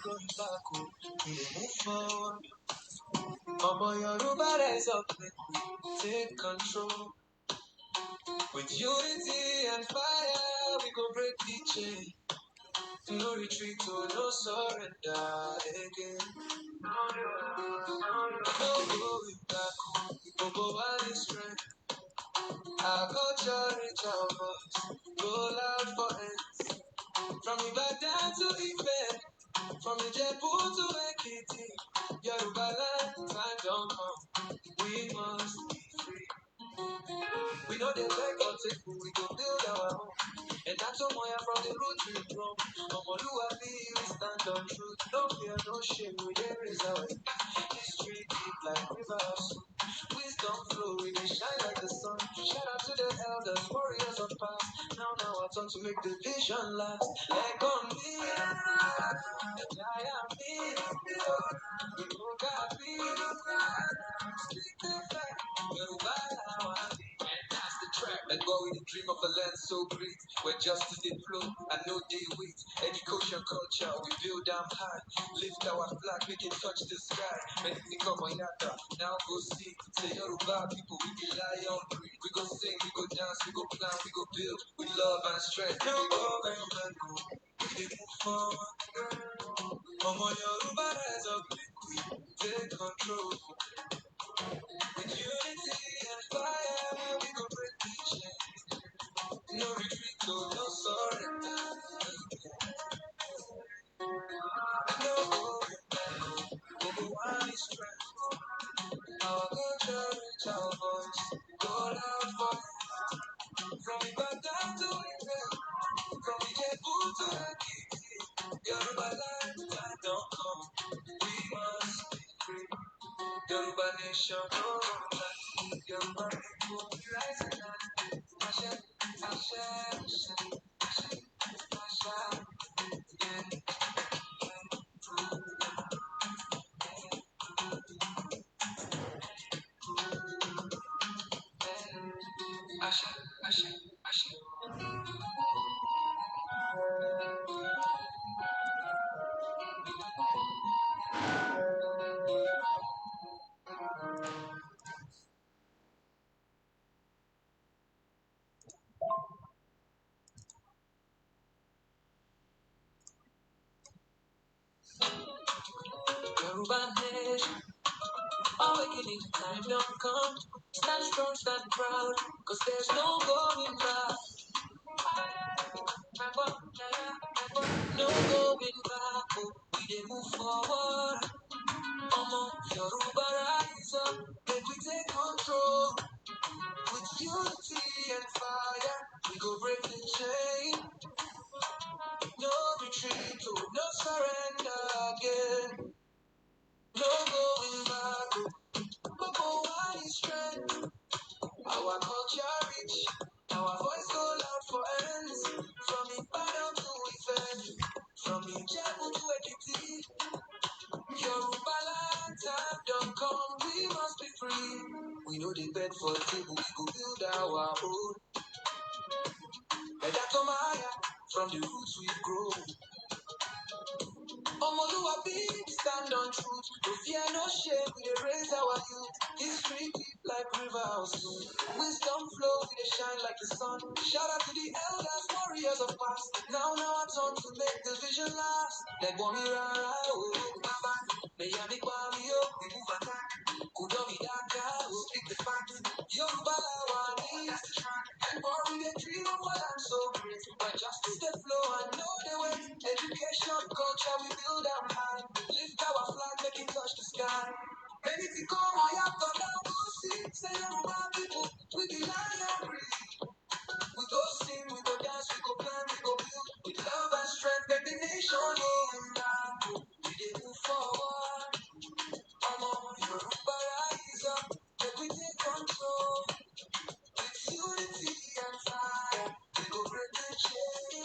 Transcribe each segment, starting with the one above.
going back. We move forward. Omo Yoruba rise up, take control. With unity and fire, we go break the chain. No retreat, no surrender again. No going back. Bobo one is strength. Our culture reach our voice. Go loud for hands. From Ibadan to Ife, from Ijebu to Ekiti, Yoruba land, time don't come. We must be free. We know they beg or take, we go build our own. And that's all Moya from the root to the drum. Omoluabi, we stand on truth. No fear, no shame, we raise our history deep like rivers. Wisdom flow, we may shine like the sun. Shout out to the elders, warriors of past. Now our turn to make the vision last. Like on me, I am me. We look at me. Speak the fact, Yoruba, and that's the track. Let go with the dream of a land so great, where justice they flow and no day wait. Education, culture, we build them high. Lift our flag, make it touch the sky. Make me come on yata, now go see. Say Yoruba people, we be lion breed. We go sing, we go dance, we go plan, we go build with love and strength. No go back, we move forward. Omo Yoruba rise up, take control. With unity and fire, we go break the chain. No retreat, no surrender. No going back. Over one is strength. Our culture reach our voice. Go loud for from Ibadan to Ife, from Ijebu to Ekiti. Yoruba land, time don't come. We must be free. Yoruba nation, no back. Yoruba people, we rise and rise. Ashe, Ashe, Ashe, Ashe, Ashe, yeah. Ashe, Ashe, Ashe. Yoruba nation, awakening time don't come. Stand strong, stand proud, cause there's no going back. No going back, oh, we dey move forward. Omo, Yoruba rise up, make we take control. With unity and fire, we go break the chain. No retreat, oh, no surrender again. No going back, oh, Baba one is strength. Our culture rich, our voice go loud for ends. From Ibadan to Ife, from Ijebu to Ekiti, Yoruba land time don't come, we must be free. We know the bed for table, we go build our own. And that's Maya, from the roots we grow. Omoluabi, stand on truth. No fear, no shame, we dey raise our youth. History deep like rivers. Wisdom flow, we dey shine like the sun. Shout out to the elders, warriors of past. Now our turn to make the vision last. Like Bomira, oh, Baba, Mayami Kwami, oh, we move attack. Kudomi Daka, oh, speak the fact. Yoruba Lawani, that's the track. And more we dey dream of what I'm so great. But justice they flow, I know the way. Education, culture, we build our high. Lift our flag, make it touch the sky. Ready to come, I have to now go see. Say Yoruba people, we be lion breed. We go sing, we go dance, we go plan, we go build. With love and strength, make the nation in. We dey move forward. Yoruba rise up, make we take control. With unity and fire, we go break the chain.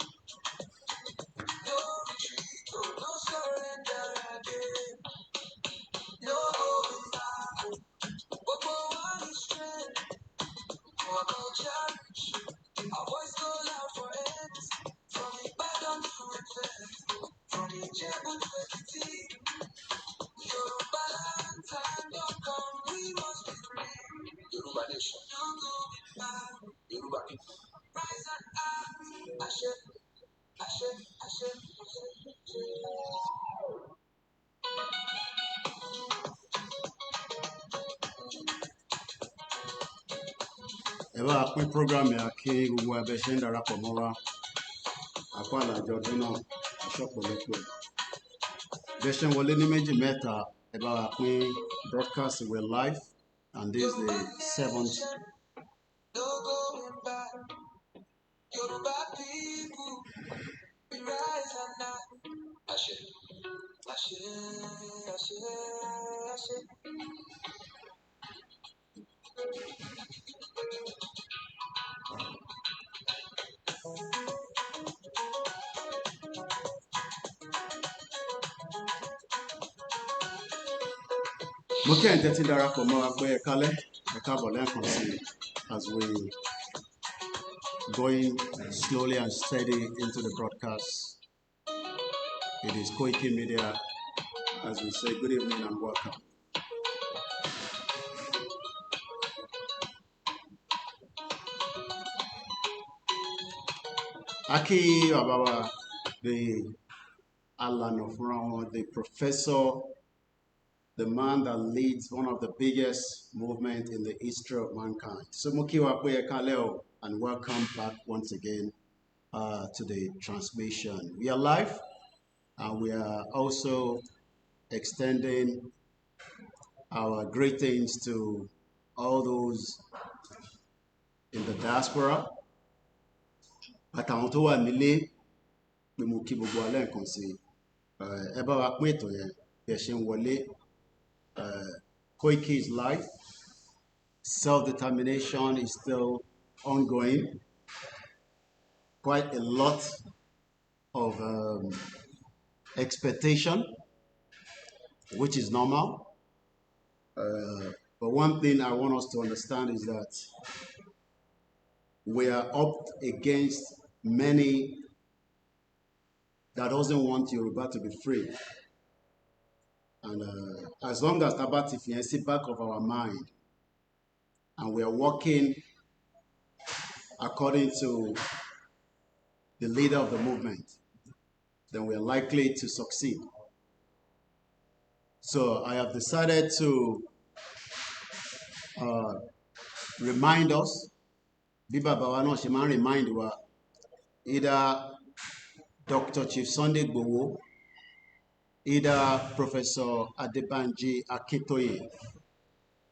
No retreat, oh, no surrender again. No going back, but one is strength. Our culture, our voice go loud for ends. From Ibadan to Ife, from Ijebu to Ekiti. nation. Yoruba people. Rise and Ashe, Ashe, Ashe, Ashe. ẹ bá pín program yà kí gbogbo abẹ ṣe ń darapọ̀ mọ́ wa àpá àlàjọ ọdún náà aṣọ́pọ̀lọpọ̀ bẹ ṣe ń wọlé ní méjì mẹ́ta ẹ bá wa pín broadcast with live and this is the 7th. No going back. Yoruba people, we rise and now. Ashe, Ashe, Ashe, Ashe. Mo kí ẹ̀ ń tẹ́tí darapọ̀ mọ́ wa pé ẹ kálẹ́ ẹ káàbọ̀ lẹ́ẹ̀kan sí as we going slowly and steady into the broadcast. It is Koikimedia as we say good evening and welcome. Aki Abawa, the Alan of Ron, the professor, the man that leads one of the biggest movements in the history of mankind. So Mukiwa Kaleo, and welcome back once again to the transmission. We are live and we are also extending our greetings to all those in the diaspora. Àtàwọn tó wà nílé pé mo kí gbogbo alẹ́ nǹkan sí ẹ bá wa pín ètò yẹn bí ẹ ṣe ń wọlé. Koiki is live. Self-determination is still ongoing. Quite a lot of expectation, which is normal. But one thing I want us to understand is that we are up against many that doesn't want Yoruba to be free. And as long as Tabat is in the back of our mind, and we are working according to the leader of the movement, then we are likely to succeed. So I have decided to remind us, Biba Bawano Shiman remind wa, either Dr. Chief Sunday Gbowo, either Professor Adebanji Akintoye,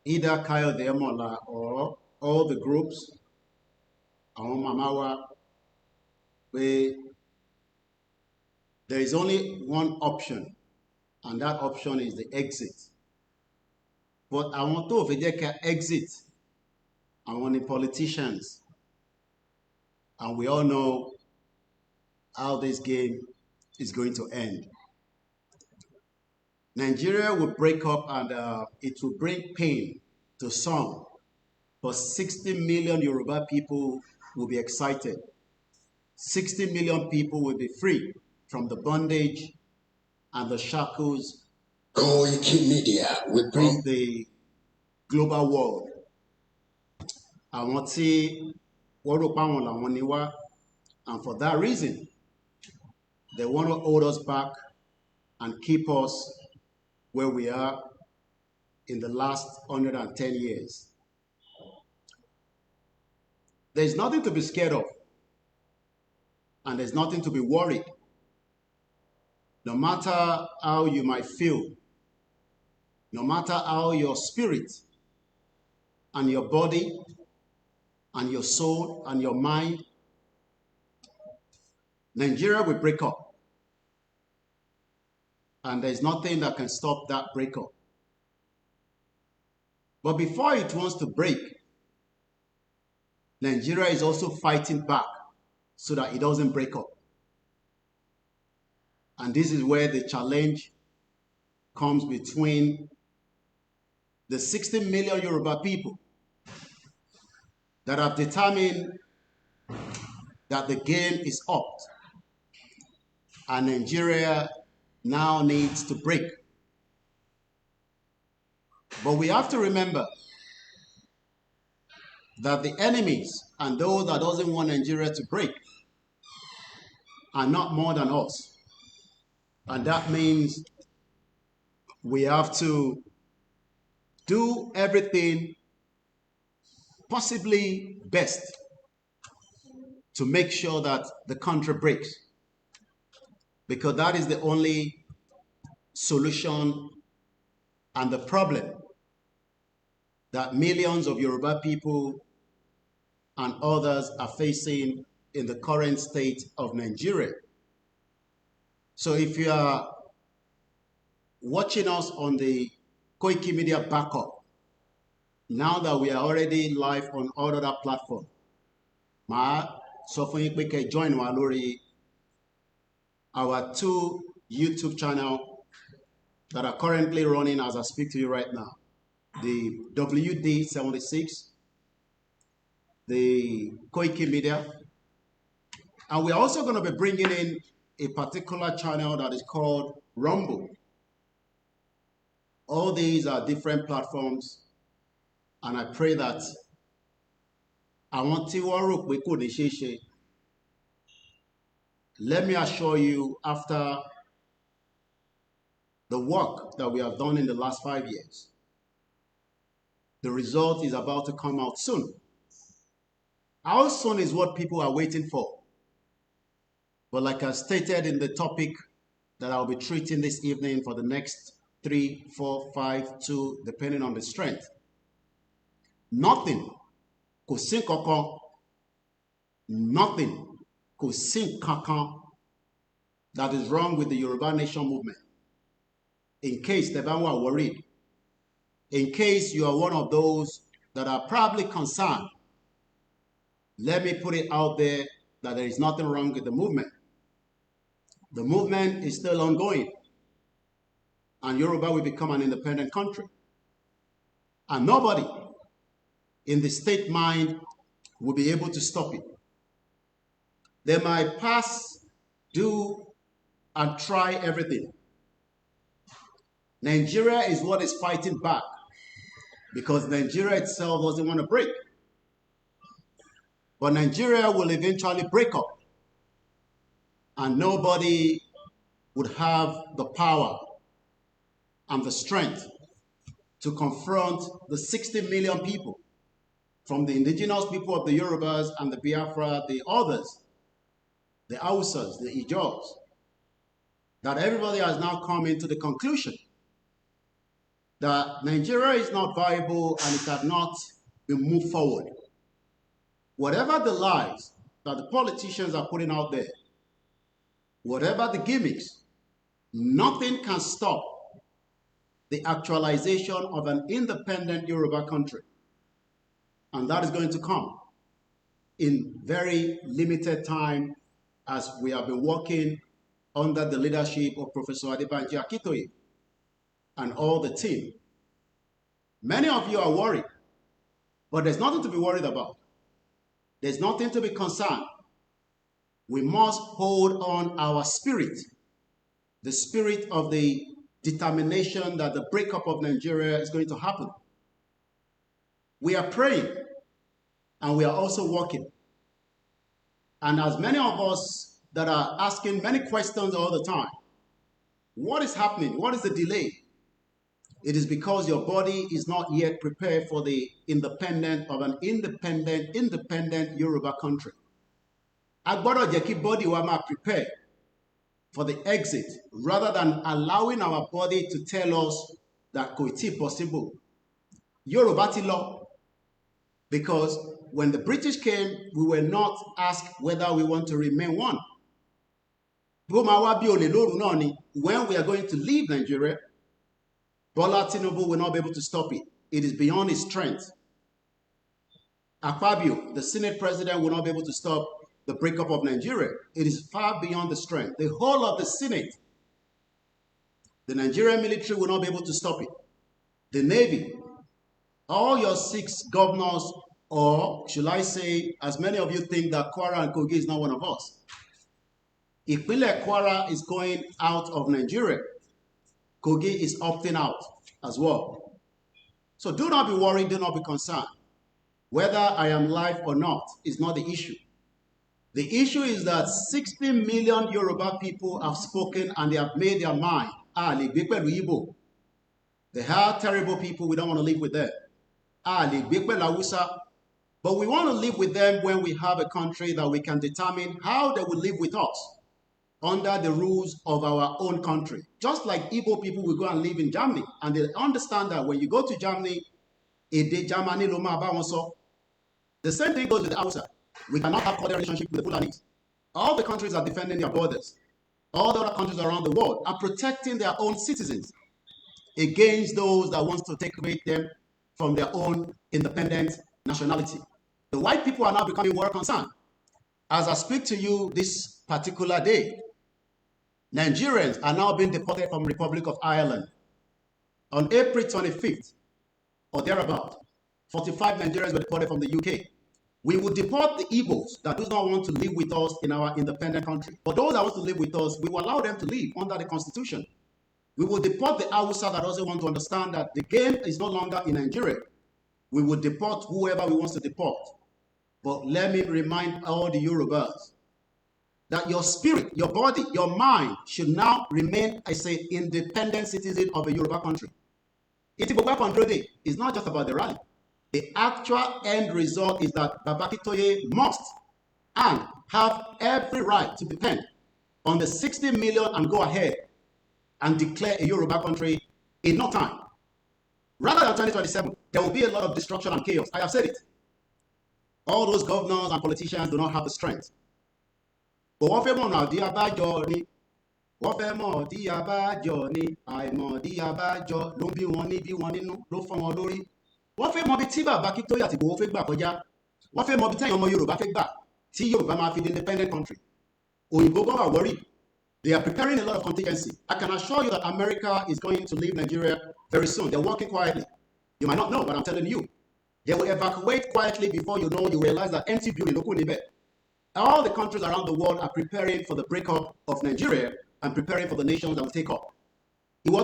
either Kayode Emola, or all the groups, our Mamawa, there is only one option, and that option is the exit. But I want to exit. I want the politicians, and we all know how this game is going to end. Nigeria will break up and it will bring pain to some, but 60 million Yoruba people will be excited. 60 million people will be free from the bondage and the shackles Koikimedia will bring of the global world. And for that reason, they want to hold us back and keep us where we are in the last 110 years. There's nothing to be scared of, and there's nothing to be worried. No matter how you might feel, no matter how your spirit and your body and your soul and your mind, Nigeria will break up. And there's nothing that can stop that breakup. But before it wants to break, Nigeria is also fighting back so that it doesn't break up. And this is where the challenge comes between the 60 million Yoruba people that have determined that the game is up and Nigeria now needs to break. But we have to remember that the enemies and those that doesn't want Nigeria to break are not more than us. And that means we have to do everything possibly best to make sure that the country breaks, because that is the only solution and the problem that millions of Yoruba people and others are facing in the current state of Nigeria. So if you are watching us on the Koikimedia backup, now that we are already live on all other platforms, so fún yín pé kẹ́ join wa lórí our 2 YouTube channel that are currently running as I speak to you right now. The WD76, the Koikimedia, and we're also going to be bringing in a particular channel that is called Rumble. All these are different platforms, and I pray that àwọn tí wọ́n rò pé kò ní ṣeé ṣe, let me assure you, after the work that we have done in the last 5 years, the result is about to come out soon. How soon is what people are waiting for? But like I stated in the topic that I'll be treating this evening for the next 3, 4, 5, 2, depending on the strength. Nothing kò sí kankan, nothing kò sí kankan that is wrong with the Yoruba Nation movement. In case the bá wà worried, in case you are one of those that are probably concerned, let me put it out there that there is nothing wrong with the movement. The movement is still ongoing, and Yoruba will become an independent country. And nobody in the state mind will be able to stop it. They might pass, do, and try everything. Nigeria is what is fighting back, because Nigeria itself doesn't want to break. But Nigeria will eventually break up, and nobody would have the power and the strength to confront the 60 million people, from the indigenous people of the Yorubas and the Biafra, the others, the Hausas, the Ijos, that everybody has now come into the conclusion that Nigeria is not viable and it cannot be moved forward. Whatever the lies that the politicians are putting out there, whatever the gimmicks, nothing can stop the actualization of an independent Yoruba country. And that is going to come in very limited time, as we have been working under the leadership of Professor Adebanji Akintoye and all the team. Many of you are worried, but there's nothing to be worried about. There's nothing to be concerned. We must hold on our spirit, the spirit of the determination that the breakup of Nigeria is going to happen. We are praying, and we are also working. And as many of us that are asking many questions all the time, what is happening? What is the delay? It is because your body is not yet prepared for the independent of an independent Yoruba country. Agbọ́dọ̀ jẹ́ kí body wa máa prepare for the exit, rather than allowing our body to tell us that kò tí possible. Yoruba ti lọ. Because when the British came, we were not asked whether we want to remain one. When we are going to leave Nigeria, Bola Tinubu will not be able to stop it. It is beyond his strength. Akpabio, the Senate president, will not be able to stop the breakup of Nigeria. It is far beyond the strength. The whole of the Senate, the Nigerian military will not be able to stop it. The Navy, all your 6 governors, or should I say, as many of you think that Kwara and Kogi is not one of us. Ìpínlẹ̀ Kwara is going out of Nigeria. Kogi is opting out as well. So do not be worried, do not be concerned. Whether I am live or not is not the issue. The issue is that 60 million Yoruba people have spoken and they have made their mind. They are terrible people. We don't want to live with them. But we want to live with them when we have a country that we can determine how they will live with us under the rules of our own country. Just like Igbo people will go and live in Germany, and they understand that when you go to Germany, the same thing goes with the Hausa. We cannot have cordial relationship with the Fulanis. All the countries are defending their borders. All the other countries around the world are protecting their own citizens against those that want to take away them from their own independent nationality. The white people are now becoming more concerned. As I speak to you this particular day, Nigerians are now being deported from the Republic of Ireland. On April 25th, or thereabout, 45 Nigerians were deported from the UK. We will deport the Igbos that do not want to live with us in our independent country. But those that want to live with us, we will allow them to live under the Constitution. We will deport the Hausa that doesn't want to understand that the game is no longer in Nigeria. We will deport whoever we want to deport. But let me remind all the Yorubas that your spirit, your body, your mind should now remain as an independent citizen of a Yoruba country. It's not just about the rally. The actual end result is that Babakitoye must and have every right to depend on the 60 million and go ahead and declare a Yoruba country in no time. Rather than 2027, there will be a lot of destruction and chaos. I have said it. All those governors and politicians do not have the strength. But wọ́n fẹ́ mọ̀ di abájọ ni, wọ́n fẹ́ mọ̀ di abájọ ni, àìmọ̀ di abájọ ló bí wọn ní bí wọn nínú ló fọ́ wọn lórí. Wọ́n fẹ́ mọ̀ bí tí Babakitoye àti Igboho fẹ́ gbà kọjá. Wọ́n fẹ́ mọ̀ bí tẹ́yìn ọmọ Yorùbá fẹ́ gbà tí Yorùbá máa fi di independent country. Òyìnbó gan wà worried. They are preparing a lot of contingency. I can assure you that America is going to leave Nigeria very soon. They're working quietly. You might not know, but I'm telling you. They will evacuate quietly before you know, you realize that empty building, all the countries around the world are preparing for the breakup of Nigeria and preparing for the nations that will take up. When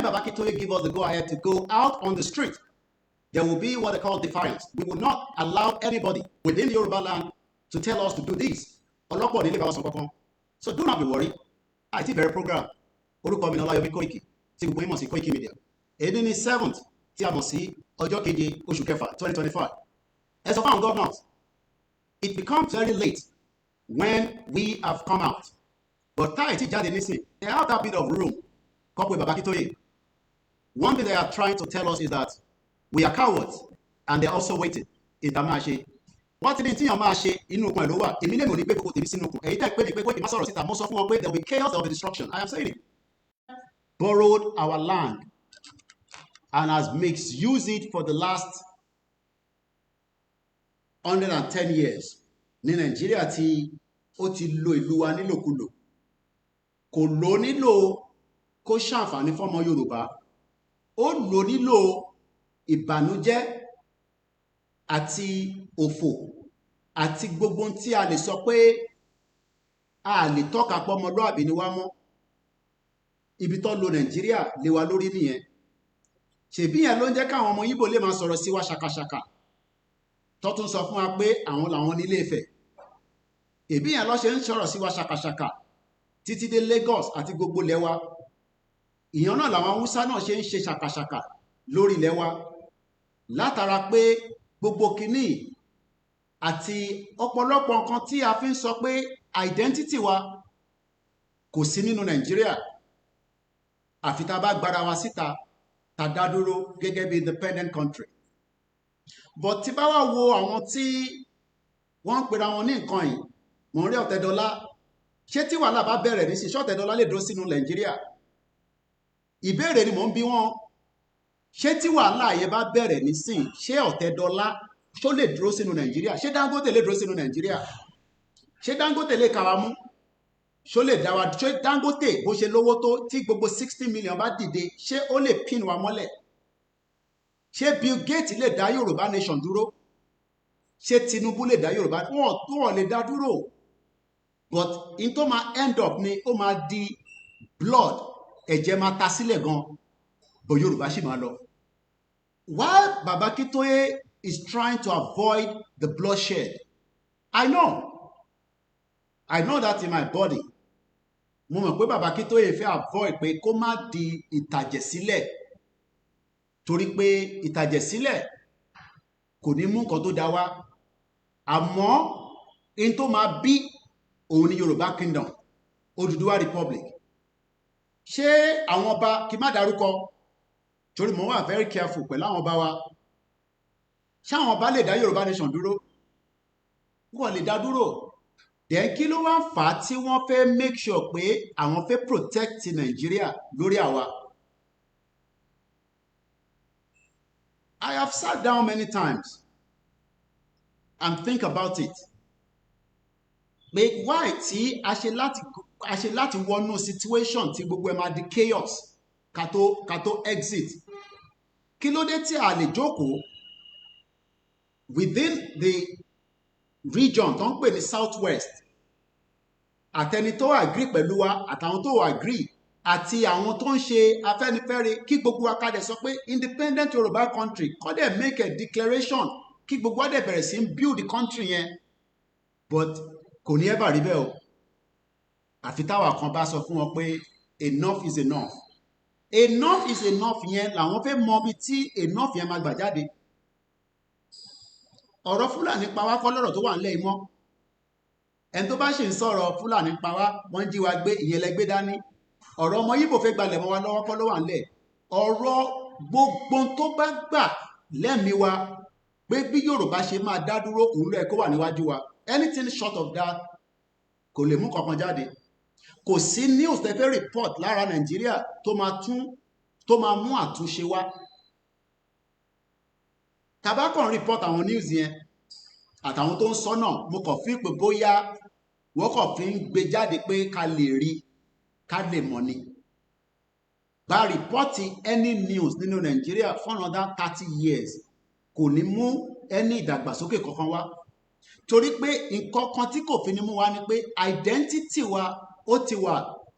Babakitoye give us the go-ahead to go out on the street, there will be what they call defiance. We will not allow anybody within the Yoruba land to tell us to do this. So do not be worried. I see very program. OLAYOMI KOIKI. Koikimedia. Èdè ni 7th tí a mọ̀ sí ọjọ́ keje oṣù kẹfà 2025. As of our governors, it becomes very late when we have come out. But they have that bit of room. Coupled with Babakitoye. One thing they are trying to tell us is that we are cowards and they're also waiting in Damashi. What did you say? There will be chaos, there will be destruction. I am saying it. Borrowed our land and has misused it for the last 110 years. Ní Nàìjíríà tí ó ti lo ìlú wa nílòkulò. Kò lò nílò kó ṣàǹfààní fọ́mọ Yorùbá. Ó lò nílò ìbànújẹ́ àti òfò àti gbogbo tí a lè sọ pé a lè tọ́ka pé ọmọlúàbí ni wá mọ́. Ibi tó lo Nàìjíríà lé wa lórí nìyẹn. Ṣèbí yẹn ló ń jẹ́ káwọn ọmọ Ìgbò lè máa sọ̀rọ̀ sí wa ṣàkàṣàkà. Tó tún sọ fún wa pé àwọn làwọn ní Ilé-Ifẹ̀. Èbí yẹn ló ṣe ń sọ̀rọ̀ sí wa ṣàkàṣàkà títí dé Lagos àti gbogbo ilẹ̀ wa. Ìyẹn náà làwọn Hausa náà ṣe ń ṣe ṣàkàṣàkà lórí ilẹ̀ wa. Látara pé gbogbo kìíní àti ọ̀pọ̀lọpọ̀ nǹkan tí a fi ń sọ pé identity wa kò sí nínú Nàìjíríà. Àfi tá bá gbára wa síta tá dá dúró gẹ́gẹ́ bí independent country. But tí bá wá wo àwọn tí wọ́n ń pera wọn ní nǹkan yìí, mò ń rí Ọ̀tẹ́dọ́lá. Ṣé tí wàhálà bá bẹ̀rẹ̀ ní sí Ọ̀tẹ́dọ́lá lè dúró sínú Nàìjíríà? Ìbéèrè ni mò ń bi wọ́n. Ṣé tí wàhálà yẹn bá bẹ̀rẹ̀ ní sí ṣé Ọ̀tẹ́dọ́lá ṣó lè dúró sínú Nàìjíríà? Ṣé Dangote lè dúró sínú Nàìjíríà? Ṣé Dangote lè kà wá mú? Ṣó lè dá wa? Ṣé Dangote bó ṣe lówó tó tí gbogbo 60 million bá dìde, ṣé ó lè pin wa mọ́lẹ̀? Ṣé Bill Gates lè dá Yorùbá nation dúró? Ṣé Tinubu lè dá Yorùbá? Wọ́n lè dá dúró. But in tó máa end up ni ó máa di blood, ẹ̀jẹ̀ máa ta sílẹ̀ gan, bó Yorùbá sì máa lọ. While Baba Akintoye is trying to avoid the bloodshed, I know that in my body. Mo mọ̀ pé Baba Akintoye fẹ́ avoid pé kó má di ìtàjẹ̀sílẹ̀, torí pé ìtàjẹ̀sílẹ̀ kò ní mú nǹkan tó dá wá. Àmọ́ in tó máa bí òun ní Yorùbá Kingdom, Odùduwà Republic. Ṣé àwọn ọba, kí má dárúkọ, torí mo wà very careful pẹ̀lú àwọn ọba wa, ṣé àwọn ọba lè dá Yorùbá Nation dúró? Wọ́n lè dá dúró. Then kí ló wá ń fà á tí wọ́n fẹ́ make sure pé àwọn fẹ́ protect Nàìjíríà lórí àwa? I have sat down many times and think about it. Pé why tí a ṣe láti wọnú situation tí gbogbo ẹ̀ máa di chaos ká tó exit? Kí ló dé tí a lè jókòó within the region tó ń pè ní Southwest, àtẹni tó agree pẹ̀lú wa àtàwọn tó agree àti àwọn tó ń ṣe Afẹ́nifẹ́re, kí gbogbo wa ká dẹ̀ sọ pé independent Yorùbá country, kó dẹ̀ make a declaration, kí gbogbo wa dẹ̀ bẹ̀rẹ̀ sí build the country yẹn. But kò ní ever rí bẹ́ẹ̀ o, àfi táwa kan bá sọ fún wọn pé enough is enough. Enough is enough yẹn làwọn fẹ́ mọ bí tí enough yẹn máa gbà jáde. Ọ̀rọ̀ Fúlàní pa wá kọ́ lọ́rọ̀ tó wà nílẹ̀ mọ́. Ẹni tó bá ṣe ń sọ̀rọ̀ Fúlàní pa wá, wọ́n jí wa gbé, ìyẹn lẹ gbé dání. Ọ̀rọ̀ ọmọ Yíbò fẹ́ gbalẹ̀ mọ́ wa lọ́wọ́ kọ́ ló wà nílẹ̀. Ọ̀rọ̀ gbogbo tó bá gbà lẹ́mìí wa pé bí Yorùbá ṣe máa dá dúró, òun ló yẹ kó wà níwájú wa. Anything short of that kò lè mú kankan jáde. Kò sí news tẹ́ fẹ́ report lára Nàìjíríà tó máa mú àtúnṣe wá. Tàbá kàn report àwọn news yẹn àtàwọn tó ń sọ náà, mo kàn fi pé bóyá wọ́n kàn fi ń gbé jáde pé ká lè rí, ká lè mọ̀ ni. Bá reporting any news nínú Nàìjíríà for another 30 years kò ní mú any ìdàgbàsókè kankan wá. Torí pé nǹkan kan tí kò fi ní mú wá ni pé identity wa ó ti wà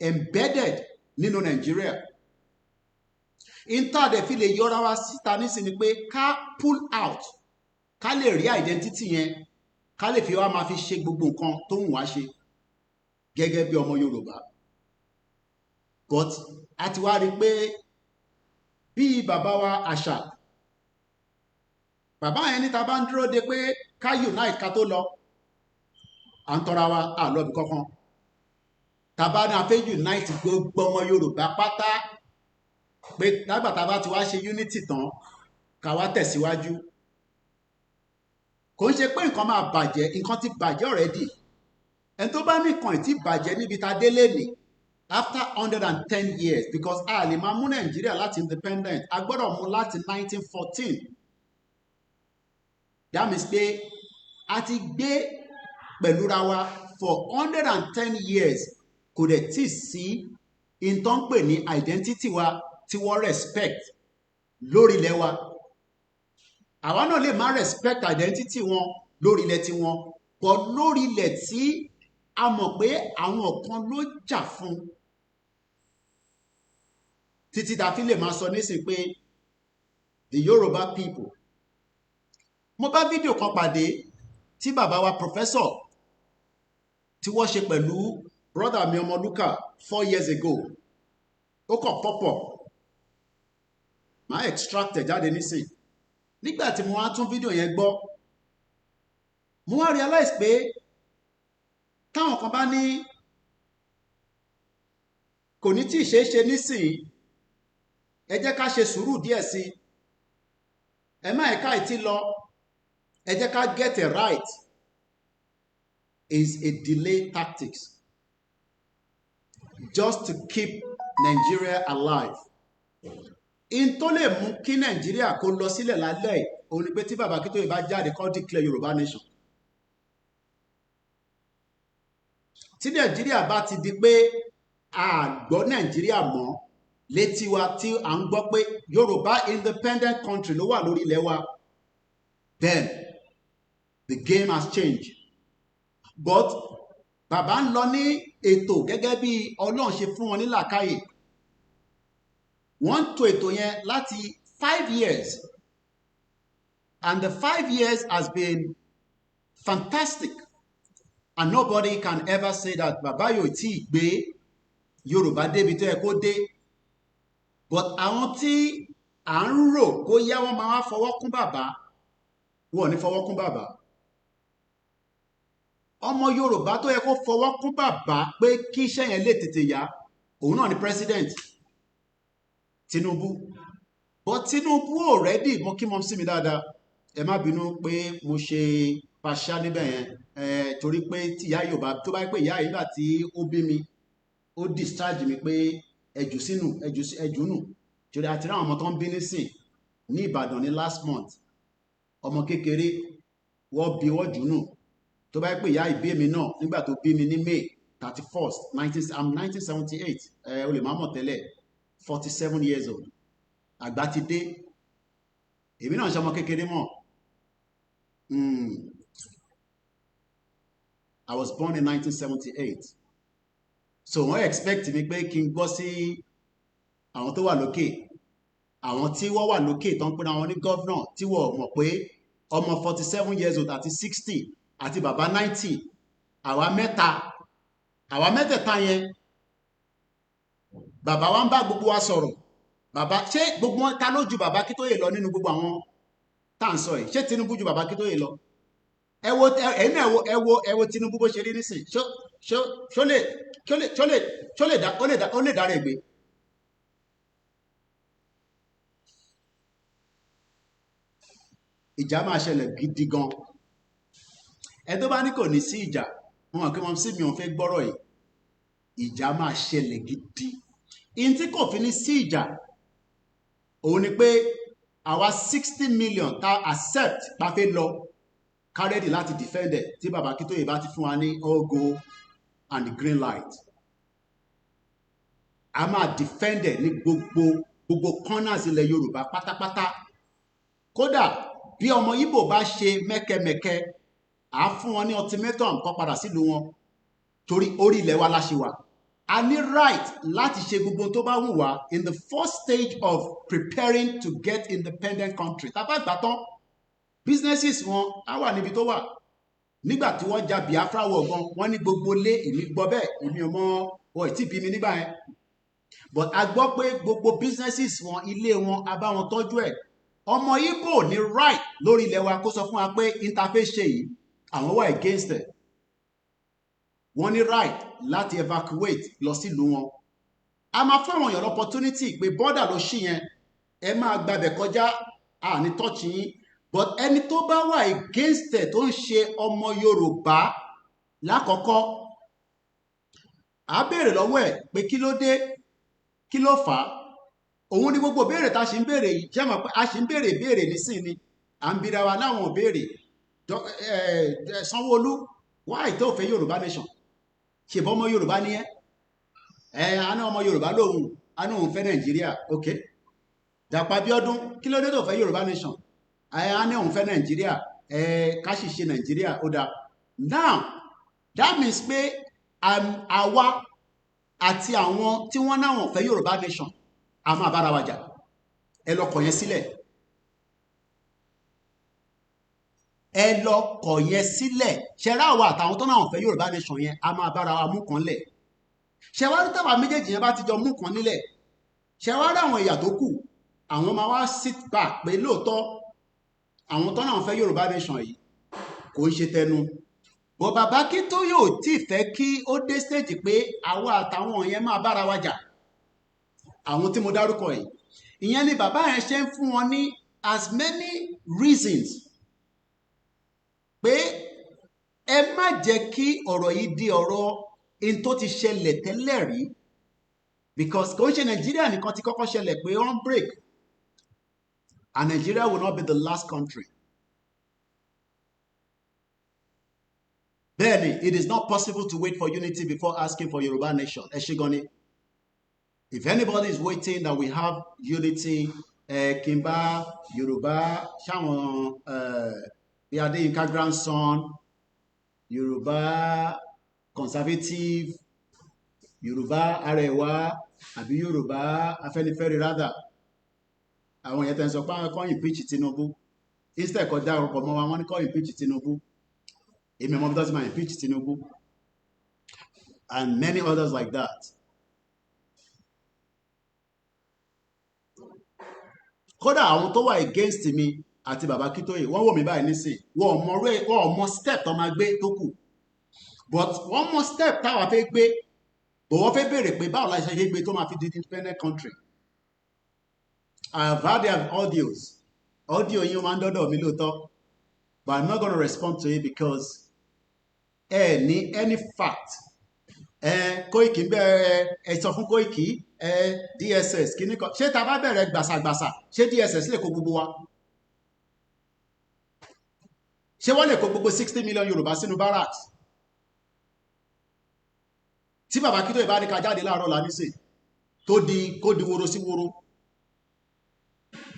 embedded nínú Nàìjíríà. Intade fi lè yọra wa síta nísìn ni pé ká pull out, ká lè rí identity yẹn, ká lè fi wá máa fi ṣe gbogbo nǹkan tó ń wá ṣe gẹ́gẹ́ bí ọmọ Yorùbá. But a ti wá rí pé bí bàbá wa àṣà, bàbá yẹn ní ta bá ń dúró de pé ká unite ká tó lọ, à ń tọra wa àlọ́bì kankan. Ta bá ní a fẹ́ unite gbogbo ọmọ Yorùbá pátá, pé lágbàtà bá ti wá ṣe unity tán ká wá tẹ̀síwájú. Kò ń ṣe pé nǹkan máa bàjẹ́, nǹkan ti bàjẹ́ already. Ẹni tó bá ní nǹkan ìtì bàjẹ́ níbi ta délé ní after 110 years, because a lè máa mú Nàìjíríà láti independent, a gbọ́dọ̀ mú láti 1914. That means pé a ti gbé pẹ̀lú ra wa for 110 years, kò dẹ̀ tí sí in tó ń pè ní identity wa tí wọ́n respect lórí ilẹ̀ wa. Àwa náà lè má respect identity wọn lórí ilẹ̀ tí wọn, but lórí ilẹ̀ tí a mọ̀ pé àwọn kan ló jà fún, títí ta fi lè máa sọ nísìn pé the Yoruba people. Mo bá fídíò kan pàdé tí bàbá wa professor tí wọ́n ṣe pẹ̀lú brother mi Ọmọlúkà 4 years ago. Ó kàn pọ́pọ̀, máa extract ẹ̀ jáde nísìn. Nígbà tí mo wá tún fídíò yẹn gbọ́, mo wá realize pé táwọn kan bá ní kò ní tí ì ṣe nísìn, ẹ jẹ́ ká ṣe sùúrù díẹ̀ sí, ẹ má ẹ̀ka ìtí lọ, ẹ jẹ́ ká get it right, is a delay tactics just to keep Nigeria alive. In tó lè mú kí Nigeria kó lọ sílẹ̀ lálẹ́ òun ni pé tí Baba Akintoye bá jáde kó declare Yorùbá nation. Tí Nigeria bá ti di pé a gbọ́ Nigeria mọ́ létí wa, tí à ń gbọ́ pé Yorùbá independent country ló wà lórí ilẹ̀ wa, then the game has changed. But bàbá ń lọ ní ètò gẹ́gẹ́ bí Ọlọ́run ṣe fún wọn ní làákàyè. Wọ́n ń tò ètò yẹn láti 5 years And the 5 years has been fantastic. And nobody can ever say that bàbá yóò tí gbé Yorùbá débi tó yẹ kó dé. But àwọn tí à ń rò kó yá wọn máa fọwọ́ kún bàbá, wọn ò ní fọwọ́ kún bàbá. Ọmọ Yorùbá tó yẹ kó fọwọ́ kún bàbá pé kí iṣẹ́ yẹn lè tètè yá, òun náà ni president Tinubu. But Tinubu already mo kí mọ́ sí mi dáadáa. Ẹ má bínú pé mo ṣe pàṣá níbẹ̀ yẹn, torí pé tí ìyá Yorùbá tó bá pé ìyá ìgbà tí ó bí mi, ó discharge mi pé ẹjù nù. Torí àti ráwọn ọmọ tó ń bí nísìn ní Ìbàdàn ní last month, ọmọ kékeré wọ́n bí wọ́n jù nù. Tó bá pé ìyá ìbí mi náà nígbà tó bí mi ní May 31st 1978, o lè má mọ̀ tẹ́lẹ̀, 47 years old. Àgbà ti dé, èmi náà ṣe ọmọ kékeré mọ̀. I was born in 1978. So wọ́n expect mi pé kí n gbọ́ sí àwọn tó wà lókè, àwọn tí wọ́n wà lókè tó ń pín àwọn ní governor, tí wọ́n mọ̀ pé ọmọ 47 years old àti 60 àti bàbá 90, àwa mẹ́tẹ̀ẹ̀ta yẹn, bàbá wa ń bá gbogbo wa sọ̀rọ̀. Bàbá, ṣé gbogbo wọn ta ló ju bàbá Akíntóyè lọ nínú gbogbo àwọn tá à ń sọ yìí? Ṣé Tinubu ju bàbá Akíntóyè lọ? Ẹ wo Tinubu bó ṣe rí nísìn. Ṣó lè dá rẹ̀ gbé? Ìjà máa ṣẹlẹ̀ gidi gan. Ẹ tó bá ní kò ní sí ìjà, wọn mọ̀ kí wọ́n sí mi ò fẹ́ gbọ́rọ̀ yìí. Ìjà máa ṣẹlẹ̀ gidi. In tí kò fi ní sí ìjà, òun ni pé àwa 60 million ta accept pa fẹ́ lọ kárẹ́dì láti defend ẹ̀ tí bàbá Akíntóyè bá ti fún wa ní all go and the green light. A máa defend ẹ̀ ní gbogbo corners ilẹ̀ Yorùbá pátápátá. Kódà bí ọmọ Ìgbò bá ṣe mẹ́kẹ́mẹ́kẹ́, à fún wọn ní ultimatum kó padà sílùú wọn, torí orí ilẹ̀ wa láṣẹ wà. A ní right láti ṣe gbogbo tó bá wù wá in the first stage of preparing to get independent country. Tá bá gbà tán, businesses wọn á wà níbi tó wà. Nígbà tí wọ́n ja Biafra wọ̀ gan, wọ́n ní gbogbo lé, èmi gbọ́ bẹ́ẹ̀, èmi ò mọ̀ wọ́n ì tí bí mi nígbà yẹn. But a gbọ́ pé gbogbo businesses wọn, ilé wọn, a bá wọn tọ́jú ẹ̀. Ọmọ Ìgbò ní right lórí ilẹ̀ wa kó sọ fún wa pé interface ṣe yìí, àwọn wà against it. Wọ́n ní right láti evacuate lọ sílùú wọn. A máa fún àwọn èèyàn opportunity pé border ló ṣí yẹn, ẹ máa gbàbẹ̀ kọjá, ní touch yín. But ẹni tó bá wà against it tó ń ṣe ọmọ Yorùbá lákọ̀ọ́kọ́, a béèrè lọ́wọ́ ẹ̀ pé kí ló dé, kí ló fà á. Òun ni gbogbo béèrè tá a ṣì ń béèrè yìí, jẹ́ mọ̀ pé a ṣì ń béèrè nísìnyí. À ń bira wa láwọn béèrè. Sanwó-Olú, why tó fẹ́ Yorùbá nation? Ṣèbọn ọmọ Yorùbá ni ẹ́? A ní ọmọ Yorùbá lòun, a ní òun fẹ́ Nàìjíríà, ok. Dàpọ̀ Abíọ́dún, kí ló dé tó fẹ́ Yorùbá nation? A ní òun fẹ́ Nàìjíríà, ká sì ṣe Nàìjíríà, ó dáa. Now, that means pé àwa àti àwọn tí wọ́n náwọn fẹ́ Yorùbá nation, a máa bára wa jà. Ẹ lọ kọ̀ yẹn sílẹ̀. Ẹ lọ kọ̀ yẹn sílẹ̀. Ṣẹ̀rá àwa àtàwọn tó náwọn fẹ́ Yorùbá nation yẹn, a máa bára wa mú kan lẹ̀. Ṣẹ̀wárí táwa méjèèjì yẹn bá ti jọ mú kan nílẹ̀. Ṣẹ̀wárí àwọn ẹ̀yà tó kù, àwọn máa wá sit back pé lóòótọ́ àwọn tó náwọn fẹ́ Yorùbá nation yìí kò ń ṣe tẹnu. Bọ̀ bàbá Akíntóyè ò tí fẹ́ kí ó dé stage pé àwa àtàwọn yẹn máa bára wa jà. Àwọn tí mo dárúkọ yìí, ìyẹn ni bàbá yẹn ṣe ń fún wọn ní as many reasons pé ẹ má jẹ́ kí ọ̀rọ̀ yìí di ọ̀rọ̀ in tó ti ṣẹlẹ̀ tẹ́lẹ̀ rí, because kò ń ṣe Nàìjíríà nìkan ti kọ́kọ́ ṣẹlẹ̀ pé wọ́n break, and Nigeria will not be the last country. Bẹ́ẹ̀ni, it is not possible to wait for unity before asking for Yoruba nation. Ẹ ṣé gan ni. If anybody is waiting that we have unity, Kimba, Yoruba, Shawọn, Adeyinka grandson, Yoruba conservative, Yoruba Arewa, àbí Yoruba Afẹ́nifẹ́re rather. Àwọn yẹn tẹ́ ń sọ pé àwọn kan impeach Tinubu. instead kó dá orúkọ mọ́ wa wọ́n ní kó impeach Tinubu. Èmi ọmọ bí tó ti máa impeach Tinubu and many others like that. Kódà àwọn tó wà against mi àti bàbá Kítóyè wọ́n wò mí báyìí nísìn wọ́n mọ step tó máa gbé tó kù, but wọ́n mọ step táwa fẹ́ gbé, but wọ́n fẹ́ béèrè pé báwo la ṣe gbé tó máa fi di independent country. I have had their audio yín máa ń dọ́dọ̀ mi lóòótọ́, but I'm not going to respond to it because ní any fact Koiki ẹ sọ fún Koiki DSS kíní kan ṣé ta bá bẹ̀rẹ̀ gbàsàgbàsà ṣé DSS lè kó gbogbo wa, ṣé wọ́n lè kó gbogbo 60 million Yorùbá sínú barracks tí bàbá Kítóyè bá ní ká jáde láàárọ̀ láníṣe kó di woro sí woro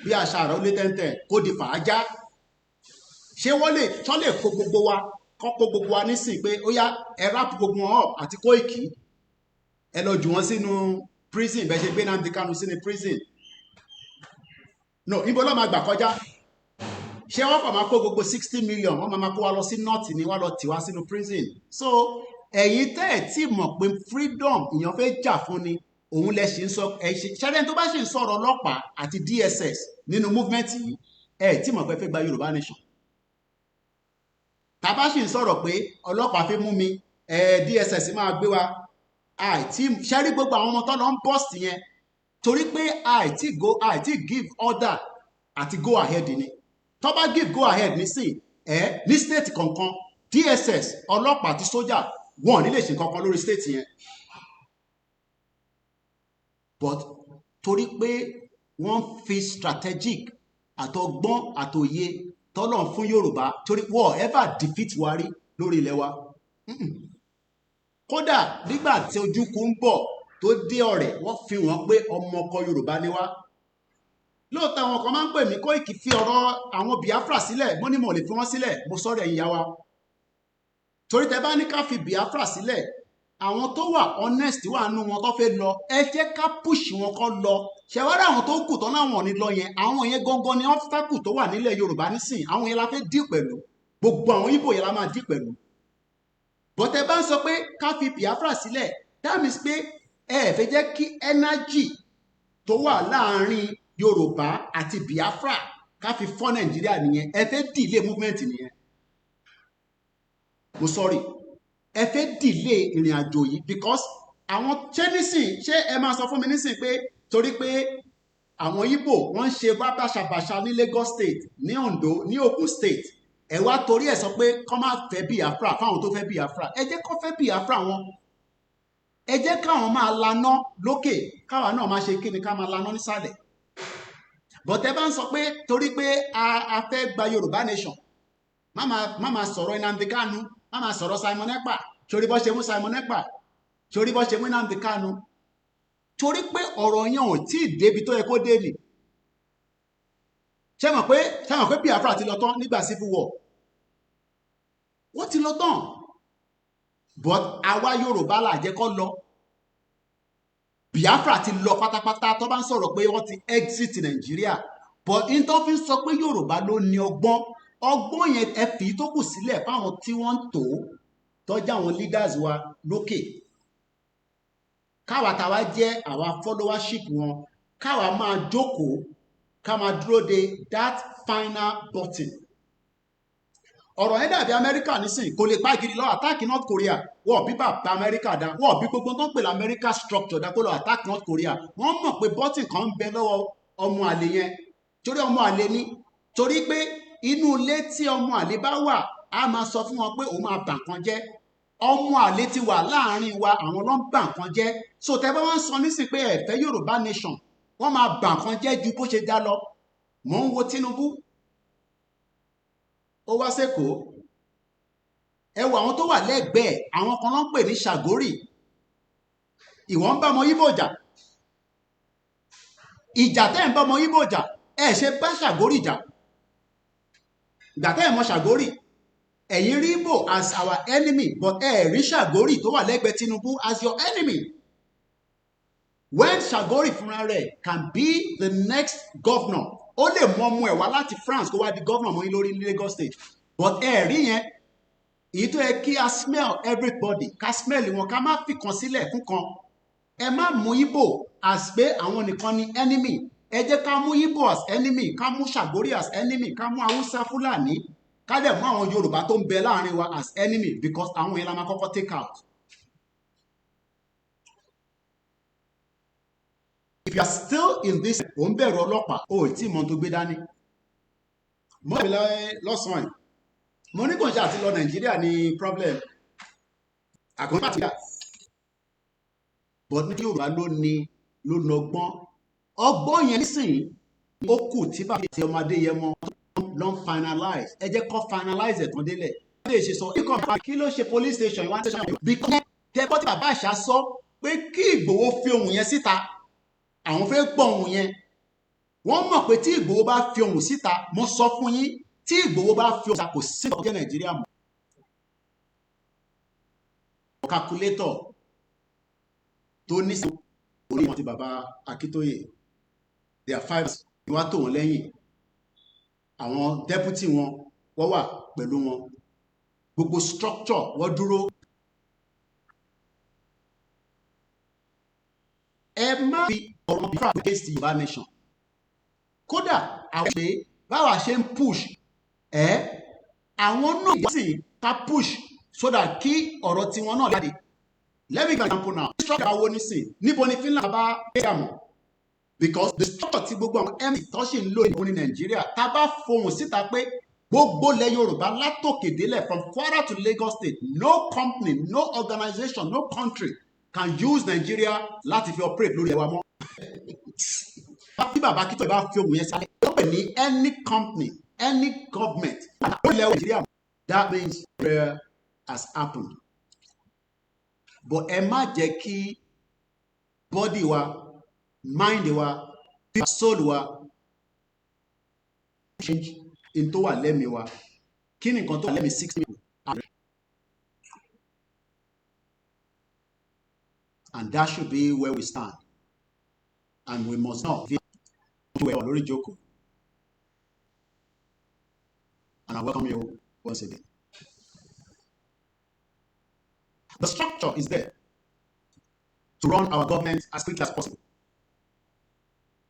bí àṣà àrà ó lé tẹ́ntẹ́ kó di fàájá, ṣé wọ́n lè kó gbogbo wa kọ́kọ́ gbogbo wa nísìn pé ó yá ẹ ráp gbogbo wọn up àti Koiki ẹ lọ jù wọ́n sínú prison bẹ́ẹ̀ ṣe gbé Nnamdi Kanu sínú prison. No, níbo ló máa gbà kọjá? Ṣé wọ́n kàn máa kó gbogbo 60 million wọ́n máa kó wa lọ sí north ni wọ́n lọ tì wá sínú prison? So ẹ̀yin tẹ́ ẹ̀ tí mọ̀ pé freedom èèyàn fẹ́ jà fún ni òun lẹ ṣe ń sọ ṣẹ́rẹ́ tó bá ṣe ń sọ̀rọ̀ ọlọ́pàá àti DSS nínú movement yìí ẹ̀ tí mọ̀ pé fẹ́ gba Yorùbá nation. Tàbá ṣì ń sọ̀rọ̀ pé ọlọ́pàá fi mú mi DSS máa gbé wa àìtí ṣẹ́rí gbogbo àwọn ọmọ tó lọ ń bust yẹn torí pé àìtí give order àti go ahead ni. Tó bá give go ahead nísìn ní state kankan DSS ọlọ́pàá àti sójà wọn ní lè ṣe kankan lórí state yẹn, but torí pé wọ́n fi strategic àtọgbọ́n àtòye tọ́lọ̀ fún Yorùbá torí wọ́n ever defeat wa rí lórí ilẹ̀ wa. Kódà nígbà tí ojúkú ń bọ̀ tó dé ọ̀rẹ́ wọ́n fi wọ́n pé ọmọ ọkọ Yorùbá ni wá. Lóòótọ́ àwọn kan máa ń pè mí Koiki fi ọ̀rọ̀ àwọn Biafra sílẹ̀, mo ní mo lè fi wọ́n sílẹ̀, mo sọ̀rọ̀ ẹ̀yin yá wa torí tẹ bá ní ká fi Biafra sílẹ̀ àwọn tó wà honest wà nú wọn tó fẹ́ lọ ẹ jẹ́ ká push wọn kó lọ. Ṣẹ̀wárà àwọn tó kù tán láwọn ò ní lọ yẹn àwọn yẹn gangan ni obstacle tó wà nílẹ̀ Yorùbá nísìn, àwọn yẹn la fẹ́ deal pẹ̀lú, gbogbo àwọn Ìgbò yẹn la máa deal pẹ̀lú. Bọ́tẹ́ bá ń sọ pé ká fi Biafra sílẹ̀ that means pé ẹ fẹ́ jẹ́ kí energy tó wà láàárín Yorùbá àti Biafra ká fi fọ́ Nàìjíríà nìyẹn, ẹ fẹ́ delay movement nìyẹn. Mo sorry ẹ fẹ́ delay ìrìn àjò yìí because àwọn ṣé nísìn ṣé ẹ máa sọ fún mi nísìn pé torí pé àwọn Ìgbò wọ́n ń ṣe báṣabàṣa ní Lagos State ní Ondo ní Ogun State ẹ wá torí ẹ̀ sọ pé kọ́ máa fẹ́ Biafra fáwọn tó fẹ́ Biafra, ẹ jẹ́ kọ́ fẹ́ Biafra wọn, ẹ jẹ́ káwọn máa laná lókè káwa náà máa ṣe kíni ká máa laná nísàlẹ̀. Bọ̀tẹ́ bá ń sọ pé torí pé a fẹ́ gba Yorùbá nation má máa sọ̀rọ̀ Nnamdi Kanu má máa sọ̀rọ̀ Simon Ekpa torí bọ́ ṣe mú Simon Ekpa torí bọ́ ṣe mú Nnamdi Kanu torí pé ọ̀rọ̀ yẹn ò tí ì débi tó yẹ kó dé nì. Ṣé mọ̀ pé Biafra ti lọ tán nígbà civil war wọ́n ti lọ tán but àwa Yorùbá là jẹ́ kó lọ. Biafra ti lọ pátápátá tó bá ń sọ̀rọ̀ pé wọ́n ti exit Nàìjíríà but in tó fi ń sọ pé Yorùbá ló ní ọgbọ́n yẹn ẹ fi tó kù sílẹ̀ fáwọn tí wọ́n ń tọ́jà àwọn leaders wa lókè. Káwa táwa jẹ́ àwa followership wọn káwa máa jókòó ká máa dúró de that final button. Ọ̀rọ̀ yẹn dàbí Amẹ́ríkà nísìn kò lè pa gidi lọ attack North Korea wọ́n bí bàbá Amẹ́ríkà dá wọ́n bí gbogbo tó ń pè ní America structure dá kó lọ attack North Korea wọ́n mọ̀ pé button kan ń bẹ lọ́wọ́ ọmọ àlè yẹn torí ọmọ àlè ni torí pé inú ilé tí ọmọ àlè bá wà á máa sọ fún wọn pé òun máa bà nǹkan jẹ́. Ọmọ àlè ti wà láàrin wa àwọn ló ń bà nǹkan jẹ́. So tẹ́ bá wọ́n sọ nísìn pé ẹ fẹ́ Yorùbá nation wọ́n máa bà nǹkan jẹ́ ju bó ṣe dá lọ. Mò ń wo Tinubu ó wá sẹ́kọ̀ọ́ ẹ wo àwọn tó wà lẹ́gbẹ̀ẹ́ àwọn kan ló ń pè ní Ṣàgórì ìwọ ń bá ọmọ Ìgbò ìjà tẹ́ ń bá ọmọ Ìgbò jà ẹ ṣe bá Ṣàgórì jà ìgbà tẹ́ ẹ̀ mọ Ṣàgórì ẹ̀yin rí Ìgbò as our enemy but ẹ rí Ṣàgórì tó wà lẹ́gbẹ̀ẹ́ Tinubu as your enemy. When Ṣàgórì fúnra rẹ̀ can be the next governor ó lè mọ ọmọ ẹ̀ wá láti France kó wá di governor mọ́ yín lórí ní Lagos state, but ẹ rí yẹn èyí tó yẹ kí a smell everybody ká smell wọn ká má fi kan sílẹ̀ fún kan. Ẹ má mú Igbo as pé àwọn nìkan ni enemy, ẹ jẹ́ ká mú Igbo as enemy, ká mú Ṣàgórí as enemy, ká mú Haúsá Fúlàní, ká dẹ̀ mú àwọn Yorùbá tó ń bẹ láàrin wa as enemy, because àwọn yẹn la máa kọ́kọ́ take out. If you are still in this, ò ń bẹ̀rù ọlọ́pàá, o ò tí ì mọ tó gbé dání. Mo ní lọ́sàn-án yìí, mo ní kò ṣe àti lọ Nàìjíríà ní problem àkọ́ńtà tí a but ní Yorùbá ló lọ́gbọ́n ọgbọ́n yẹn nísìnyí ó kù tí bàbá àti ọmọdé yẹn mọ ló ń finalize, ẹ jẹ́ kó finalize ẹ̀ tán délẹ̀. Wọ́n lè ṣe sọ kí ló ṣe police station one station because tẹ́gbọ́n tí bàbá àṣà sọ pé kí Ìgbòho fi ohun yẹn síta, àwọn fẹ́ gbọ́ ohun yẹn. Wọ́n mọ̀ pé tí Ìgbòho bá fi ohun síta, mo sọ fún yín, tí Ìgbòho bá fi ohun síta kò sí ọjọ́ Nàìjíríà mọ́. Calculator tó ní sí orí wọn ti bàbá Akíntóyè, they are 5 ni wọ́n tó wọn lẹ́yìn, àwọn deputy wọn wọ́n wà pẹ̀lú wọn, gbogbo structure wọ́n dúró. Ẹ má fi ọ̀rọ̀ bí fún against Yorùbá nation. Kódà àwọn ṣe báwa ṣe ń push àwọn náà yìí sì ká push so that kí ọ̀rọ̀ tiwọn náà jáde. Let me give an example now. Structure àwọn onísìn níbo ni Finland bá gbé àmọ́, because the structure ti gbogbo àwọn mc tó ṣì ń lò ìbò ní Nàìjíríà, tá a bá fohùn síta pé gbogbo ilẹ̀ Yorùbá látòkè délẹ̀ from Kwara to Lagos state, no company, no organization, no country can use Nigeria láti fi operate lórí ẹwà mọ́. Bí bàbá Akíntóyè bá fi ohùn yẹn sálẹ̀, ó pè ní any company, any government lórí ilẹ̀ Nàìjíríà, that means prayer has happened. But ẹ má jẹ́ kí body wa, mind wa, soul wa change in tó wà lẹ́mìí wa. Kí ni nǹkan tó wà lẹ́mìí 6 people? And that should be where we stand. And we must not feel lórí jókòó. And I welcome you once again. The structure is there to run our government as quickly as possible.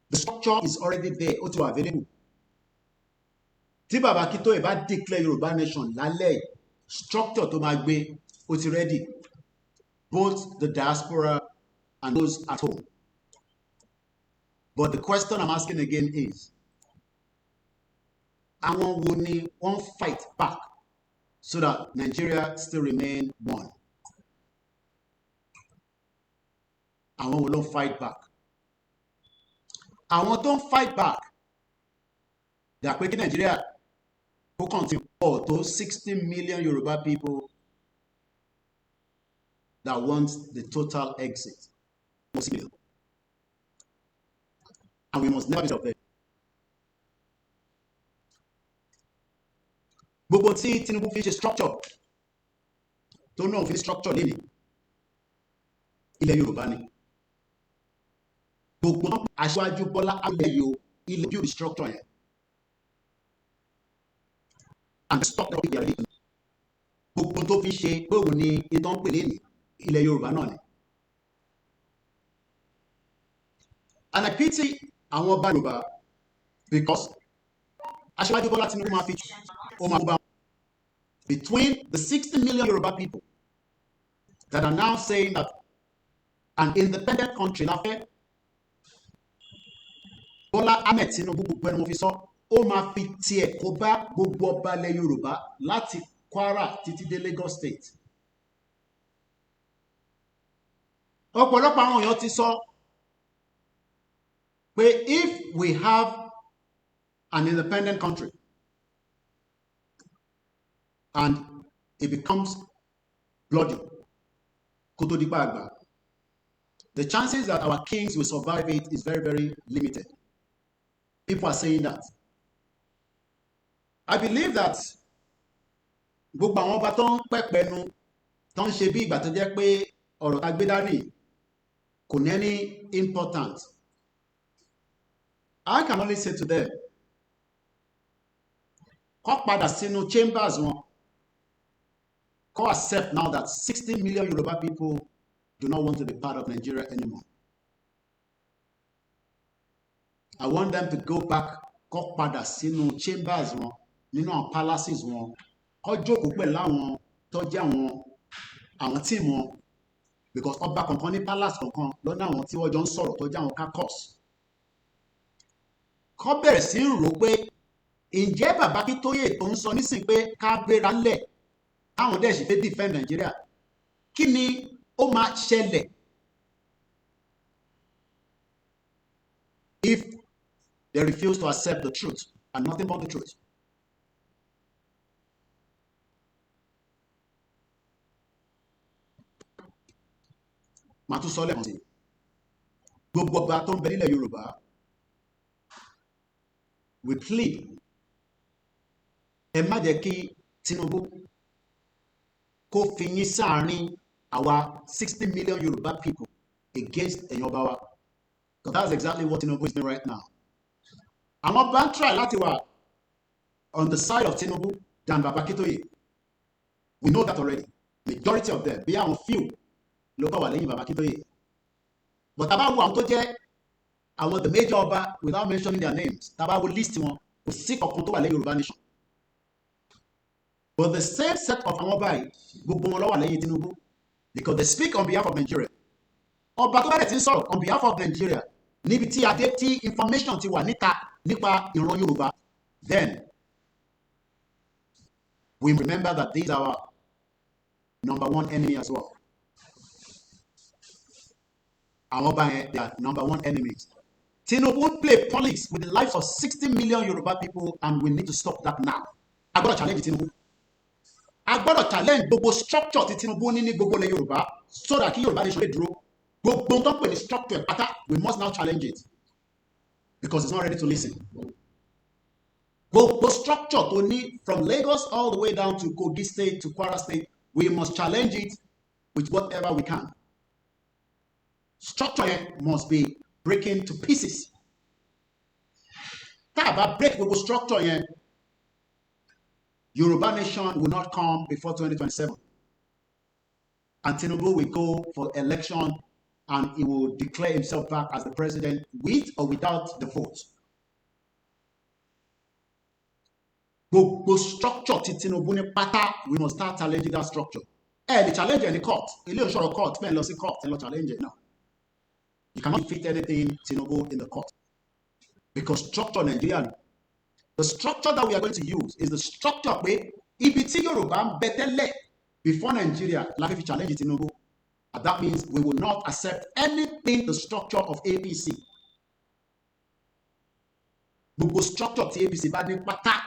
The structure is already there, ó ti wà available. Tí bàbá Akíntóyè bá declare Yorùbá nation lálẹ́, structure tó máa gbé ó ti ready, both the diaspora and those at home. But the question I'm asking again is, àwọn wo ni wọ́n fight back so that Nigeria still remain one? Àwọn wo ló ń fight back? Àwọn tó ń fight back, dà pé kí Nigeria kó continue pọ̀ tó 60 million Yoruba people that want the total exit. And we must never be of them. Gbogbo tí Tinubu fi ṣe structure tó náà fi structure lé ní ilẹ̀ Yorùbá ni. Gbogbo aṣáájú Bọ́lá Ahmed ilẹ̀ build structure yẹn. And the structure of the gbogbo tó fi ṣe pé òun ni ìtàn pè lé ní ilẹ̀ Yorùbá náà ni. And I pity àwọn ọba Yorùbá because aṣáájú Bọ́lá Tinubu máa fi ó máa bá between the 60 million Yoruba people that are now saying that an independent country la fẹ́, Bọ́lá Ahmed Tinubu gbogbo ẹni mo fi sọ, ó máa fi tiẹ̀ kó bá gbogbo ọba ilẹ̀ Yorùbá láti Kwara títí dé Lagos state. Ọ̀pọ̀lọpọ̀ àwọn èèyàn ti sọ pé if we have an independent country and it becomes bloody, kó tó di pa àgbà, the chances that our kings will survive it is very, very limited. People are saying that. I believe that gbogbo àwọn ọba tó ń pẹ̀pẹ̀nu tó ń ṣe bí ìgbà tó jẹ́ pé ọ̀rọ̀ tá gbé dání kò ní any important. I can only say to them kó padà sínú chambers wọn, kó accept now that 60 million Yoruba people do not want to be part of Nigeria anymore. I want them to go back, kó padà sínú chambers wọn, nínú àwọn palaces wọn, kó jókòó pẹ̀lú àwọn tó jẹ́ àwọn team wọn, because ọba kankan ní palace kankan lọ́nà àwọn tí wọ́n jọ ń sọ̀rọ̀ tó jẹ́ àwọn caucus. Kó bẹ̀rẹ̀ sí ń rò pé ǹjẹ́ bàbá Akíntóyè tó ń sọ nísìn pé ká gbéra ńlẹ̀ táwọn dẹ̀ sì fẹ́ defend Nigeria, kí ni ó máa ṣẹlẹ̀ if they refuse to accept the truth and nothing but the truth? Màá tún sọ lẹ́ẹ̀kan sí, gbogbo ọba tó ń bẹ nílẹ̀ Yorùbá, we plead, ẹ má jẹ́ kí Tinubu kó fi yín sáàárín àwa 60 million Yoruba people against ẹ̀yin ọba wa, because that's exactly what Tinubu is doing right now. Àwọn ọba ń try láti wà on the side of Tinubu than Baba Akíntóyè. We know that already. Majority of them, bí àwọn few ló kọ́ wà lẹ́yìn Baba Akíntóyè. But tá bá wo àwọn tó jẹ́ àwọn the major ọba, without mentioning their names, tá bá wo list wọn, kò sí kankan tó wà lẹ́yìn Yorùbá nation. But the same set of àwọn ọba yìí, gbogbo wọn ló wà lẹ́yìn Tinubu, because they speak on behalf of Nigeria. Ọba tó bá dẹ̀ ti ń sọ̀rọ̀ on behalf of Nigeria, níbi tí adé tí information ti wà níta nípa ìran Yorùbá, then we remember that these are our number one enemy as well. Àwọn ọba yẹn, they are number one enemies. Tinubu play politics with the lives of 60 million Yoruba people, and we need to stop that now. I gotta challenge Tinubu. I gotta challenge gbogbo structure tí Tinubu ní ní gbogbo ilẹ̀ Yorùbá, so that kí Yorùbá nation lè dúró. Gbogbo tó ń pè ní structure pátá, we must now challenge it, because it's not ready to listen. Gbogbo structure tó ní from Lagos all the way down to Kogi State to Kwara State, we must challenge it with whatever we can. Structure must be breaking to pieces. Tá a bá break gbogbo structure yẹn, Yoruba nation will not come before 2027. And Tinubu will go for election, and he will declare himself back as the president with or without the vote. Gbogbo structure tí Tinubu ní pátá, we must start challenging that structure. Ẹ lè challenge any court. Ilé ìṣòro court, fẹ́ lọ sí court, ẹ lọ challenge it now. You cannot defeat anything Tinubu in the court, because structure Nigeria, the structure that we are going to use is the structure pé ibi tí Yorùbá ń bẹ tẹ́lẹ̀ before Nigeria la fi challenge Tinubu, and that means we will not accept anything the structure of APC. Gbogbo structure tí APC bá ní pátá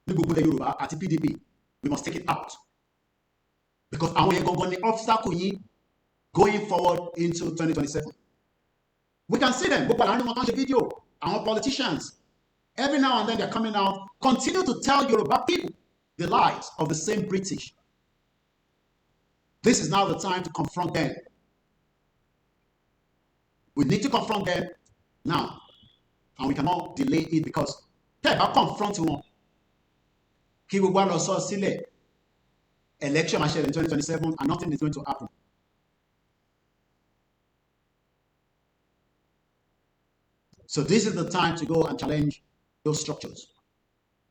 ní gbogbo ilẹ̀ Yorùbá àti PDP, we must take it out, because àwọn yẹn gangan ni obstacle yín going forward into 2027. We can see them. Gbogbo àwọn ọmọ video, àwọn politicians, every now and then they're coming out, continue to tell Yoruba people the lies of the same British. This is now the time to confront them. We need to confront them now, and we cannot delay it, because tẹ́ ẹ bá confront wọn, kí gbogbo àlọ́ sọ sílẹ̀, election máa ṣẹlẹ̀ in 2027 and nothing is going to happen. So this is the time to go and challenge those structures.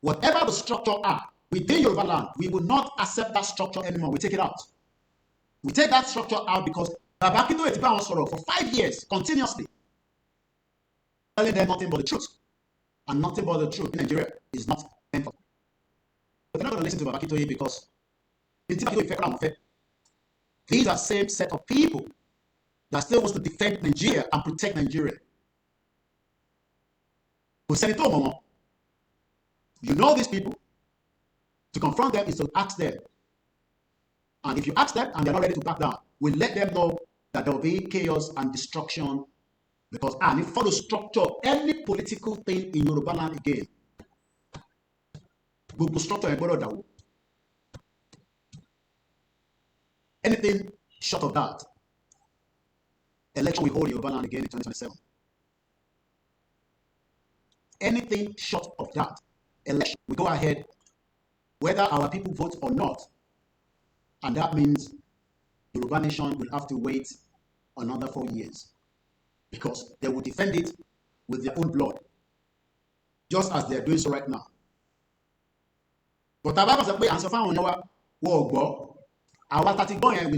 Whatever the structure are within Yoruba land, we will not accept that structure anymore. We take it out. We take that structure out, because Baba Akíntóyè ti bá wọn sọ̀rọ̀ for 5 years continuously, telling them nothing but the truth, and nothing but the truth in Nigeria is not meant for. But they're not going to listen to Baba Akíntóyè, because these are same set of people that still wants to defend Nigeria and protect Nigeria. You know these people. To confront them is to ask them. And if you ask them and they're not ready to back down, we'll let them know that there will be chaos and destruction, because if you follow structure any political thing in Yoruba land again, structure anything short of that, election will hold Yoruba land again in 2027. Anything short of that, election, we go ahead whether our people vote or not. And that means Yoruba nation will have to wait another 4 years because they will defend it with their own blood, just as they are doing so right now. But we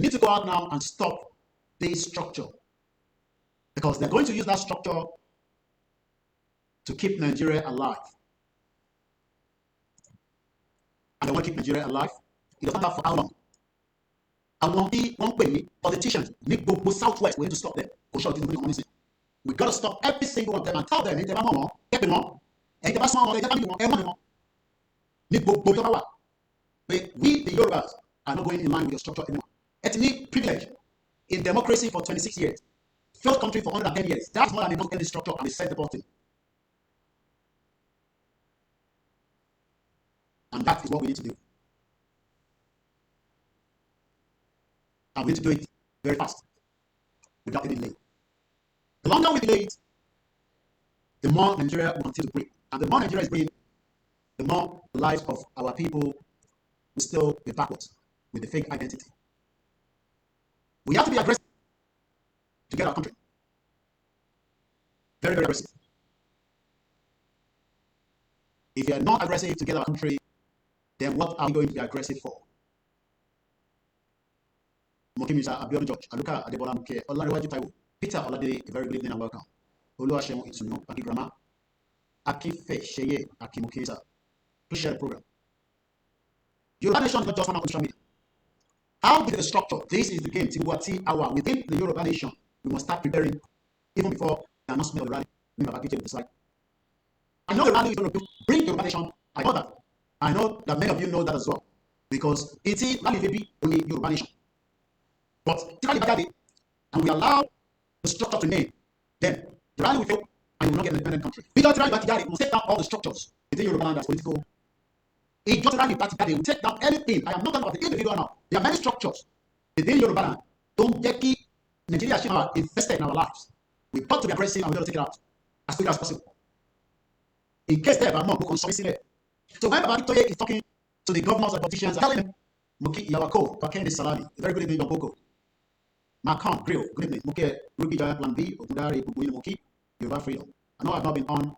need to go out now and stop this structure because they're going to use that structure to keep Nigeria alive. And they want to keep Nigeria alive. It doesn't matter for how long. And one politicians, Southwest, we need to stop them. We got to stop every single one of them and tell them, we, the Yorubas, are not going in line with your structure anymore. Ethnic privilege in democracy for 26 years. Failed country for 110 years. That's more than enough to end the structure and set the bottom. And that is what we need to do. And we need to do it very fast, without any delay. The longer we delay it, the more Nigeria will continue to break. And the more Nigeria is breaking, the more the lives of our people will still be backwards with the fake identity. We have to be aggressive to get our country. Very, very aggressive. If you are not aggressive to get our country, then what are we going to be aggressive for? Mokimisa Abiodun George, Aluka Adebola Muke, Olariwaju Taiwo, Peter Olade, a very good evening and welcome. Oluwaseun Itunu, Aki Grama, Aki Sheye, Aki Mukisa. Please share the program. Yoruba nation is not just one on social media. How did the structure? This is the game. Tibuati hour within the Yoruba nation. We must start preparing even before the announcement of the rally. I know the rally is going to bring Yoruba nation. I know that. I know that many of you know that as well. Because it's a rally baby only Yoruba nation. But and we allow the structure to name, then the rally will fail and we will not get an independent country. Because the rally will take down all the structures within Yoruba land as political. It just rally party will take down anything. I am not talking about the individual now. There are many structures within Yoruba land. Don't get Nigeria invested in our lives. We've got to be aggressive and we've got to take it out as quickly as possible. In case there are more consumption. So when Babatoye is talking to the governors and politicians, telling them, Muki Yawako, Pakende Salami, very good evening, Boko. Macron, Grill, good evening, Muke, Ruby Giant Plan B, Okudari, Bubuino Muki, Yoruba Freedom. I know I've not been on,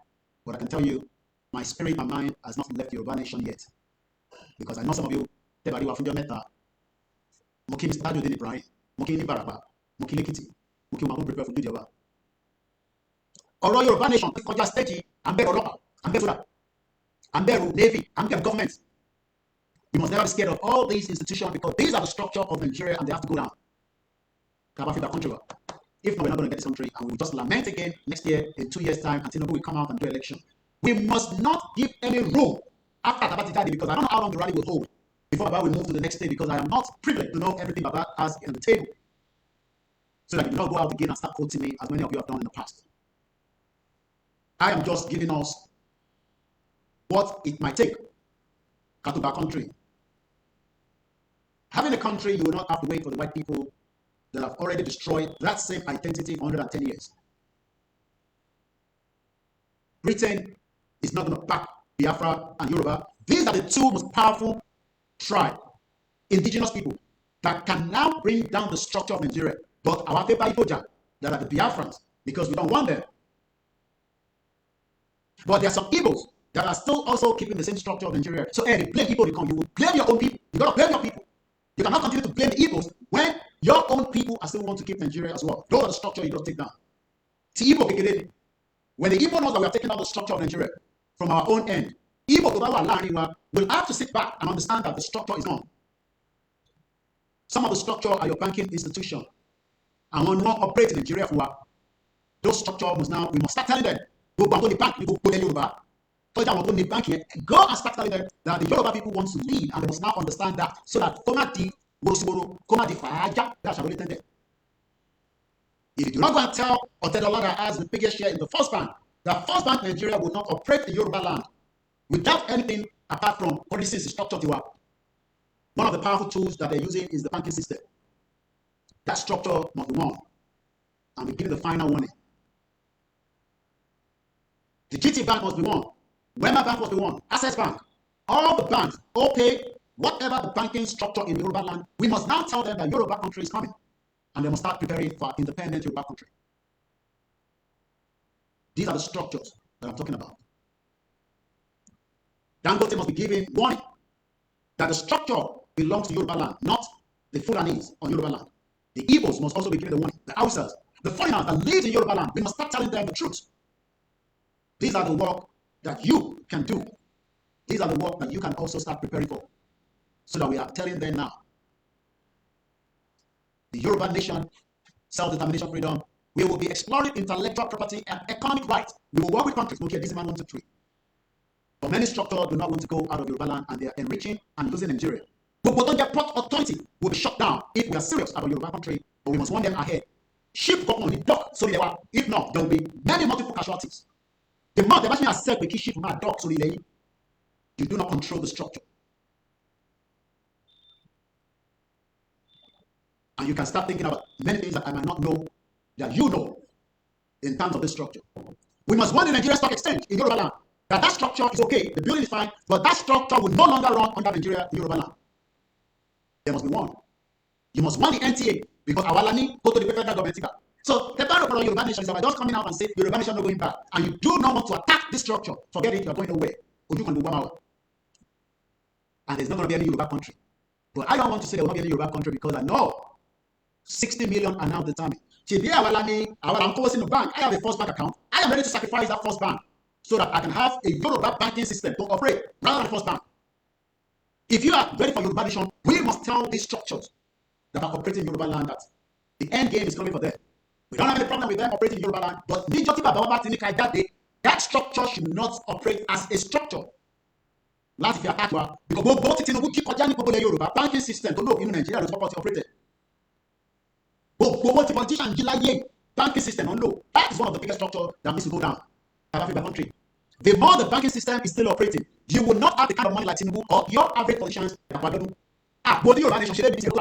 but I can tell you, my spirit, my mind has not left Yoruba nation yet. Because I know some of you, Tebari Wafunja Meta, Muki Mr. Tajuddin Ibrahim, Muki Nibaraba, Muki Nikiti, Muki Mabu prepare for Yoruba. Ọ̀rọ̀ Yoruba nation, kọjá stage, I'm better ọlọ́pàá, I'm better I'm better Navy, I'm better government. We must never be scared of all these institutions because these are the structure of Nigeria and they have to go down. If not, we're not going to get this country and we'll just lament again next year, in 2 years' time, until we come out and do election. We must not give any room after Baba Daddy because I don't know how long the rally will hold before Baba will move to the next stage because I am not privileged to know everything Baba has on the table. So that you do not go out again and start quoting me as many of you have done in the past. I am just giving us what it might take to build our country. Having a country, you will not have to wait for the white people that have already destroyed that same identity for 110 years. Britain is not going to back Biafra and Yoruba. These are the two most powerful tribes, indigenous people, that can now bring down the structure of Nigeria. But our paper Iboja, that are the Biafrans, because we don't want them. But there are some Igbos that are still also keeping the same structure of Nigeria. So, hey, blame people, you will blame your own people. You got to blame your people. You cannot continue to blame the Igbos when your own people are still want to keep Nigeria as well. Those are the structure you got to take down. When the Igbo knows that we are taking out the structure of Nigeria from our own end, Igbo will have to sit back and understand that the structure is gone. Some of the structure are your banking institution. And when we not operate in Nigeria for those structure must now, we must start telling them, go to the bank, go to Yoruba. Go and start telling them that the Yoruba people want to lead and they must now understand that so that if you do not go and tell Otedola that has the biggest share in the first bank Nigeria will not operate the Yoruba land without anything apart from policies structured to work. One of the powerful tools that they're using is the banking system. That structure must be won. And we give the final warning. The GT Bank must be won. Wema Bank must be won. Access Bank. All the banks, okay, whatever the banking structure in Yoruba land, we must now tell them that Yoruba country is coming. And they must start preparing for independent Yoruba country. These are the structures that I'm talking about. Dangote must be given warning that the structure belongs to Yoruba land, not the Fulanese on Yoruba land. The Igbos must also be given the warning. The Hausas, the foreigners that live in Yoruba land, we must start telling them the truth. These are the work that you can do. These are the work that you can also start preparing for. So that we are telling them now. The Yoruba nation, self-determination, freedom, we will be exploring intellectual property and economic rights. We will work with countries. Okay, this man 1, 2, 3. But many structures do not want to go out of Yoruba land and they are enriching and losing Nigeria. But port authority will be shut down if we are serious about Yoruba country, but we must warn them ahead. Ship go on the dock, so they are, if not, there will be many multiple casualties. The more the machine has said we keep ship from our dock, so you do not control the structure. And you can start thinking about many things that I might not know, that you know, in terms of this structure. We must warn the Nigerian Stock Exchange in Yoruba land that structure is okay, the building is fine, but that structure will no longer run under Nigeria in Yoruba land. There must be one. You must warn the NTA because our land go to the federal government. So the power of Yoruba nation is about just coming out and say Yoruba nation not going back, and you do not want to attack this structure. Forget it, you are going nowhere. Or you can do 1 hour. And there's not going to be any Yoruba country. But I don't want to say there will not be any Yoruba country because I know 60 million are now determined. Today, I'm closing the bank. I have a first bank account. I am ready to sacrifice that first bank so that I can have a Yoruba banking system to operate rather than the first bank. If you are ready for Yoruba nation, we must tell these structures that are operating in Yoruba land that the end game is coming for them. We don't have any problem with them operating in Yoruba land, but that structure should not operate as a structure. Last year, because both Tinubu keep on Yoruba banking system to know in Nigeria is properly operated. But the politician banking system on low. That is one of the biggest structures that needs to go down in Africa country. The more the banking system is still operating, you will not have the kind of money like Tinubu or your average politicians that are going to Yoruba nation should be state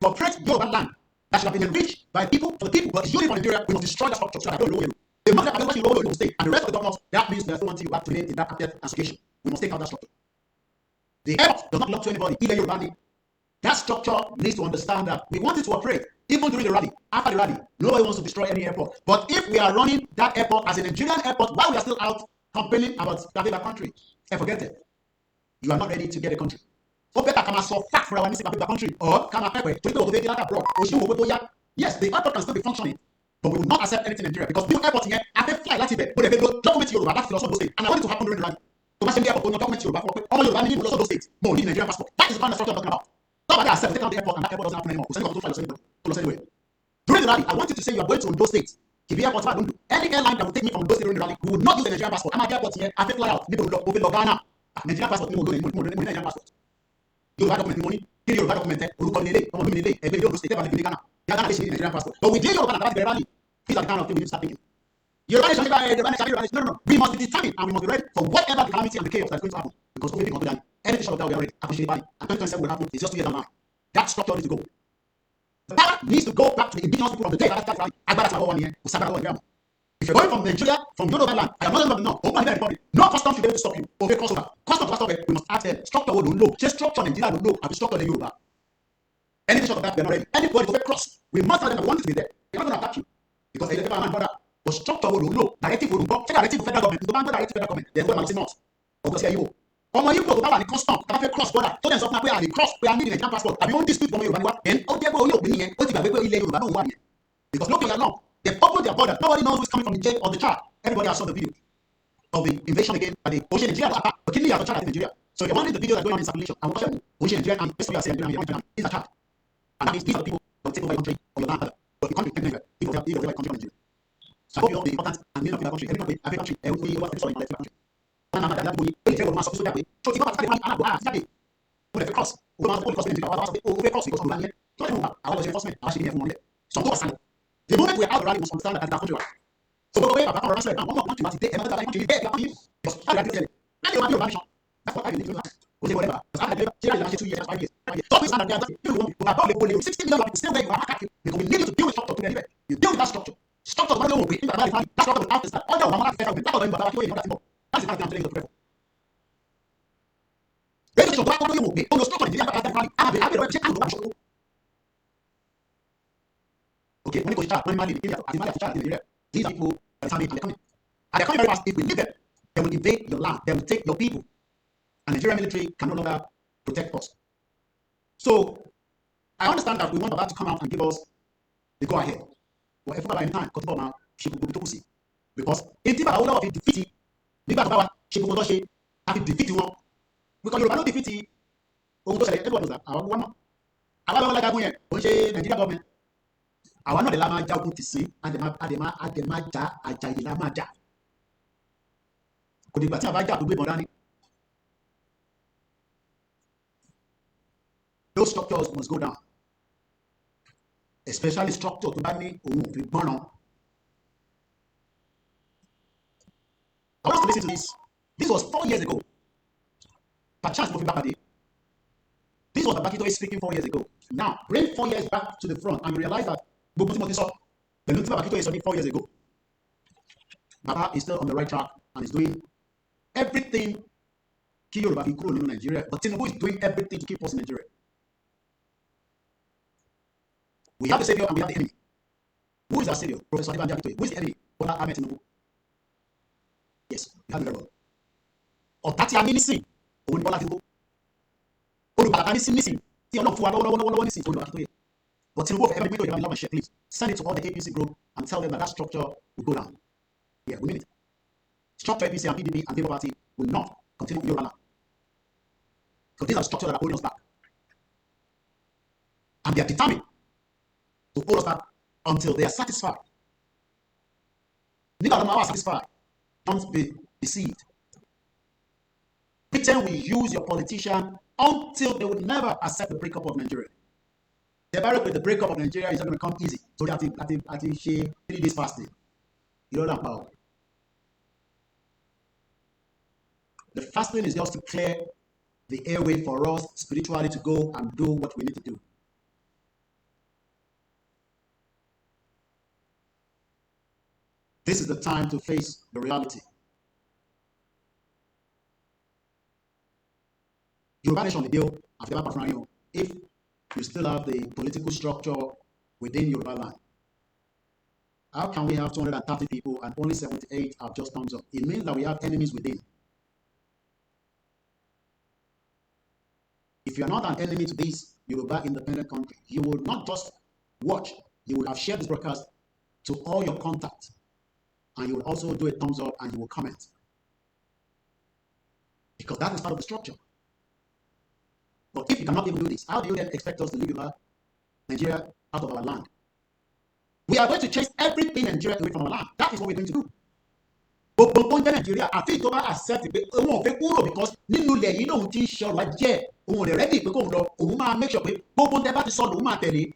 to operate Yoruba land that should have been enriched by people for the people, but you live in Nigeria, we must destroy that structure so that I don't know you. The more that I don't know state and the rest of the governors, that means they still want you back to live in that captive association. We must take out that structure. The airport does not belong to anybody, either Yoruba. That structure needs to understand that we want it to operate even during the rally, after the rally. Nobody wants to destroy any airport. But if we are running that airport as a Nigerian airport while we are still out complaining about starting a country, forget it. You are not ready to get a country. So better come and solve fact for our country or come and abroad. Yes, the airport can still be functioning, but we will not accept anything in Nigeria because new airport here, I can fly like it, but they will document Yoruba, that's philosophy state. And I want it to happen during the rally. So airport will not document Yoruba for all Yoruba need those states. No, need Nigerian passport. That is the kind of structure I'm talking about. Nobody has said take out the airport and that airport doesn't happen anymore. Anyway. During the rally, I want you to say you are going to those states. If the airport don't do any airline that will take me from those states during the rally, we will not use the Nigerian passport. I'm at the airport here, I can fly out. People will go Ghana. Nigerian passport, people will do Nigerian passport. Yoruba document money, Yoruba document, Nigerian passport. But we did Yoruba and that's the rally. These are the kind of things we need to start thinking. Yoruba nation, no. We must be determined and we must be ready for whatever the calamity and the chaos that's going to happen. Because we think of anything short of that we are ready. Appreciate it. And 2027 will happen. It's just 2 years down the line. That structure needs to go. The power needs to go back to the indigenous people of the day that started rally. If you're going from Nigeria, from Yoruba land, I am not going to know. Open the republic. No custom should be able to stop you. Over crossover. Custom to stop it. We must ask them. Structure will know. Just structure Nigeria will know. And structure the Yoruba. Anything short of that, we are not ready. Anybody over cross. We must tell them that we want it to be there. They're not going to attack you. Because they never man brother. But structure will know. Directive will know. Check directive to federal government. The man go directive to federal government. They're going to not. Because here you. Ọmọ yìí kò tó bá wà ní custom tàbí fẹ́ cross border tó dẹ̀ sọ fún wa pé a lè cross pé a ní Nigerian passport àbí wọ́n dispute ọmọ Yorùbá ni wa then ó jẹ́ pé orí òpin nìyẹn ó ti gbàgbé pé ilẹ̀ Yorùbá náà wà nìyẹn because lókè yẹn náà they open their border nobody knows who is coming from the jail or the chart everybody has saw the video of the invasion again by the Ocean Nigeria attack but kí ni yàtọ̀ chart in Nigeria so if you want the video that's going on in circulation àwọn kọ́ṣẹ́ Ocean Nigeria and basically I say Nigeria is a chart and that means these are the people that take over your country or your land but the country can't never people take over your country or Nigeria so I hope you know the importance and meaning of your country every country we want to sorry my country. Cross. The moment we are out of rally, we must understand that that's country. So go away, but I'm right now. I'm not to take another country. That's what I did. That's what I did. Whatever. I did 2 years, 5 years. So we stand there. You 60 million people still there. Because we need to deal with structure to anyway. You deal with that structure. Structure is not going to be. That's structure without this. That's the kind of thing I'm telling you to pray for. tí mo gbé ó lọ structure Nàìjíríà pátá fún mi àbẹ̀rẹ̀ ṣé àlọ́ bá mi ṣòro. Okay, when you go to Chad, when Mali, as Mali to Chad in Nigeria, these are people that are coming. And they're coming very fast. If we leave them, they will invade your land. They will take your people. And the Nigerian military can no longer protect us. So, I understand that we want Baba to come out and give us the go-ahead. But if by any time, she will be to see. Because in Tiba, all of it defeat, she will not have to defeat one. Because you are not defeating. Everyone knows that. I want like I win. Nigeria government. Àwa náà lè la máa já ogun tì sí àdèmá já àjàyè la máa já kò dìgbà tí a bá jà gbogbo ìbọn dání. Those structures must go down, especially structure tó bá ní òun ò fi gbọ́ràn. I want us to listen to this. This was 4 years ago. Perchance mo fi bá pàdé. This was Babakito speaking 4 years ago. Now bring 4 years back to the front and you realize that gbogbo tí mo ti sọ pẹ̀lú tí Babakito sọ ní 4 years ago. Baba is still on the right track and is doing everything kí Yorùbá fi kúrò nínú Nigeria, but Tinubu is doing everything to keep us in Nigeria. We have the savior and we have the enemy. Who is our savior? Professor Adebanji Akintoye. Who is the enemy? Bola Ahmed Tinubu. Yes, we have the very well. Ọ̀tá tí a ní nísìn òun ni Bọ́lá Tinubu. Olùbàdàn nísìn tí Ọlọ́run fún wa lọ́wọ́lọ́wọ́ nísìn òun ni Akintoye. But Tinubu, if every video you have in love and share, please send it to all the APC group and tell them that that structure will go down. Yeah, we mean it. Structure APC and PDP and Labour Party will not continue in Yoruba land. So these are structures that are holding us back. And they are determined to hold us back until they are satisfied. Neither of them are satisfied. Don't be deceived. Britain will use your politician until they would never accept the breakup of Nigeria. The barrack with the breakup of Nigeria is not going to come easy. So that she 3 days fasting. You know that power. The fasting is just to clear the airway for us spiritually to go and do what we need to do. This is the time to face the reality. Yoruba nation the deal after if you still have the political structure within Yoruba land. How can we have 230 people and only 78 have just thumbs up? It means that we have enemies within. If you are not an enemy to this Yoruba independent country, you will not just watch, you will have shared this broadcast to all your contacts. And you will also do a thumbs up and you will comment. Because that is part of the structure. But if you cannot even do this, how do you then expect us to leave Nigeria out of our land? We are going to chase everything in Nigeria away from our land. That is what we're going to do. But Nigeria, I think it accept it because nínú ilẹ̀ yìí lòun ti ń ṣe ọ̀rọ̀ ajé òun rẹ̀ ready pé kóun lọ òun máa make sure pé gbogbo tẹ́ bá ti sọ lòun máa tẹ̀lé.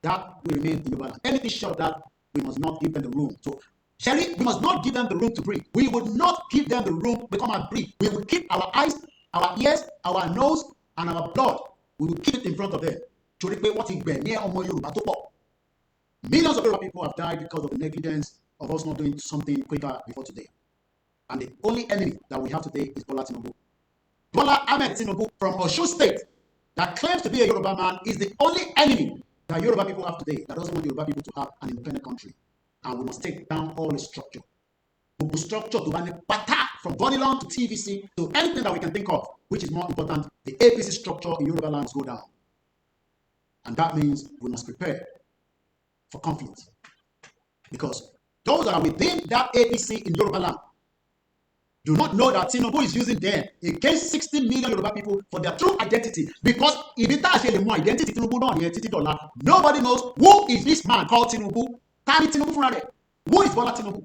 That will remain in Yoruba land. Anything short of that, we must not give them the room. So, Sherry, we must not give them the room to breathe. We would not give them the room to become and breathe. We will keep our eyes, our ears, our nose, and our blood. We will keep it in front of them. Millions of Yoruba people have died because of the negligence of us not doing something quicker before today. And the only enemy that we have today is Bola Tinubu. Bola Ahmed Tinubu from Osun State that claims to be a Yoruba man is the only enemy that Yoruba people have today that doesn't want Yoruba people to have an independent country. And we must take down all the structure. The structure to from Bodilon to TVC to anything that we can think of, which is more important, the APC structure in Yoruba lands go down. And that means we must prepare for conflict. Because those that are within that APC in Yoruba land do not know that Tinubu is using them against 60 million Yoruba people for their true identity. Because if it actually more identity, Tinubu nobody knows who is this man called Tinubu. Who is Bola Tinubu?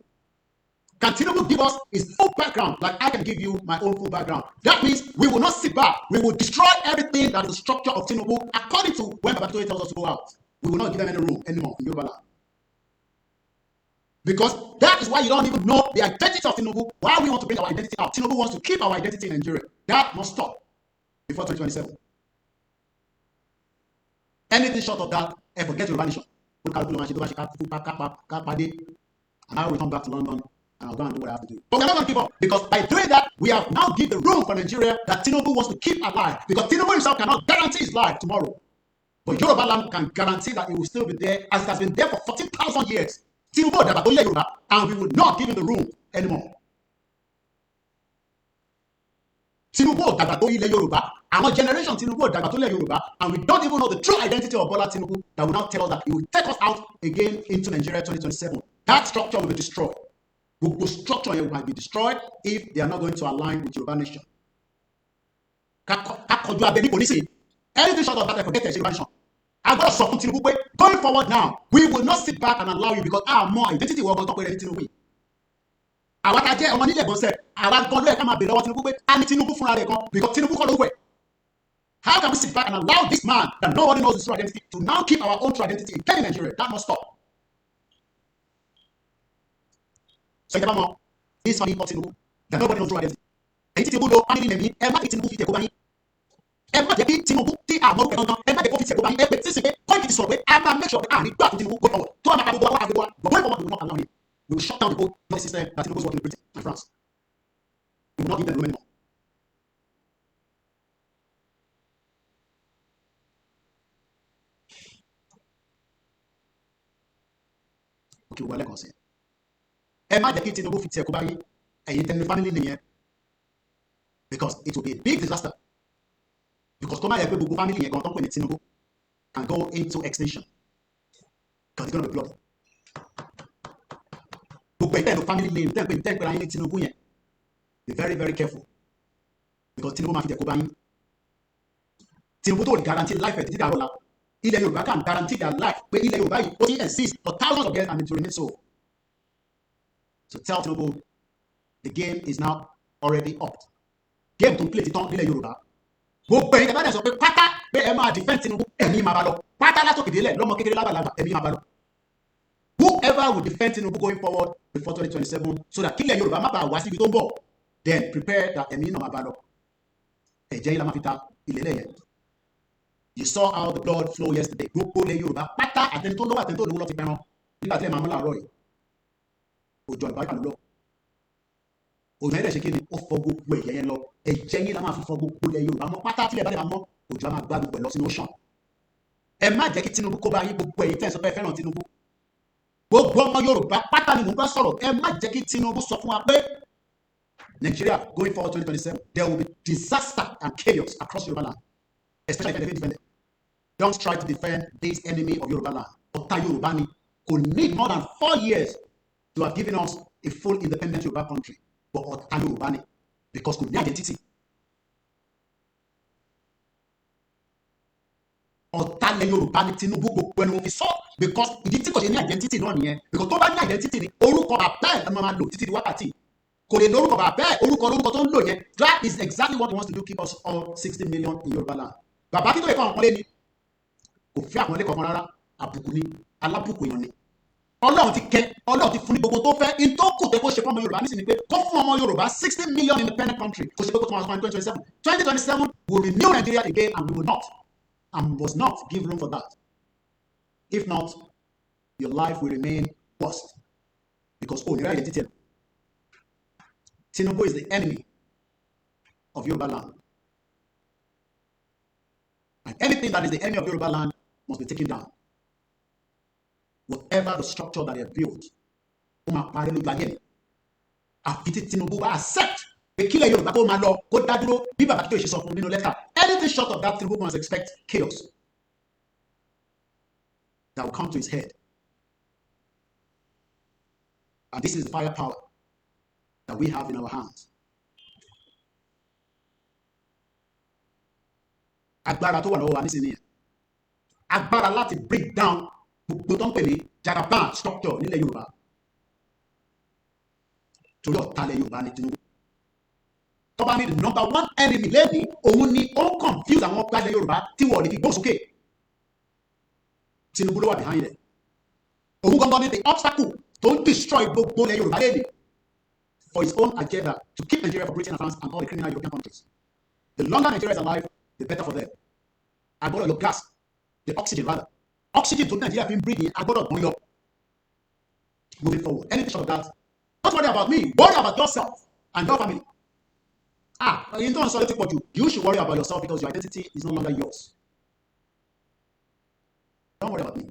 Can Tinubu give us his full background like I can give you my own full background? That means we will not sit back. We will destroy everything that is the structure of Tinubu according to when Babakito tells us to go out. We will not give them any room anymore in Yoruba land. Because that is why you don't even know the identity of Tinubu. Why we want to bring our identity out. Tinubu wants to keep our identity in Nigeria. That must stop before 2027. Anything short of that, forget Yoruba nation. And now we come back to London and I'll go and do what I have to do. But we're not going to give up, because by doing that, we have now given the room for Nigeria that Tinubu wants to keep alive, because Tinubu himself cannot guarantee his life tomorrow. But Yoruba land can guarantee that it will still be there, as it has been there for 14,000 years. Tinubu dàgbà tó lẹ̀ Yorùbá, and we will not give him the room anymore. Tinubu dàgbà tó ilẹ̀ Yorùbá, our generation Tinubu dàgbà tó ilẹ̀ Yorùbá, and we don't even know the true identity of Bola Tinubu that will now tell us that he will take us out again into Nigeria 2027. That structure will be destroyed. The structure here will be destroyed if they are not going to align with Yoruba nation. Anything short of that, I forget the Yoruba nation. I got something to do. Going forward now, we will not sit back and allow you, because our more identity will not put anything away. Àwọn tá jẹ́ ọmọ nílẹ̀ gbọ́nsẹ̀, àwọn gan ló yẹ ká máa bèèrè lọ́wọ́ Tinubu pé a ní Tinubu fúnra rẹ̀ gan, because Tinubu kọ́ ló wẹ̀. How can we sit back and allow this man that nobody knows his true identity to now keep our own true identity again in Nigeria? That must stop. So ìjọba mọ this family of Tinubu that nobody knows true identity. Èyí tí Tinubu lo family name yìí, ẹ má kí Tinubu fi tẹ̀kọ́ bá yín. Ẹ má jẹ́ kí Tinubu tí àmọ́ orúkọ gangan, ẹ má jẹ́ kó fi tẹ̀kọ́ bá yín. Ẹ pè tí sì pé Koiki ti sọ̀rọ̀ pé a máa make sure pé àní gbà fún Tinubu go forward. Tó a máa ka gbogbo wa, but going forward we will not allow him. We will shut down the whole money system that Tinubu is working in Britain and France. We will not give them room anymore. Okay, well, like I said, ẹ má jẹ́ kí Tinubu fi tẹ̀kọ́ bá yín, ẹ̀yin tẹ́ni family nìyẹn, because it will be a big disaster. Because kó má yẹ pé gbogbo family yẹn gan tó ń pè ní Tinubu can go into extinction, because it's going to be bloody. Gbogbo ẹ̀yin tẹ́ni family name tẹ́ni pè ayé ní Tinubu yẹn, be very very careful, because Tinubu máa fi tẹ̀kọ́ bá yín. Tinubu tó guarantee life ẹ̀ títí dàrọ́ la, ilẹ̀ Yorùbá can guarantee their life pé ilẹ̀ Yorùbá yìí ó ti exist for thousands of years and it will remain so. So tell Tinubu the game is now already up. Game tó ń play ti tán nílẹ̀ Yorùbá. Gbogbo ẹ̀yin tẹ́lẹ̀ sọ pé pátá pé ẹ máa defend Tinubu, ẹ̀mí máa bá lọ. Pátá látòkè délẹ̀ lọ́mọ kékeré lágbàlagbà, ẹ̀mí máa bá lọ. Whoever will defend Tinubu going forward before 2027, so that kílẹ̀ Yorùbá má bàa wá síbi tó ń bọ̀, then prepare that ẹ̀mí náà máa bá lọ. Ẹ̀jẹ̀ yìí la máa fi ta ilẹ̀ lẹ́yìn. You saw how the blood flow yesterday. Gbogbo ilẹ̀ Yorùbá pátá àtẹni tó lówó àtẹni tó lówó lọ ti pẹran nígbà tí ẹ máa mú làárọ̀ yìí. Òjò àlùbáríkà ló lọ. Òjò ẹ̀dẹ̀ ṣe kí ni ó fọ gbogbo ẹ̀jẹ̀ yẹn lọ. Ẹ̀jẹ̀ yín la máa fi fọ gbogbo ilẹ̀ Yorùbá mọ́ pátá tí ilẹ̀ bá dẹ̀ máa mọ́, òjò á máa gbá gbogbo ẹ̀ lọ sínú ocean. Ẹ má jẹ́ kí Tinubu kó bá yín, gbogbo ẹ̀yin tẹ́ ẹ sọ pé ẹ fẹ́ràn Tinubu. Gbogbo ọmọ Yorùbá pátá ni mò ń bá sọ̀rọ̀. Ẹ má jẹ́ kí Tinubu sọ fún wa pé Nigeria going forward 2027 there will be disaster and chaos across Yoruba land, especially if they defend it. Don't try to defend this enemy of Yoruba land. Ọ̀tá Yorùbá ni kò need more than 4 years to have given us a full independent Yoruba country. But ọ̀tá Yorùbá ni because kò ní identity. Ọ̀tá lẹ̀ Yorùbá ni Tinubu, gbogbo ẹni mo fi sọ, because ìdí tí kò ṣe ní identity náà nìyẹn, because tó bá ní identity ni orúkọ bàbá ẹ̀ máa lò títí di wákàtí. Kò lè lórúkọ bàbá ẹ̀, orúkọ tó ń lò yẹn. That is exactly what he wants to do, keep us all 60 million in Yoruba land. Bàbá kí tó lè fọ àwọn ọmọlé ni kò fi àpọ́nlé kankan rárá, àbùkù ni, alábùkù èèyàn ni. Ọlọ́run ti kẹ́, Ọlọ́run ti fún ní gbogbo tó fẹ́. In tó kù pé kó ṣe fún ọmọ Yorùbá nísìnyí pé kó fún ọmọ Yorùbá 60 million independent country. Kò ṣe pé kó tó máa sọ 2027. 2027 will renew Nigeria again, and we will not and must not give room for that. If not, your life will remain worst, because Onira identity. Tinubu is the enemy of Yoruba land. And anything that is the enemy of Yoruba land must be taken down. Whatever the structure that they have built, Tinubu accept Yoruba anything short of that, Tinubu must expect chaos that will come to his head. And this is the firepower that we have in our hands. Agbára tó wà lọ́wọ́ wa nísìnyí, agbára láti break down gbogbo tó ń pè ní jagaban structure nílẹ̀ Yorùbá. Torí ọ̀tá ilẹ̀ Yorùbá ní Tinubu. Tó bá ní the number one enemy lẹ́ni, òun ni ó ń confuse àwọn ọ̀gá ilẹ̀ Yorùbá tí wọ́n lè fi gbó sókè. Tinubu ló wà behind it. Òun gangan ní the obstacle tó ń destroy gbogbo ilẹ̀ Yorùbá lẹ́ni for his own agenda to keep Nigeria for Britain and France and all the criminal European countries. The longer Nigeria is alive, the better for them. Agbọ́dọ̀ lo gas, the oxygen rather. Oxygen to Nigeria been breathing, agbọ́dọ̀ gbọ́n yọ. Moving forward, anything short of that Don't worry about me. Worry about yourself and your family. You don't solve what you should worry about yourself because your identity is no longer yours. Don't worry about me.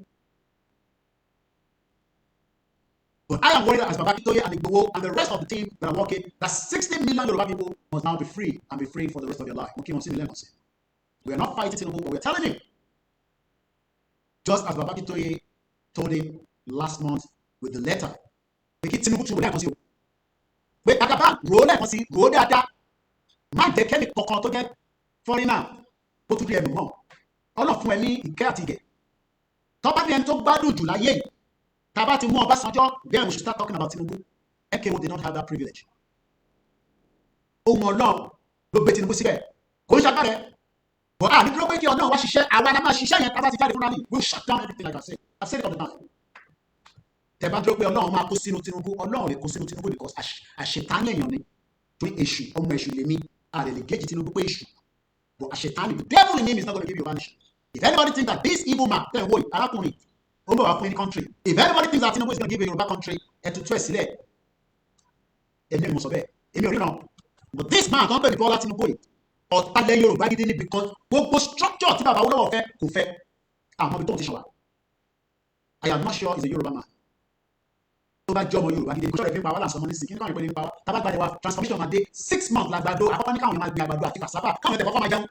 But I am worried as Baba Akintoye and Igboho and the rest of the team that are working that 60 million Yoruba people must now be free and be free for the rest of their life. We are not fighting Tinubu, but we are telling him. Just as Baba Akintoye told him last month with the letter. We keep Tinubu to lẹ́ẹ̀kan sí o. Pé Agaba rò lẹ́ẹ̀kan sí rò dáadáa. Má jẹ́ kẹ́mi kankan tó jẹ́ fọ́rínà kó tún di ẹnu mọ́. Ọlọ́run fún ẹ ní ìkẹ́ àti ìgẹ̀. Tọ́ba ní ẹni tó gbádùn jù láyé yìí. Tàbá ti mú Ọbásanjọ́, then we should start talking about Tinubu. MKO did not have that privilege. Ohun Ọlọ́run ló gbé Tinubu síbẹ̀. Kò ń ṣagbára ẹ̀. But ní dúró pé kí Ọlọ́run wá ṣiṣẹ́, àwa la máa ṣiṣẹ́ yẹn tàbá ti jáde fúnra ní. We'll shut down everything like I said. I've said it all the time. Tẹ̀bá dúró pé Ọlọ́run máa kó sínú Tinubu, Ọlọ́run lè kó sínú Tinubu because àṣetánì èèyàn ni. Torí èṣù, ọmọ èṣù lèmi, a lè gauge Tinubu pé èṣù. But àṣetánì, the devil in him is not going to give you a vanish. If anybody thinks that this evil man, tẹ̀ wò arákùnrin, in country. If anybody thinks that Tinubu is going to give a Yoruba country, but this man don't pay the Bola Tinubu or Tale Yoruba because gbogbo structure tí bàbá Awólọ́wọ̀ fẹ́ kò fẹ́. Àwọn ibi tó ti ṣọwà. I am not sure he's a Yoruba man. Tó bá jẹ́ ọmọ Yorùbá gidi kò sọ̀rọ̀ ìfẹ́ pa wàhálà sọmọ nísìnyí kí n kàn ìpele nípa tábà gbàdé wa transformation máa dé 6 months lágbàdo àkọ́kọ́ ní káwọn máa gbé àgbàdo àti cassava káwọn ẹ̀tẹ̀ kọ́kọ́ máa jẹun.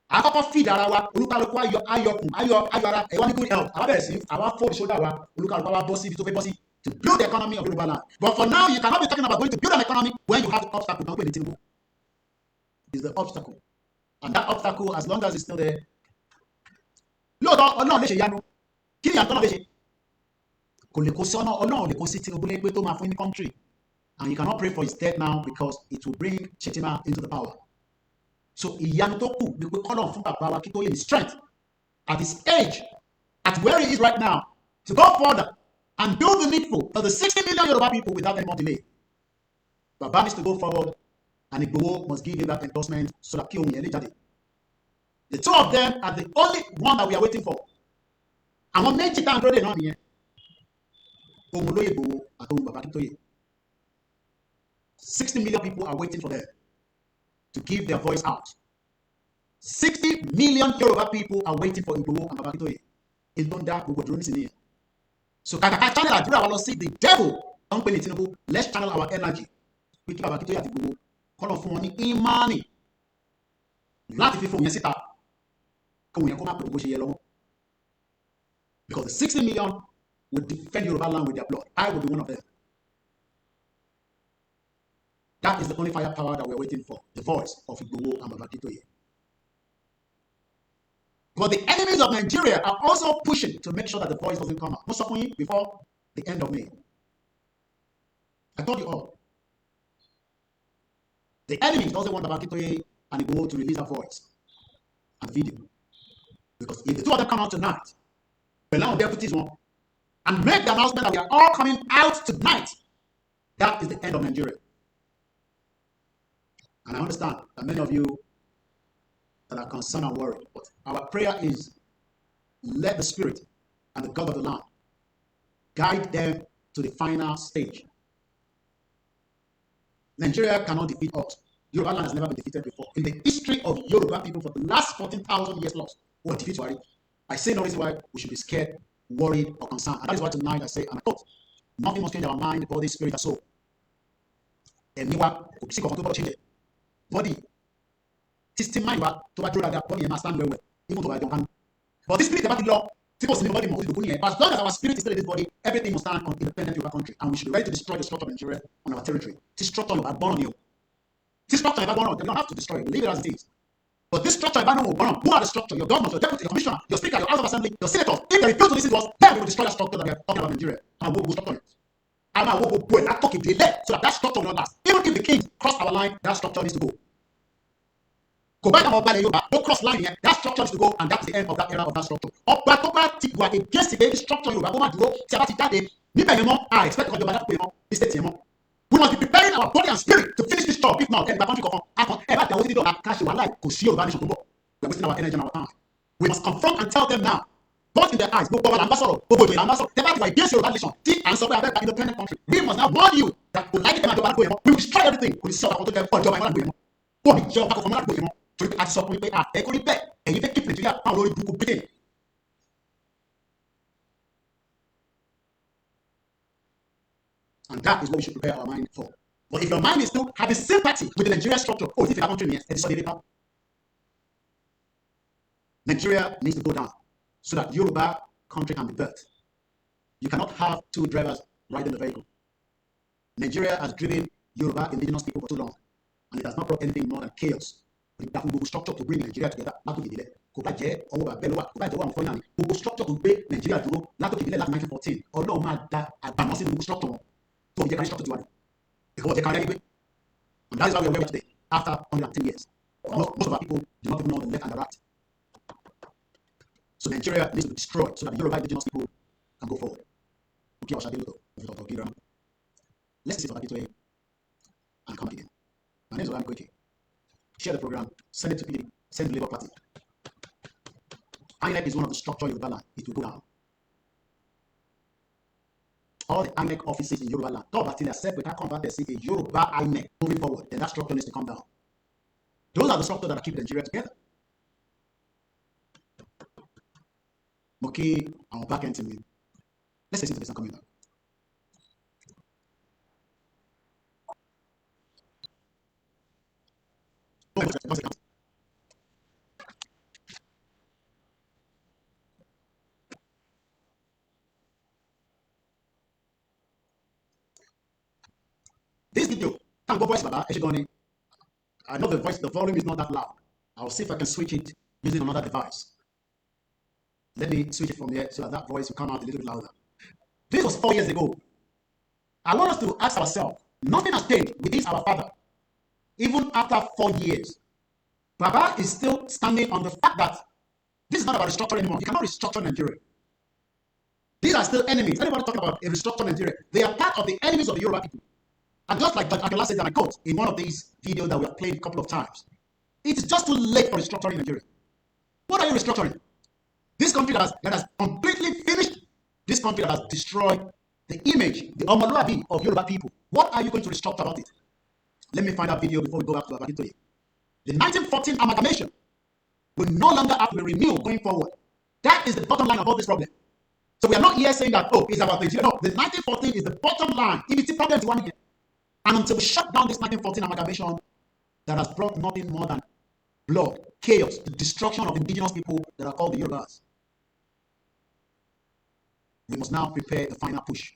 Àkọ́kọ́ feed ara wa olúkálùkù ayọ̀ ara ẹ̀wọ́n ní good health. Àwa bẹ̀rẹ̀ sí àwa fold shoulder wa olúkálùkù wa bọ́ sí ibi tó fẹ́ bọ́ sí to build the economy of Yoruba land. But for now you cannot be talking about going to build an economy when you have the obstacle. Don't pay the Tinubu. Is the obstacle. And that obstacle, as long as it's still there, lóòótọ́ Ọlọ́run lè ṣe yanu kí ni àtọ́ náà lè ṣe kò lè kó sí Ọlọ́run lè kó sí Tinubu lé pé tó máa fún ní country and you cannot pray for his death now because it will bring Shetima into the power. So ìyanu tó kù ni pé kọ́lọ̀ fún bàbá wa Akintoye strength at his age at where he is right now to go further and do the needful for the 60 million Yoruba people without any more delay. Baba needs to go forward and Igboho must give him that endorsement so that kí ohun yẹn lè jáde. The two of them are the only one that we are waiting for. Àwọn méjì tá à ń dúró dè náà nìyẹn. Ohun olóyè Igboho àti ohun bàbá Akintoye. 60 million people are waiting for them to give their voice out. 60 million Yoruba people are waiting for Igboho and Baba Akintoye. In Donda, we were doing this in here. So, kàkàkà channel àdúrà wa lọ sí the devil. Don't pay Tinubu. Let's channel our energy. We keep Baba Akintoye àti Igboho. Kọ́lọ̀ fún wọn ní ìmánì láti fi fún yẹn síta. Kó wọn yẹn kó má pẹ̀lú bó ṣe yẹ lọ́wọ́. Because the 60 million will defend Yoruba land with their blood. I will be one of them. That is the only firepower that we are waiting for. The voice of Igboho and Baba Akintoye. But the enemies of Nigeria are also pushing to make sure that the voice doesn't come out. Most certainly before the end of May. I told you all. The enemies doesn't want Baba Akintoye and Igboho to release their voice and video. Because if the two of them come out tonight, the land deputies won, and make the announcement that we are all coming out tonight, that is the end of Nigeria. And I understand that many of you that are concerned and worried, but our prayer is let the Spirit and the God of the land guide them to the final stage. Nigeria cannot defeat us. Yoruba land has never been defeated before. In the history of Yoruba people for the last 14,000 years plus, we were defeated. I say no reason why we should be scared, worried, or concerned. And that is why tonight I say, and I thought, nothing must change our mind, body, spirit, and soul. And you are change it. Body, system mind, to body and stand well, even though I don't handle. But this spirit about the law, as long as our spirit is still in this body, everything must stand on independent Yoruba country, and we should be ready to destroy the structure of Nigeria on our territory. This structure of born on you. This structure of born on, you don't have to destroy it. Leave it as it is. But this structure of born on, who are the structure? Your government, your deputy, your commissioner, your speaker, your house of assembly, your senators. If they refuse to listen to us, then we will destroy that structure that we are talking about in Nigeria, and we will structure it. And I will go and talk it delay so that structure will not last. Even if the king cross our line, that structure needs to go. Go back and don't cross line here. That structure needs to go, and that's the end of that era of that structure. Against the structure I expect we must be preparing our body and spirit to finish this job. If not, then the country we are wasting our energy and our time. We must confront and tell them now Both in their eyes, against Yoruba nation, independent country. We must now warn you that we will destroy everything. And that is what we should prepare our mind for. But if your mind is still having sympathy with the Nigerian structure, if you country, Nigeria needs to go down so that Yoruba country can be built. You cannot have two drivers riding the vehicle. Nigeria has driven Yoruba indigenous people for too long, and it has not brought anything more than chaos. That we will structure to bring Nigeria together. Structure to bring Nigeria to 1914. Although structure and that is why we are where we are today, after 110 years. Most of our people do not even know the left and the right. So Nigeria needs to be destroyed so that Yoruba indigenous people can go forward. Let's see for and come again. My name is OLAYOMI KOIKI. Share the program, send it to people, send the Labour Party. INEC is one of the structures in Yoruba land. It will go down. All the INEC offices in Yoruba land, until they accept we can convert the city Yoruba INEC moving forward, then that structure needs to come down. Those are the structures that are keeping Nigeria together. Okay, our back end team. Let's listen to this and coming back. This video, thank God, voice Baba, I know the volume is not that loud. I'll see if I can switch it using another device. Let me switch it from here so that voice will come out a little bit louder. This was 4 years ago. I want us to ask ourselves, nothing has changed with this our father. Even after 4 years, Baba is still standing on the fact that this is not about restructuring anymore. You cannot restructure Nigeria. These are still enemies. Anybody talking about a restructured Nigeria? They are part of the enemies of the Yoruba people. And just like Dr. Akola said that I quote in one of these videos that we have played a couple of times, it is just too late for restructuring Nigeria. What are you restructuring? This country that has completely finished, this country that has destroyed the image, the Omoluabi of Yoruba people. What are you going to restructure about it? Let me find that video before we go back to Babakitoye. The 1914 amalgamation will no longer have to be renewed going forward. That is the bottom line of all this problem. So we are not here saying that, oh, it's about Nigeria. No, the 1914 is the bottom line. If it's a problem, it's one here. And until we shut down this 1914 amalgamation that has brought nothing more than blood, chaos, the destruction of indigenous people that are called the Yorubas, we must now prepare the final push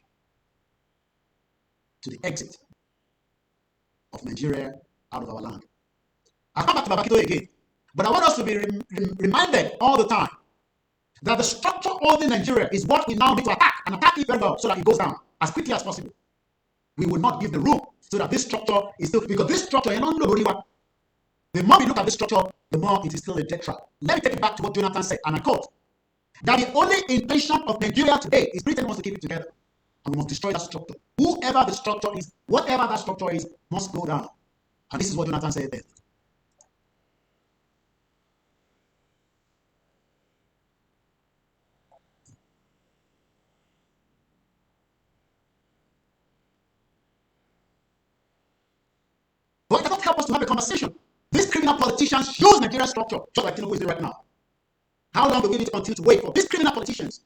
to the exit of Nigeria out of our land. I'll come back to Babakitoye again, but I want us to be reminded all the time that the structure holding Nigeria is what we now need to attack, and attack it very well so that it goes down as quickly as possible. We will not give the room so that this structure is still, because this structure, the more we look at this structure, the more it is still a death trap. Let me take it back to what Jonathan said, and I quote, that the only intention of Nigeria today is Britain wants to keep it together, and we must destroy that structure. Whoever the structure is, whatever that structure is, must go down. And this is what Jonathan said there. But it doesn't help us to have a conversation. These criminal politicians use Nigerian structure, just like Tinubu is doing right now. How long do we need to continue to wait for these criminal politicians?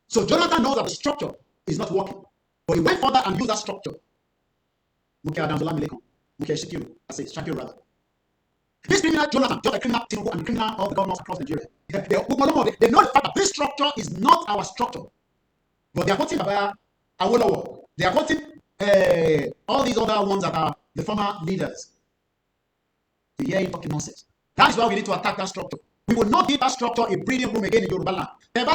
So Jonathan knows that the structure is not working, but he went further and used that structure. This criminal Jonathan, just like criminal Tinubu and the criminal of the governors across Nigeria, they know the fact that this structure is not our structure. But they are quoting Awolowo. They are quoting all these other ones that are the former leaders. You hear him talking nonsense. That is why we need to attack that structure. We will not give that structure a breathing room again in Yoruba land. Then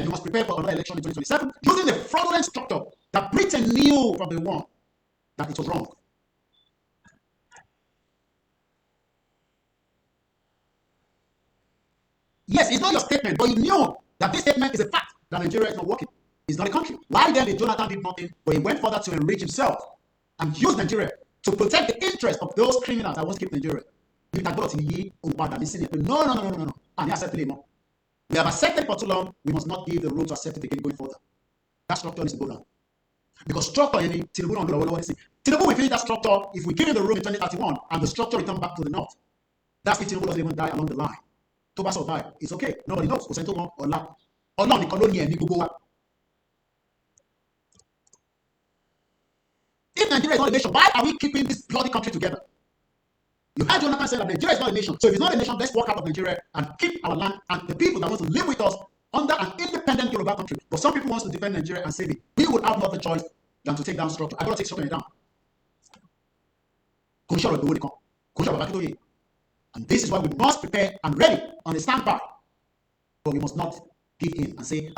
you must prepare for another election in 2027 using the fraudulent structure that Britain knew from the one that it was wrong. Yes, it's not your statement, but you knew that this statement is a fact that Nigeria is not working. It's not a country. Why then did Jonathan did nothing, but he went further to enrich himself and use Nigeria to protect the interest of those criminals that want to keep Nigeria? No. And he accepted him. We have accepted for too long. We must not give the room to accept it again going further. That structure needs to go down. Because structure, Tinubu will finish that structure if we give him the room in 2031 and the structure return back to the north. That's if Tinubu doesn't even die along the line. To survive, it's okay. Nobody knows. If Nigeria is not a nation, why are we keeping this bloody country together? You heard Jonathan say that Nigeria is not a nation. So if it's not a nation, let's walk out of Nigeria and keep our land and the people that want to live with us under an independent Yoruba country. But some people want to defend Nigeria and save it. We would have no other choice than to take down structure. I got to take structure down. And this is why we must prepare and ready on the standby. But we must not give in and say,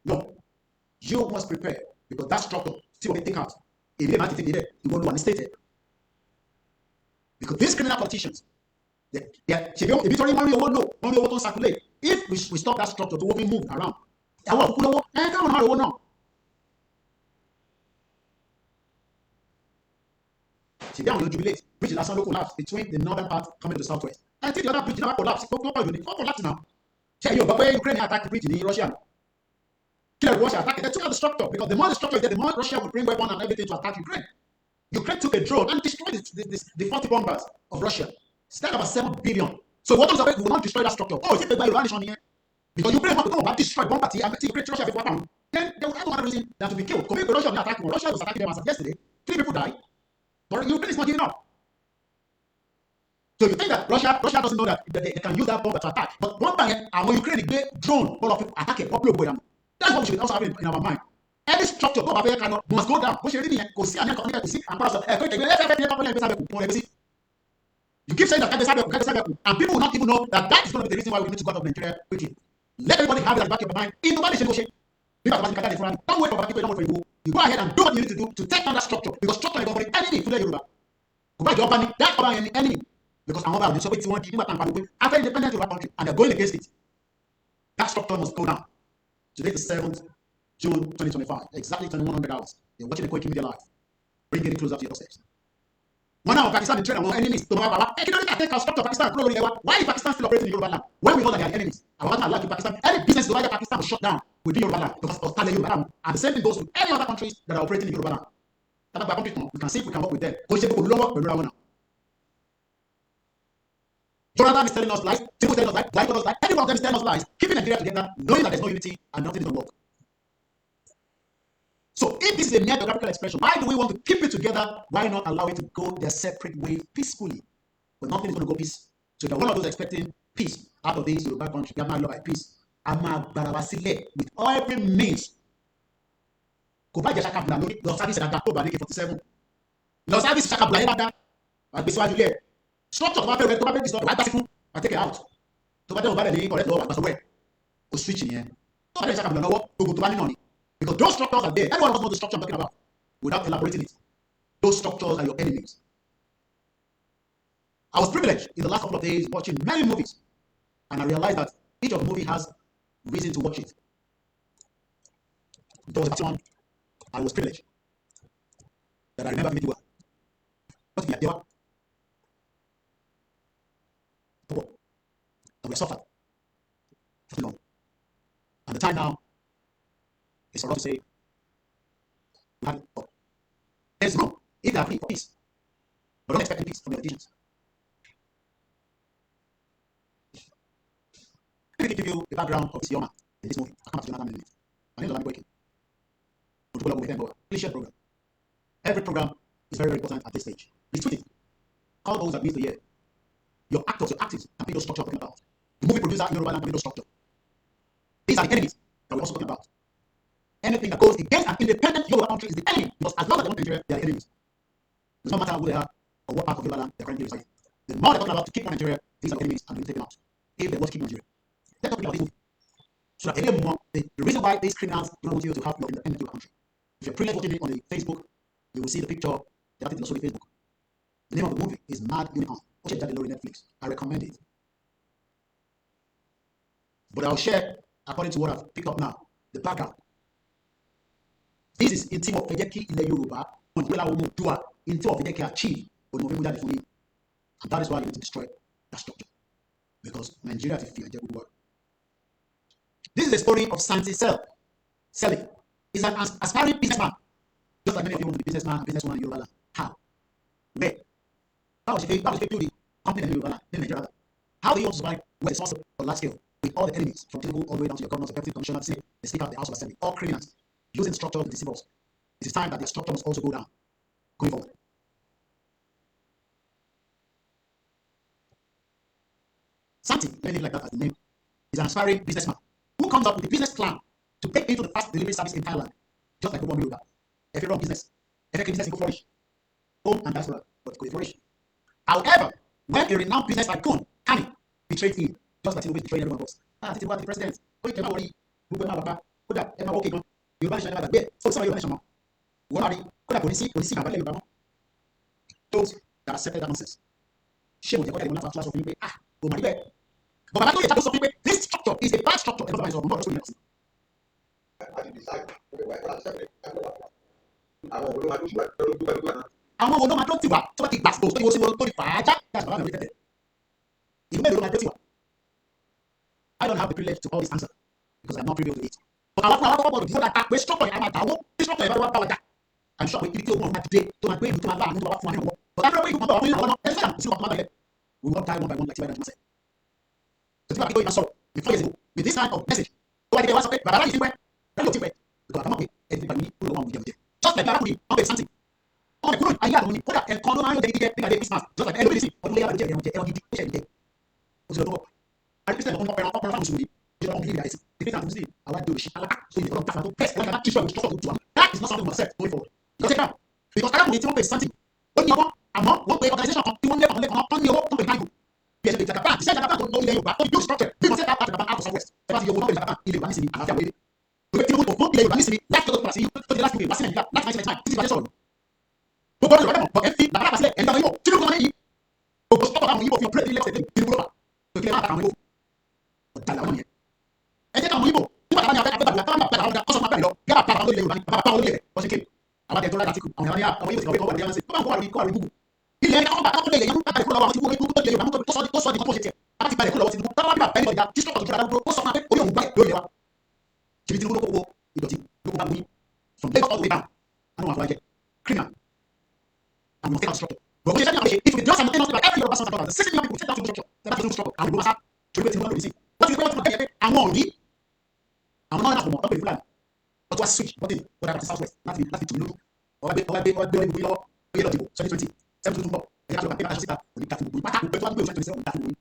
no. You must prepare because that structure, see what they take out. If they might take it, you won't want to state it. Because these criminal politicians, if we stop that structure to even move around, bridge last will collapse between the northern part coming to the southwest. I think the other bridge never collapse. Collapse now. Ukraine attacked the bridge in Russia. Russia attacked it. They took out the structure because the more the structure is there, the more Russia would bring weapons and everything to attack Ukraine. Ukraine took a drone and destroyed the 40 bombers of Russia. Spent about 7 billion. So what was we will not destroy that structure? Oh, is it by Iran here? Because Ukraine want to come and destroy bomb party and Ukraine Russia before pound. Then they will have no other reason than to be killed. Russia was attacking them as of yesterday. 3 people died. But Ukraine is not giving up. So you think that Russia doesn't know that they can use that bomb to attack. But one time, when Ukraine they drone, all of people attack it. That's what we should also have in our mind. Any structure must go down. You keep saying that and people will not even know that that is going to be the reason why we need to go out of Nigeria quickly. Let everybody have it at the back of your mind. Don't wait for people, don't wait for you. You go ahead and do what you need to do to take down that structure. Because structure is going to be enemy to the Yoruba. That's an enemy. Because after independent Yoruba country and they're going against it. That structure must go down. Today is 7th June 2025. Exactly 2100 hours. You're watching the Koikimedia live. Bring it closer to your steps. One hour Pakistan is trading our enemies. Take our structure Pakistan. Why is Pakistan still operating in Yoruba land? When we know that they are enemies. Allah to Pakistan. Any business divided Pakistan was shut down within Yoruba land. Because of Yoruba land. And the same thing goes with any other countries that are operating in Yoruba land. We can see if we can work with them. Jonathan is telling us lies, Tinubu is telling us lies, Black telling us lies, any one of them is telling us lies, keeping Nigeria together, knowing that there's no unity and nothing is going to work. So if this is a mere geographical expression, why do we want to keep it together? Why not allow it to go their separate ways peacefully? But nothing is going to go peace. So if you're one of those expecting peace out of this Yoruba country, you have not by peace. With every means. Your service is at 47. Your service is at structure I take it out. Switch in here. Because those structures are there. Everyone knows the structure I'm talking about without elaborating it. Those structures are your enemies. I was privileged in the last couple of days watching many movies, and I realized that each of the movie has reason to watch it. There was one I was privileged that I remember vividly well. And we suffered for too long. And the time now is for us to say, there's room if they agree for peace. But don't expect peace from the politicians. Let me give you the background of this young man in this movie. I'll come to Jonathan in a minute. My name is OLAYOMI KOIKI. Please share the program. Every program is very, very important at this stage. Please tweet it. Call those that need to hear. Your actors, your artists can be those structure I'm talking about. The movie producer in Yoruba land can be those structure. These are the enemies that we're also talking about. Anything that goes against an independent Yoruba country is the enemy. Because as long as they want Nigeria, they are enemies. It does not matter who they are or what part of Yoruba land they're currently residing. The more they're talking about to keep Nigeria, these are the enemies and we take them out. If they want to keep Nigeria. Let's talk about this movie. So that the reason why these criminals don't want you to have your independent Yoruba country. If you're privileged watching it on the Facebook, you will see the picture. They have it on the Facebook. The name of the movie is Mad Unicorn. Watch it on Netflix. I recommend it. But I'll share, according to what I've picked up now, the background. This is in team of Fedeki ile Yoruba, in team of Fedeki achieve, and that is why you need to destroy that structure. Because Nigeria is fear. This is the story of Santi Selling. He's an aspiring businessman. Just like many of you want to be businessman and businesswoman in Yoruba land. How? Where? How was he build the company in Yoruba land, in Nigeria? How do you want to survive when it's also on large scale with all the enemies from Tinubu all the way down to your governors, executive commissioner, Senate, the Speaker of the House of Assembly, all criminals using structure to deceive us? It is time that the structure must also go down going forward. Santi, let me leave like that as the name, is an aspiring businessman who comes up with a business plan to break into the fast delivery service in Thailand, just like Yoruba. If you run business, if you business, it will flourish. Home and diaspora, but it will flourish. However, when a renowned business tycoon, Kani, betrayed him, just like he always betrayed everyone else. This is what the president, Koikimedia, so some of your nation, those that accepted that nonsense. Shame on the body, class of people. But I know you this structure is a bad structure. Àwọn olóma tó ti wà tó ti gbà tó yóò ṣe wọ́n tó di fàájà. I don't have the privilege to all this answer because I'm not privy to it. But I want to that we structure I'm sure we will not today to my way to my land to our family. But I know we will not see what my we will not die one by one like Tiber and myself. So people are going so before you with this kind of message. Go ahead, but I like it where because I come up with everybody who want to get just like that on something. On the good, I had only put up and call on the Christmas, just like everybody see, but we have a so I just don't know you don't believe guys. If you can't see, I like to do shit. I like so you don't have to press like that issue to do. That is not something we accept going forward. Because I am waiting for something. When you want, I'm not one way organization you want on your own behind you. Yes, it's like a plan. Say that about no Yoruba, don't use structure. We must set that out of Southwest. If you want to be listening, and after waiting. We will not be listening. That's the last thing. To the last thing, that's my time. This is what but every that was and you to money. But stop on you of your pretty left in Europa. To get out of you. But tell me. And then you go. You are not also my bello. You are part of the Yoruba. Was it? About the article on Hania, and we will go over the answer. He let out back on the young people who want to go to the Yoruba to also the opposite. I think by the color to talk about that. Just talk about the also not you back to Yoruba. You go from there all the way down. I don't want to like it. Criminal. I'm not structure. But if we just simultaneously like every other person about the 60 million people take down to the structure, that's the structure. And we will to wait to see. What is going to get? I'm only. I'm not enough for plan. But what switch? What is what happened to Southwest? That's it to know. Or be 2020. 724. I have to pay that that we got to we back to 2027 that we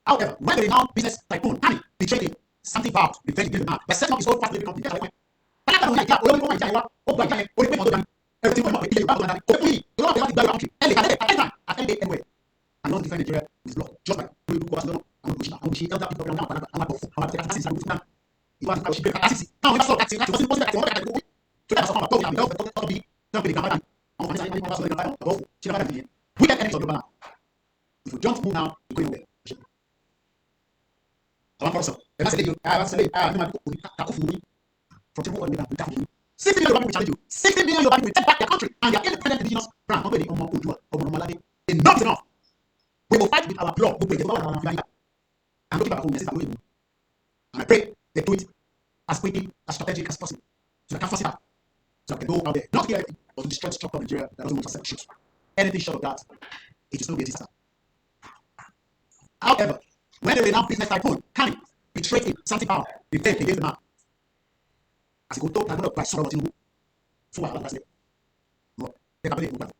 however, when the renowned business tycoon Kani betrayed him, something bad betrayed him now. The setting up his whole fast delivery company. Anyway, I don't defend Nigeria with blood. Just like we do I'm going to tell that people now. I'm not you want to she break capacity. Now we saw that it wasn't possible that you want to go. So that's what I'm talking about. We get enemies of Yoruba now. If we don't move now, we're going nowhere. From Tinubu all the way down, we can't do 60 million Yoruba people challenge you. 60 million Yoruba people will take back their country and their independent indigenous brand. Enough is enough. We will fight with our blood. And I pray they do it as quickly, as strategic as possible. So I can force it out. So I can go out there, not hear anything, but to destroy the structure of Nigeria that doesn't want to accept shit. Anything short of that, it will still be a disaster. However, when the renowned business tycoon Kani betrayed him, something power, he came against the man. As he could talk, I'm going to buy some of Tinubu. So what happened? No, they can't believe it.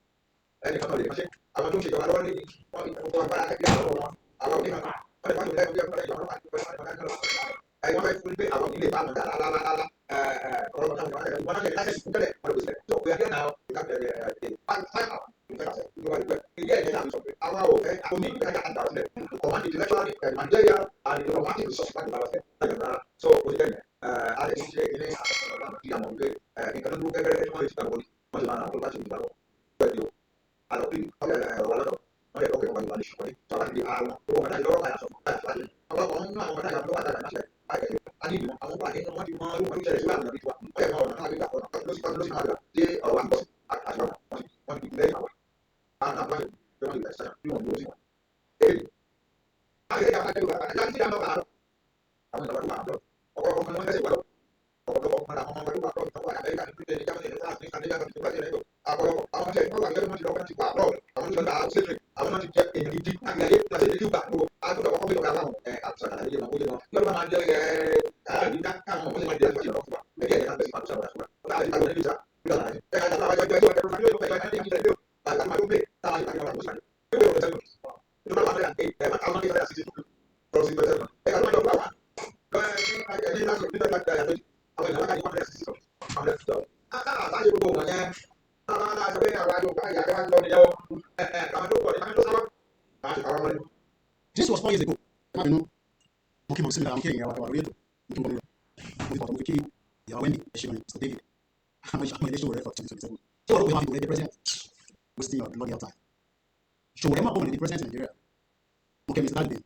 This was 4 years ago. Okay, I'm saying I'm kidding. Wendy, Mr. David. I'm going to show for 2027. So, we have to the president. We're still not bloody outside. So, whatever going to the president in Nigeria. Okay, Mr. David,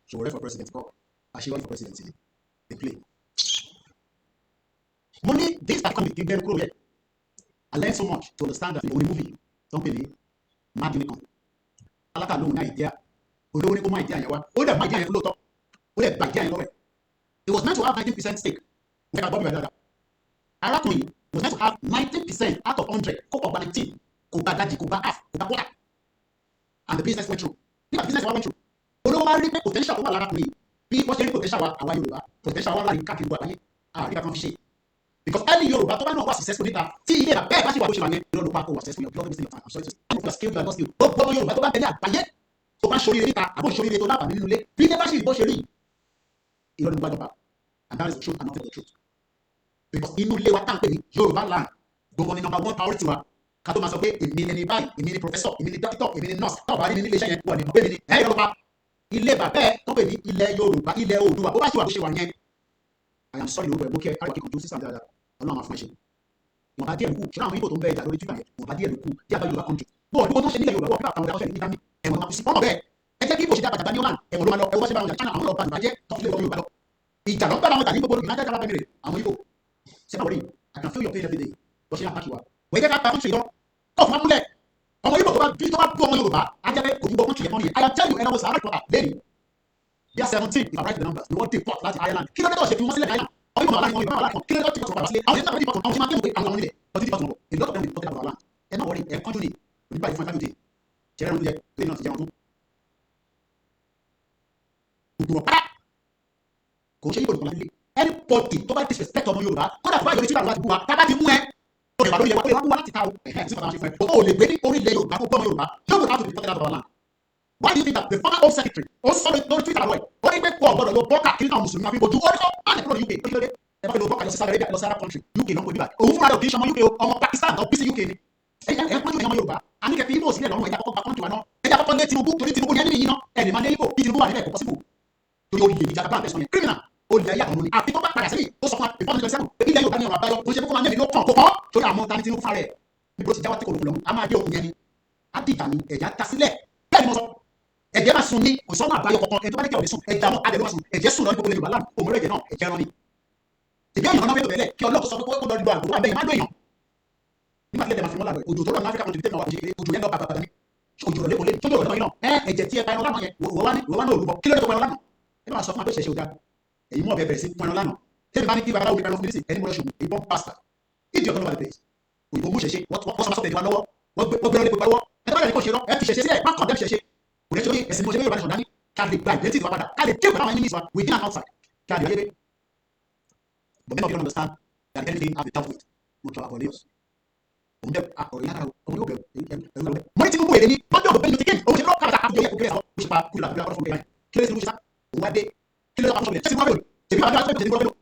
so, whatever for president, I should run for presidency. They play. Money, this that come give them grow yet. I learned so much to understand that the only movie, don't believe, mad unicorn. I like a long idea. We don't know my idea. All that my idea is low. It was meant to have 19% stake. Arakuni was meant to have 19% out of 100. Coca 19, Coca Daji, Coca half, Coca quarter. And the business went through. The business went through. Although potential over Arakuni, people sharing potential our Yoruba, potential our Yoruba, because early Yoruba, don't know what successful data. See, they are bad. Actually, what you don't look back over successful. You're wasting your time. I'm sorry to say. I'm skilled, you're not skilled. But Yoruba, don't buy it. So, I'm showing you data. I'm showing you data. I'm showing you data. You don't know about. And that is the truth and not the truth. Because in Nule Watan, Yoruba land, don't want number one priority. Kato Masope, a mini professor, a mini doctor, a mini nurse, a mini legend, one in Baby, hey Yoruba, il est babé, ton baby, il est Yoruba, il est Oduwa. What you are saying? I am sorry, we're okay. I can do something that I'm not information. On va dire le coup, je n'ai pas tombé dans le truc, on va dire le coup, il y a pas de country. Bon, nous on s'est dit que Yoruba, on va parler de ça, et on va plus pas mauvais. Et c'est qui pour citer pas Yoruba, et on va alors, on va se parler de ça, on va pas de budget, donc le Yoruba. Il t'a pas parlé de Yoruba, il n'a pas parlé de Yoruba. C'est pas vrai. I can feel your pain every day. But you are. We get that country, don't. Oh, my boy. Oh, you go to Yoruba. I am telling you, and I was right for that. Lady. They are 17. If I write the numbers, you want to port that Ireland. Kill the if you want to Ireland. Oh, you want kill the people from Ireland. I was not ready for I'm not going to only. But it was no. A lot of them will put it out of land. And not worry, a country. We buy 5 50. Jeremy, they not Jeremy. Go to you. Anybody tó bá disrespect ọmọ Yorùbá kódà tó bá yọrí sí àwọn àdúgbò wa tábà ti mú ẹ ó lè wà lórí ẹwà wá láti ta o sí bàbá ṣe fún ẹ o lè gbé ní orílẹ̀ Yorùbá kó gbọ́ ọmọ Yorùbá yóò gbọ́dọ̀ láti fi pọ́tẹ́lá bàbá náà. Why do you think that the former home secretary ó sọ lórí Twitter àlọ́ ẹ̀ ó ní pé kó ọ̀gbọ́dọ̀ lọ bọ́ọ̀kà kí náà mùsùlùmí àfi bojú ó ní kó má lè kúrò ní UK ó ní lóde ẹ bá fi lọ bọ́ọ̀kà lọ sí Saudi Arabia lọ sí Arab country UK náà kò ní báyìí òun fúnra rẹ̀ ò kì í ṣe ọmọ UK ọmọ Pakistan náà bísí UK ni ẹ pọ́n ọmọ Yorùbá a ní kẹfì ibo sílẹ̀ lọ́rùn ẹ̀yà kọ́kọ́ country wa náà ẹ̀yà kọ́kọ́ lé Tinubu torí Tinubu ní ẹni nìyí náà ẹ̀ lè máa lé ibo bí Tinubu wà nílẹ̀ kò possible torí olè ìjà bá àbẹ̀sọ̀ yẹn criminal olè ayé àwọn ọmọ ni àfi tó bá padà sẹ́yìn ó sọ fún wa before 2027 pé ilẹ̀ Yorùbá ní ọ̀rọ̀ àbáyọ kò ṣe kókó máa ń yẹ̀mí ló kàn kókó torí àwọn tani Tinubu fún rẹ̀ níbo ti jáwọ́ tí kò lóko lọ́mú a máa dé òkun yẹn ni á dìgbà ni ẹ̀já ta sílẹ̀ bẹ́ẹ̀ ni mo sọ ẹ̀jẹ̀ máa sun ní kò sọ́nà àbáyọ kankan ẹ̀jẹ̀ tó bá ní kí ọ̀rẹ́ sùn ẹ̀jẹ̀ àwọn adẹ̀ ló máa sùn ẹ̀jẹ̀ sùn lọ ní gbogbo Yorùbá lánàá òmùrè ẹ̀jẹ̀ náà ẹ̀jẹ̀ rán ni ìbí èèyàn náà fẹ́ bẹ̀rẹ̀ kí Ọlọ́run sọ pé kó lọ dìbò àgbò abẹ́yìn má lóyàn nígbà tí ẹ̀jẹ̀ máa fi mọ́ lágbẹ̀ òjò tó rọ̀ ní Áfíríkà kan tìbítẹ́ náà wà lóṣèlú òjò yẹn lọ bàbà ní òjò rọ̀ lẹ́kọ̀ọ́ lẹ́yìn tó yọ̀ lọ́yìn náà ẹ̀jẹ̀ tí ẹ pa ẹran lánàá yẹn wọ́n wá ní òrùbọ kí ló dé tó pa ẹran lánàá ẹ máa sọ fún abẹ́ṣẹ̀ṣẹ̀ òdà èyí mọ̀ bẹ̀rẹ̀ sí fún ẹran lánàá tẹ́lẹ̀ bá ní kí babaláwo nípa ẹran fún mi nísìn ẹni mọ̀ ṣùgbọ́n ìbọn pásítà ìdí ọ̀tọ̀ lọ́wọ́ àdìpẹ́ òyìnbó mú ṣẹṣẹ wọ́n sọ sọ́tẹ̀ ìdíwá lọ́wọ́ wọ́n gbé ọlẹ́pẹ́ lọ́wọ́ ẹ bá yẹ kó ṣe rọ ẹ fi ṣẹṣẹ sílẹ̀ má kàn dẹ́ ṣẹṣẹ kò lè ṣe oye ẹ̀sìn mo ṣe Yorùbá nation dání ká lè gba ìdẹ́tì ìwà padà ká lè dé pẹ̀lú àwọn enemies wa within and outside ká lè yé but many of you don't understand that anything have been dealt with no trouble for news òun jẹ́ ọ̀rọ̀ yàrá ọmọ yóò bẹ̀rù mo ní Tinubu èdè ní lọ́jọ́ òbẹ̀ yóò ti kéde òun ṣe lọ́ọ́ káàkiri àkójọ yẹ kó kéré àwọn ó ṣe pa kúrò àbúrò àkọ́rọ́ fún mi báyìí kí ló ṣe Tinubu ṣe sá òun wá dé kí ló ṣe pàṣẹ ṣe ti wá bẹ̀rù tèmi àbí àti tèmi gbọ́dọ̀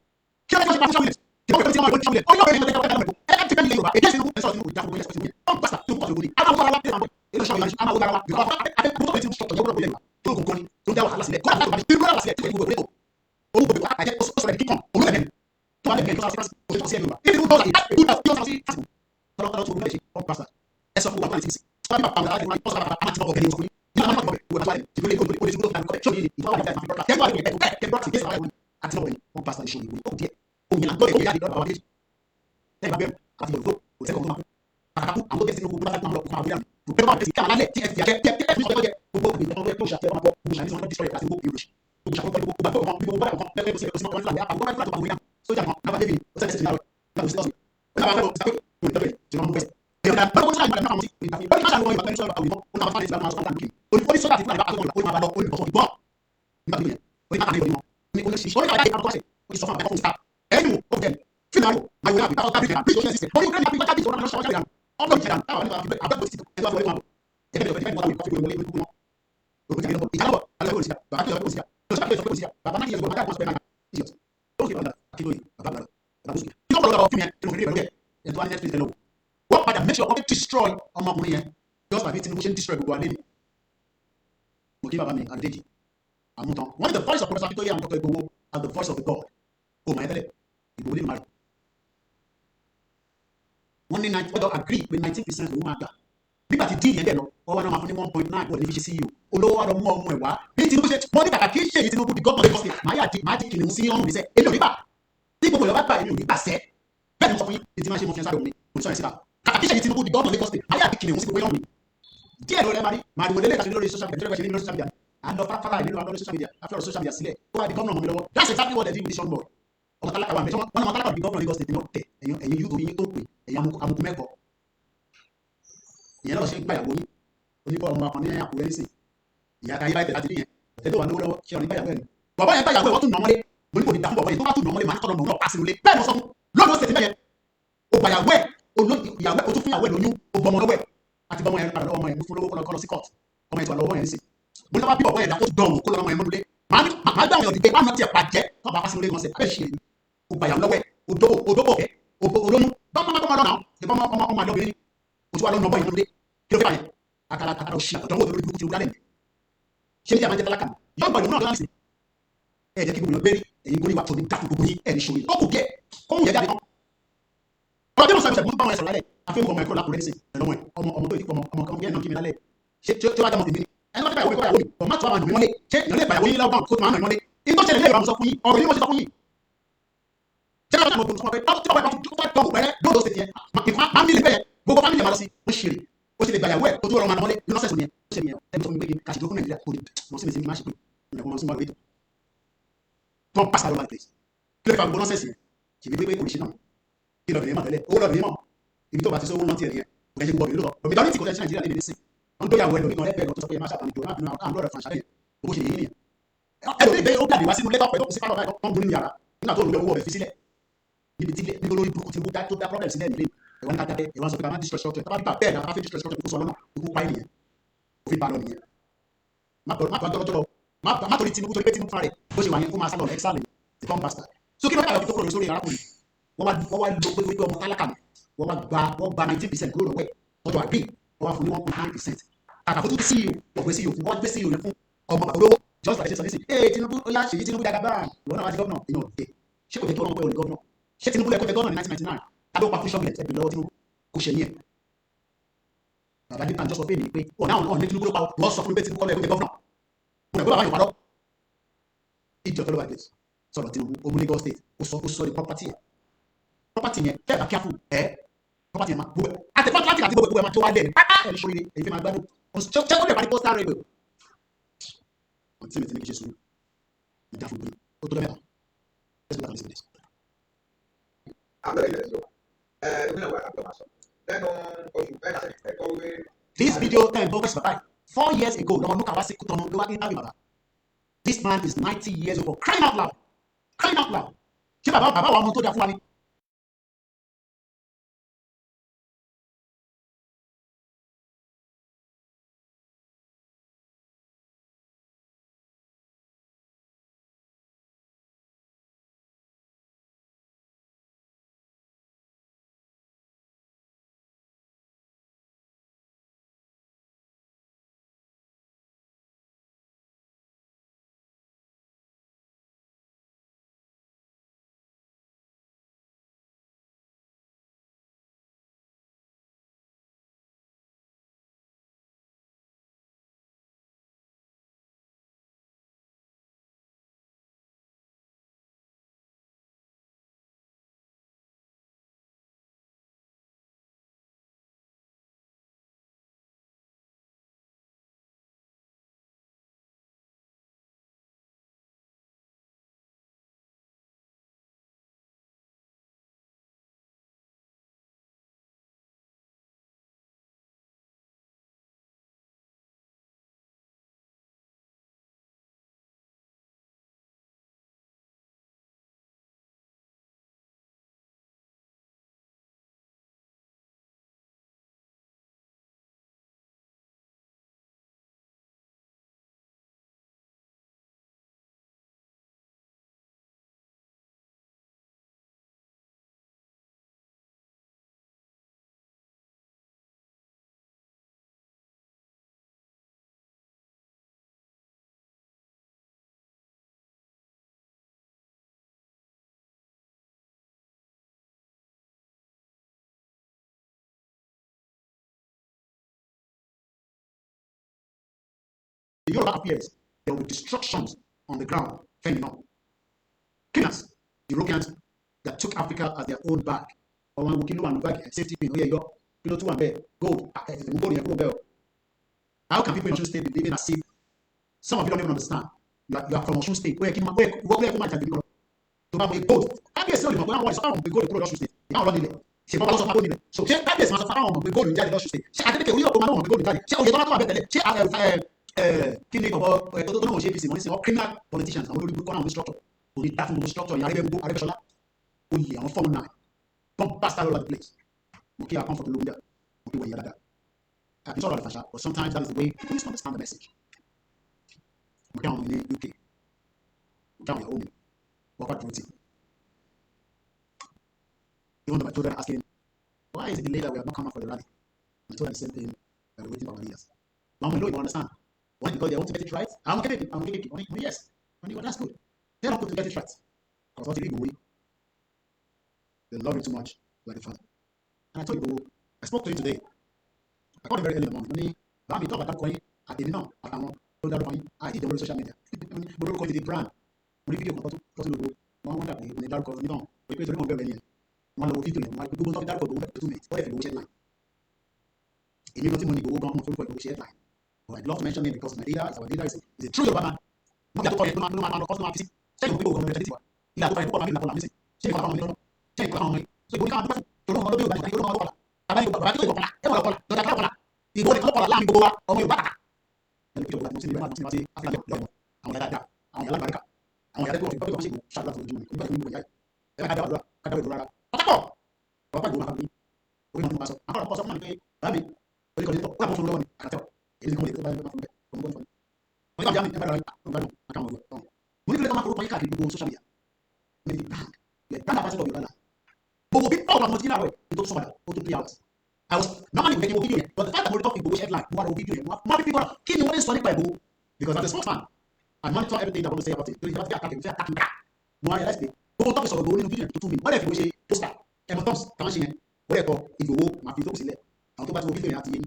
kí ló ṣe pàṣẹ ṣe kí ló ṣe pàṣẹ ṣe ó yọ bẹ̀rẹ̀ nígbà tó ẹ ká ti bẹ́ẹ̀ ní Yorùbá èdè Tinubu ẹ̀ sọ̀rọ̀ Tinubu ìjà gbogbo ẹ̀ sọ̀rọ̀ Tinubu ọ̀n pàṣẹ Tinubu pàṣẹ ògùn àwọn ọmọ aláwọ̀ àwọn èlò ṣọ̀rọ̀ yàrá àwọn ọmọ aláwọ̀ bìkọ́ àbẹ kúrò tó ti sọ̀tọ̀ yẹ gbọ́dọ̀ yẹn tó kò kọ́ni tó dá wàhálà sílẹ̀ kọ́ni àti ìlú wàhálà sílẹ̀ tó kò gbogbo òun gbogbo àjẹ ó sọ̀rọ̀ ẹ̀ kíkan òun lẹ́mẹ̀ẹ́ tó wà lẹ́mẹ̀ẹ́ tó sọ̀rọ̀ sí ẹ̀ Yorùbá ìdí ìlú dọ́là ìdí ìlú dọ́là sí fásitì tọ́lọ́tọ́lọ́ tó gbogbo ẹ̀ ṣe ọ̀n pàṣẹ ẹ sọ fún wa pàṣẹ sọ́ni bá pàmò láti máa tọ́sọ̀ bá àmà tí wọ́n bẹ̀rẹ̀ ìwọ̀n ní àwọn ọmọ ìwọ̀n àti ìdílé ìgbòho ìgbòho ìgbòho ìgbòho ṣọ́ni ìfọwọ́ àti àti àti kẹ́gbọ́ àti ẹ̀kọ́ kẹ́gbọ́ àti gẹ́sẹ̀ àwọn àti lọ́wọ́ yìí wọ́n pàṣẹ ìṣòro ìwòye ó díẹ̀ òun yẹn àgbọ̀ ìyá ìdọ́gba àwọn méjì ẹ̀ bá bẹ́ẹ̀ àti ìwòye kò sẹ́kọ̀ọ́ tó máa kú àkàkú àwọn tó bẹ́ẹ̀ sí ní gbogbo láti máa lọ kó máa wíyà mi kò bẹ́ẹ̀ bá bẹ́ẹ̀ sí káwọn alẹ́ tí ẹ fi àjẹ tí ẹ fi ọjọ́ jẹ gbogbo ìgbìmọ̀ tó ń ṣàtẹ̀ ọmọ gbogbo ṣàní sọ̀rọ̀ destroy àti gbogbo ìròṣì gbogbo ṣàkóso gbogbo gbogbo ọmọ gbogbo bá ọkàn lẹ́gbẹ̀ẹ́ sí ọmọ kan láàyè àpapọ̀ gbogbo bá ọkàn wíyà sójà kan náà bá débi ó sẹ́ni sẹ́ni náà ó náà ó sì lọ́sùn ó náà bá fẹ́ lọ sí pé kò ní tọ́jú ẹ̀ tí wọ́n mú bẹ́ẹ̀ wọ́n padà make sure wọ́n fẹ́ destroy ọmọkùnrin yẹn just like Tinubu ṣe ń destroy gbogbo alẹ́ ni mo kí bàbá mi Adéjì àmútán wọ́n ní the voice of Professor Akintoye àwọn Dr. Igboho as the voice of the God o mọ̀ ẹ́ tẹ́lẹ̀ Igboho lè máa rẹ̀ wọ́n ní ọjọ́ agree pé 19% ló máa gbà nígbà tí díìlì yẹn dẹ̀ lọ wọ́n wá náà máa fún ní 1.9 bọ́ọ̀lù níbi ṣe CEO olówó wa lọ mú ọmọ ẹ̀ wá bí Tinubu ṣe wọ́n ní kàkà kí ṣe èyí Tinubu di gọ́ọ̀mọ̀ Lagos State máa di kìnìún sí ọ̀run níṣẹ́ èmi ò ní bà tí gbogbo ìjọba gbà èmi ò ní bà sẹ́ bẹ́ẹ̀ ni mo sọ fún yín ètí máa ṣe mo fi ẹ sáré òun ni mo sọ ẹ síta kàkà kí ṣe èyí Tinubu di gọ́ọ̀mọ̀ Lagos State máa di kìnìún sí gbogbo ọ̀run díẹ̀ ló rẹ̀ máa rí mo lélẹ̀ lórí social media lórí social media and of fara ìlú lórí social media after social media sílẹ̀ ó wà di gọ́ọ̀mọ̀ mi lọ́wọ́ that's exactly what they did with this young boy ọmọ tálákà wà mẹ́sàn wọn ọmọ tálákà di gọ́ọ̀mọ̀ Lagos State náà tẹ̀ ẹ̀yin yúùtù yín tó pè ẹ̀yin amukú mẹ́kọ̀ọ́ ìyẹn náà ṣe gbàyàwó yín oníbọ̀ ọmọ akọni ẹ̀yà kúrẹ́ nísìn ìyá ká yíra ìtẹ̀lá ti níyẹn tẹ̀lé wà lówó lọ́wọ́ ṣé ọ̀nì gbàyàwó ẹ̀ ni bàbá yẹn gbàyàwó ẹ̀ wọ́n tún nà ọmọlé mo ní kò ní dá fún bàbá yẹn tó bá tún nà ọmọlé màá tọ̀nà náà pàṣẹ lólé bẹ́ẹ̀ mo sọ fún lọ́dọ̀ ó ṣètì bẹ́yẹn o gbàyàwó ẹ̀ ìyàwó ẹ̀ o tún fún ìyàwó ẹ̀ lóyún o gbọmọ lọ́wọ́ ẹ̀ àti bọmọ yẹn padà lọ́wọ́ ọmọ yẹn fún lówó kọ́ lọ sí court ọmọ yẹn tó wà lọ́wọ́ yẹn nísìn mo ní bá bí bàbá yẹn dá ó dọ̀rùn kó lọ́mọ yẹn mọ́nulé màá gbà wọn dìde máa tiẹ̀ pàjẹ́ tó bá wá sí ilé wọn sẹ̀ abẹ́ ṣe o gbàyàwó lọ́wọ́ ẹ̀ o dóbò ẹ̀ olóyún bọ́mọ lọ́nà ọmọ àdọ́bìnrin o tún wà lọ́nà ọmọ yẹn mọ́nulé kí ló fẹ́ báyẹn akara òṣì àtọ̀dọ́wọ́ lórí burúkú ti rú dálẹ̀ ṣé ní àmàjẹ́ tálákà yóò gbọ́dọ̀ náà lọ́nà sí ẹ̀ jẹ́ kí gbogbo bẹ́ẹ̀ ẹ̀yin kò ní wà tó ní dákú gbogbo yín ẹ̀ ní ṣòro ó kù díẹ̀ kóhùn yẹn jáde kan ọ̀rọ̀ bí mo sọ ìṣẹ̀lẹ̀ mo bá wọn ẹ̀sọ̀ lálẹ́ àfihàn ọmọ ẹ̀kọ́ lákùnrin nísìn ẹ̀lọ́mọ ẹ̀ ọmọ tó ìdíkọ̀ ọmọ kan bí ẹ̀ náà kí mi lálẹ́ ṣé tí ó wá jẹ́ ọmọ tèmi ni ẹni wọ́n ti báyàwó mi kọ́ yàwó mi ọmọ tó wà nù mí mọ́lé ṣé ìyọ̀lẹ́ ìbàyàwó yín lọ́gbọ̀n tó máa nù mí mọ́lé igbó ṣẹlẹ̀ lẹ́yìn ìbámu sọ fún yín ọ̀rọ̀ yín mo ṣe sọ fún yín ṣé káwọn ọmọ sọ pé tí wọ́n bá tọ́ pẹ̀rẹ́ lóòdó ṣe tiẹ̀ fámìlì bẹ́ẹ̀ gbogbo fámìlì máa lọ sí ó ṣeré ó ṣe lè gbàyàwó ẹ̀ tó tó ọ̀rọ̀ máa mọ́lé ní lọ́sẹ̀sì yẹn ó ṣe nìyẹn ẹni tó ń gbé kàṣíjó fún Nàìjíríà kò ní mo sì ní sinmi máa ṣe pé ìyàwó máa ń súnmọ́ lórí ètò tó ń pàṣẹ àlọ́ place kí ló fà gbogbo lọ́sẹ̀sì yẹn kì í gbé kò ní ṣe náà kí lọ́ọ̀dẹ̀ mọ̀ tẹ́lẹ̀ owó lọ́ọ̀dẹ̀ mọ̀ ibi tó bá ti sọ owó náà tiẹ̀ nìyẹn kò kẹ́ ṣe gbọ́ mi lóòótọ́ òbí dání tí kò tẹ́ ṣe Nàìjíríà lè ní sí wọn tó yàwó ẹ̀ lórí kan lẹ́gbẹ̀ẹ́ lọ tó sọ pé ẹ má ṣàbàmì jọ láàbùnú àwọn àmúlò rẹ̀ fàṣà lẹ́yìn owó ṣe yìí nìyẹn ẹlòmíì bẹ́ẹ̀ ó gbàdé wá sínú lẹ́tọ̀ pẹ̀lú sí pálọ̀ báyìí tó ń gbóni yàrá nígbà tó lórí owó ọ̀bẹ fi sílẹ̀ níbi tí níbi olórí burúkú ti tó dá problem sílẹ̀ nílé ẹ̀wọ̀n ní kájáde ẹ̀wọ̀n sọ pé ká má destroy structure tábà nípa bẹ́ẹ̀ náà ká fi destroy structure kó sọ lọ́nà ikú pa ènìyàn òfin bá lọ nìyẹn má tọ́jọ́ má torí Tinubu torí pé Tinubu fúnra rẹ̀ bó ṣe wà yẹn kó máa sálọ exile ti come bastard so kí ló bá yọ kí tó kúrò sórí arákùnrin wọ́n wá lo pé wípé ọmọ tálákà ni wọ́n gba 19% kúrò lọ́wọ́ ẹ̀ ọjọ́ àgbè wọ́n wá fún ní 1.9% kàkà fún CEO ọ̀gbẹ́ CEO fún wọ́n gbé CEO yẹn fún ọmọ bàbá olówó just like ṣe sọ ní sí ee Tinubu ó yá ṣèyí Tinubu dàgbà báà ìwọ náà wá di gọ́vnà èèyàn òde ṣé kò tẹ́ tó ọlọ́mọ pé òní gọ́vnà ṣé Tinubu lẹ́kọ̀ọ́ tẹ gọ́vnà ní 1999 tàbí ó pa fún ṣọ́ọ̀bù lẹ́tẹ̀ẹ́ lọ́wọ́ Tinubu kò ṣe yẹn bàbá dípà jọ sọ pé mi pé ọ̀nà àwọn ọ̀nà Tinubu ló pa wọ́n sọ fún mi pé Tinubu kọ́ lẹ́kọ̀ọ́ tẹ gọ́vnà mo rẹ̀ kó bàbá yóò parọ́ ìjọ tó ló wà dé sọ̀rọ̀ Tinubu ogun Lagos State ó sọ di property yẹn tẹ́ẹ̀ bá kíáfù property yẹn máa gbogbo ẹ̀ àtẹ̀fọ́ Atlantic àti gbogbo ẹ̀ máa tó wá lẹ̀ pátá ẹ̀ ní sóríire èyí fi máa gbádùn ṣé ó lè parí postal railway wọ́n ti ní kí ṣe sùúrù ìjà fún gbogbo ó tó lọ mẹ́ta let's go back and listen to this. This video time focus baba 4 years ago lọ́wọ́ nuka wá sí Kútọ́nù ló wá ní tábìlì baba this man is 90 years old crying out loud ṣé bàbá wa ọmọ tó dá fún wa ni. Yoruba appears, there will be destructions on the ground, fending on. Cleaners, Europeans that took Africa as their own bag. Or one will kill and bag safety pin. Oh, yeah, you go. Kilo 2 and bed. Gold. How can people in Osun State be living as if some of you don't even understand? You are from Osun State. Where you work there, man, to have a gold. That is only one is found the gold in Osun State. You can't run it. Ṣé bọ́lá sọ fún akóni rẹ̀? So ṣé kábíyèsí máa sọ fún àwọn ọmọ pé góòlù ń jáde lọ́sùn state? Ṣé Adélékè orí ọ̀pọ̀ máa ń wọ̀n pé góòlù ń jáde? Ṣé oyè tó wá bẹ̀ tẹ́lẹ̀? Ṣé kí ni ọ̀pọ̀ tó náà wọ́n ṣe APC wọ́n ní sìn wọ́n criminal politicians àwọn olórí burúkú náà wọ́n structure kò ní dá fún gbogbo structure ìyá Arẹ́gbẹ́gbó Arẹ́gbẹ́ṣọlá olè àwọn fọ́ọ̀mù náà bomb bastard all over the place. Mo kí akọ́n fọ́tò lóúnjẹ mo kí wọ́n yẹ dáadáa. Àbí sọ̀rọ̀ àlùfàṣà but sometimes that is the way people misunderstand the message. Mo kí àwọn ọmọ ní UK mo kí àwọn ìyàwó mi wọ́n bá dúró tì. Even though my children are asking, why is it delayed that we have not come out for the rally? I told them the same thing that we're waiting for our leaders. Now, we know you understand. Why? Because they want to get it right. I'm getting it. I'm getting it. Only, yes. Only, well, that's good. They're not going to get it right. Because what they do, they love you too much, like the father. And I told you, I spoke to him today. I called him very early in the morning. Only, but I'm talking about that. I didn't know. I did the social media. But we call it the brand. When you video, one wonder, when they dark, you know, we pay to remember very one of the people who go to that for 2 minutes. What if you headline? If you don't money, go on for the headline. But I'd love to mention him because my leader is a true Yoruba man. Not to call it no man of customer visit. Say you people go to the city. He has to find people in missing. Say for money. Say for money. So you can't do no do that. You don't know what. Aba you ba you go na. E mo ko la. Do that la. You go the la mi go wa. O mo yo ba. And people like Muslim man say after you. Àwọn dada. Àwọn yala barika. Àwọn yala ko fi ko se go. Sha Allah for you. Ko ba mi go ya. E ka da ka do rara. Bapak gue makan ini, gue mau masuk. Apa kosong mana kayak kami? Jadi kalau itu, gue mau suruh nih, kacau. Ini kamu itu banyak banget, kamu. Mereka jamin, mereka lagi, baru akan mau gue. Mungkin kita makan rupanya kaki di sosial media. Jadi bang, ya bang apa sih lo bilang? Bobo kita orang mesti nawe untuk semua, untuk 3 hours. I was normally making a video, but the fact that we're talking Bobo headline, more video, more people, kini what is funny by Bobo? Because as a spokesman, I monitor everything that Bobo say about it. Jadi kita attacking, more realize it. Bobo talk sobre Bobo ní video to 2 minutes. What if we say poster? Ẹ̀mọ̀ tọ́ms táwọn ṣe yẹn wọ́n ẹ̀kọ́ Ìgbòho máa fi tó kù sílẹ̀ àwọn tó bá ti wo fídíò yẹn àti yẹn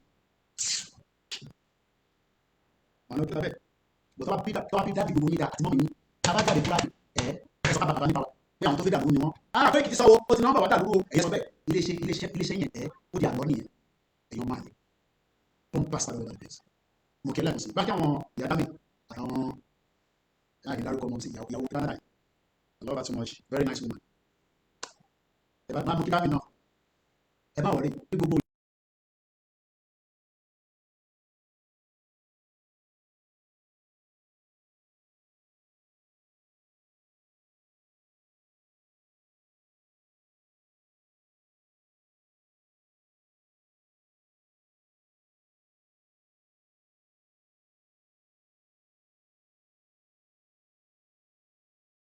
wọn ló kí lọ bẹ́ẹ̀ bọ̀ tó bá bí dáàbì Ìgbòho yín dá àti mọ́mì yín tábà jáde fúlàní ẹ̀ sọ́kà bàbá nípa pé àwọn tó fi dàlú ni wọ́n á fẹ́ kìí sọ́wọ́ ó ti náà bàbá dàlú o ẹ̀yẹ sọ bẹ́ẹ̀ iléeṣẹ́ yẹn ó di àlọ́ nìyẹn ẹ̀yọ́ máa yẹ tó ń pàṣẹ lọ́wọ́ lọ́dẹ̀ mo kí lẹ́nu sí bá kí àwọn ìyá dámì àtàwọn ìdárúkọ mọ́ sí ìyàwó Canada yìí I love her so much very nice woman. Ẹ bá mú kí bá mi náà ẹ bá wọlé ní gbogbo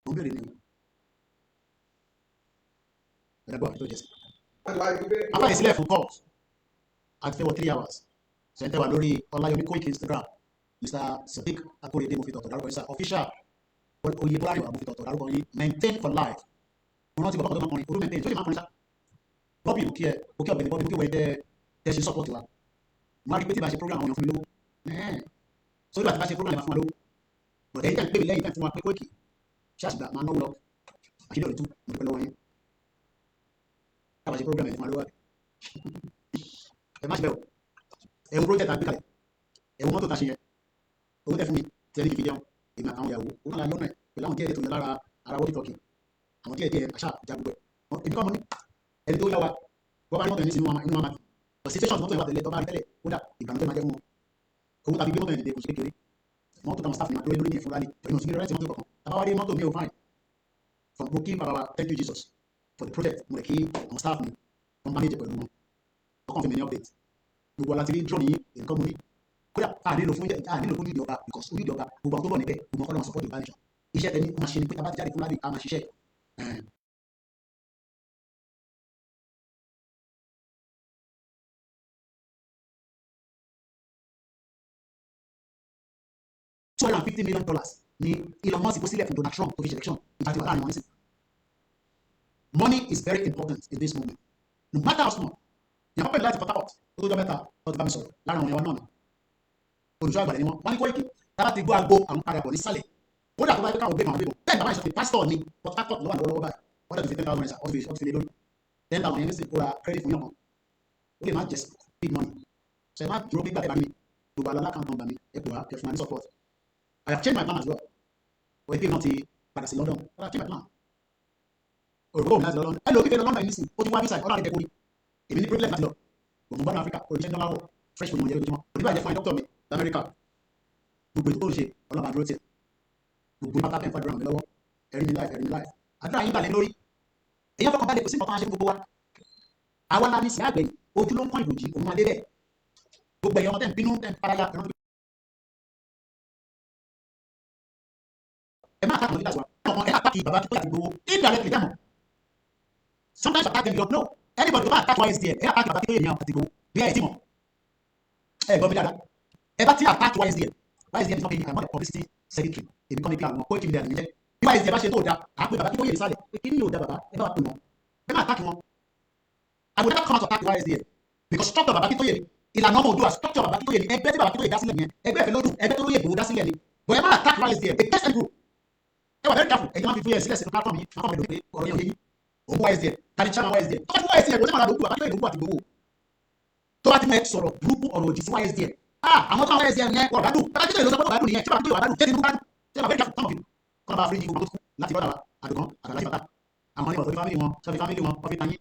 mo bèrè ní ẹ gbọ́ àti tó jẹ sí. After his left for calls at 3 hours. So enter lórí OLAYOMI KOIKI Instagram. Mr. Sadiq Akorede mo fi tọ̀tọ̀ dárúkọ yín official oyè Bọ́láyọ̀ mo fi tọ̀tọ̀ dárúkọ yín maintain for life. Mo rántí bàbá kan tó máa kọrin orú maintain tó lè máa kọrin sá. Bọ́bì òkè ọ̀gbẹ̀ni Bọ́bì òkè wẹ̀ tẹ́ ṣe support wa. Mo rí pé tí bá ṣe program àwọn èèyàn fún mi lówó. So nígbà tí bá ṣe program máa fún wa lówó. Bọ̀dẹ̀ yìí tẹ̀ ń pè mí lẹ́yìn tẹ̀ fún wa pé Koiki ṣé àṣìgbà máa náwó lọ. Àṣìlẹ̀ òtún mo dúpẹ́ lọ́wọ́ yín. Káwá ṣe program ẹ̀ fún wa lówó. Ẹ má ṣe bẹ́ẹ̀ o ẹ̀wọ̀n project àgbé kalẹ̀ ẹ̀wọ̀n mọ́tò ta ṣe yẹ owó tẹ̀ fún mi tẹ̀lé kìkì jẹun èmi àtàwọn ìyàwó òun náà lọ́nà ẹ̀ pẹ̀lú àwọn díẹ̀ tó yẹ lára ara wọ́n tìtọ́kì àwọn díẹ̀ àṣà ìjà gbogbo ẹ̀ èmi kọ́ mo ní ẹni tó yá wa wọ́n bá ní mọ́tò yẹn ní sinú inú wa máa dùn situation mọ́tò yẹn wà tẹ̀lé tó bá rí tẹ́lẹ̀ kódà ìbànújẹ́ máa jẹ́ fún wọn owó tàbí gbé mọ́tò yẹn dìde kò sí kékeré mọ́tò táwọn staff ní máa dúró lórí yẹn fún rally pẹ̀lú òsì rẹ̀ mọ́tò kọ̀ọ̀kan àbáwárí mọ́tò mi ò fine from brokin baba thank you Jesus for the project mo rẹ̀ kí àwọn staff mi wọ́n manage pẹ̀lú wọn ọkàn fi mi ní update gbogbo aláti rí drone yìí nǹkan mo ní kódà ànílò fún nídìí ọba because onídìí ọba gbogbo àwọn tó bọ̀ níbẹ̀ gbogbo ọkọ̀ lọ́wọ́ support Yorùbá nation iṣẹ́ tẹni máa ṣe ni pé tá a bá ti jáde fún lábì a máa ṣiṣẹ́ $250 million ni Elon Musk kó sílẹ̀ fún Donald Trump tó fi ṣe election ìgbà tí wà láàrin wọn nísìn. Money is very important in this moment no matter how small yàrá pẹ̀lú láti Port Harcourt tó jọ mẹ́ta ọdún bá mi sọ̀rọ̀ lára àwọn ìyàwó náà olùṣọ́ àgbàlẹ̀ ni wọ́n ní Koiki tábà ti gbọ́ àgbo àwọn padà bọ̀ nísàlẹ̀ ó dà tó bá yẹ káwọn gbé àwọn gbé bẹ́ẹ̀ bàbá ìṣọ́ ti pásítọ̀ ni Port Harcourt lọ́wọ́ lọ́wọ́ báyìí wọ́n dẹ̀ ti fi 10,000 naira ọ̀sẹ̀ fi lé lórí 10,000 yẹn ní sì kóra credit fún yàn kan ó lè má jẹ́ big money ṣe má dúró gbígbà tẹ́bà mi gbogbo àlọ́ lákàntàn nọ́mbà mi ẹ pè wá kẹfún wa ní support I have changed my plan as well ọ̀ ẹgbẹ́ náà ti padà sí London I have changed my plan òrùkọ́ òun láti lọ London ẹ lọ kíkẹ́ lọ London yìí nísìn ó ti wá visa ọlọ́run àti ẹ̀kọ́ èmi ní privilege láti lọ òun bá ní Africa oríṣẹ́ dọ́là wọ̀ fresh food mọ̀ jẹ́ lójúmọ́ òní bàjẹ́ fún ẹ dókítà mi lamẹ́ríkà gbogbo ètò tó ń ṣe ọlọ́run àdúró tiẹ̀ gbogbo pátá pẹ́ fàdúrà mi lọ́wọ́ ẹ̀rí mi láì àdúrà yín balẹ̀ lórí èyàn fọkàn balẹ̀ kò sí nǹkan ṣe gbogbo wa àwa la ní sí àgbẹ̀ ojú ló ń kọ́ ìbòjì òun máa dé bẹ́ẹ̀ gbogbo ẹ̀yọ́ tẹ̀ ń bínú tẹ̀ ń paraya ẹ má kàtàkùn nígbà tí wọn ẹ àtàkì bàbá tó yà ti gbowó indirectly dẹ́mọ̀ sometimes attack them you don't know anybody tó bá attack wise there ẹ àtàkì bàbá tó yẹ yẹn àti gbowó bí ẹ ti mọ̀ ẹ gbọ́ mi dáadáa ẹ bá ti attack wise there is not paying I'm not a publicity secretary èmi kọ́ ni bí àwọn Koikimedia nìyẹn bí wise there bá ṣe tó dáa àpè bàbá tó yẹ ìsàlẹ̀ pé kí ni yóò da bàbá ẹ bá wà pè wọn ẹ má attack wọn I will never come out to attack wise there because structure bàbá tó yẹ ìlànà ọmọ òdua structure bàbá tó yẹ ni ẹgbẹ́ tí bàbá tó yẹ dá sílẹ̀ yẹn ẹgbẹ́ ìfẹ́ lọ́dún ẹgbẹ́ tó yẹ gbòó dá sílẹ̀ ni but ẹ má attack wise there the best group ẹ wà very careful ẹ̀yin máa fi fúyẹ́ sílẹ̀ sínú platform yìí platform ìdòwò pé ọ̀rọ̀ yẹn ò yé yín òun wise there tani chairman wise there tó bá ti wise there kò sí màá dòwò àbájọ́ ìdòwò àti gbòwò tó bá ti mọ ẹ sọ̀rọ̀ burúkú ọ̀rọ̀ òdì sí wise there àwọn tó wà wise there yẹn wọ̀ bàdùn bàbá tó yẹ lọ sọ pé bàdùn nìyẹn tí bàbá tó yẹ bàdùn tẹ́lẹ̀ bàdùn tẹ́lẹ̀ very careful táwọn fi kọ́nà bá fíríjì gbogbo tó kú láti bọ́dà wa àdùkán àtàlájì bàtà àwọn onímọ̀ tó fi fámìlì wọn sọ fi fámìlì wọn wọ́n fi tayín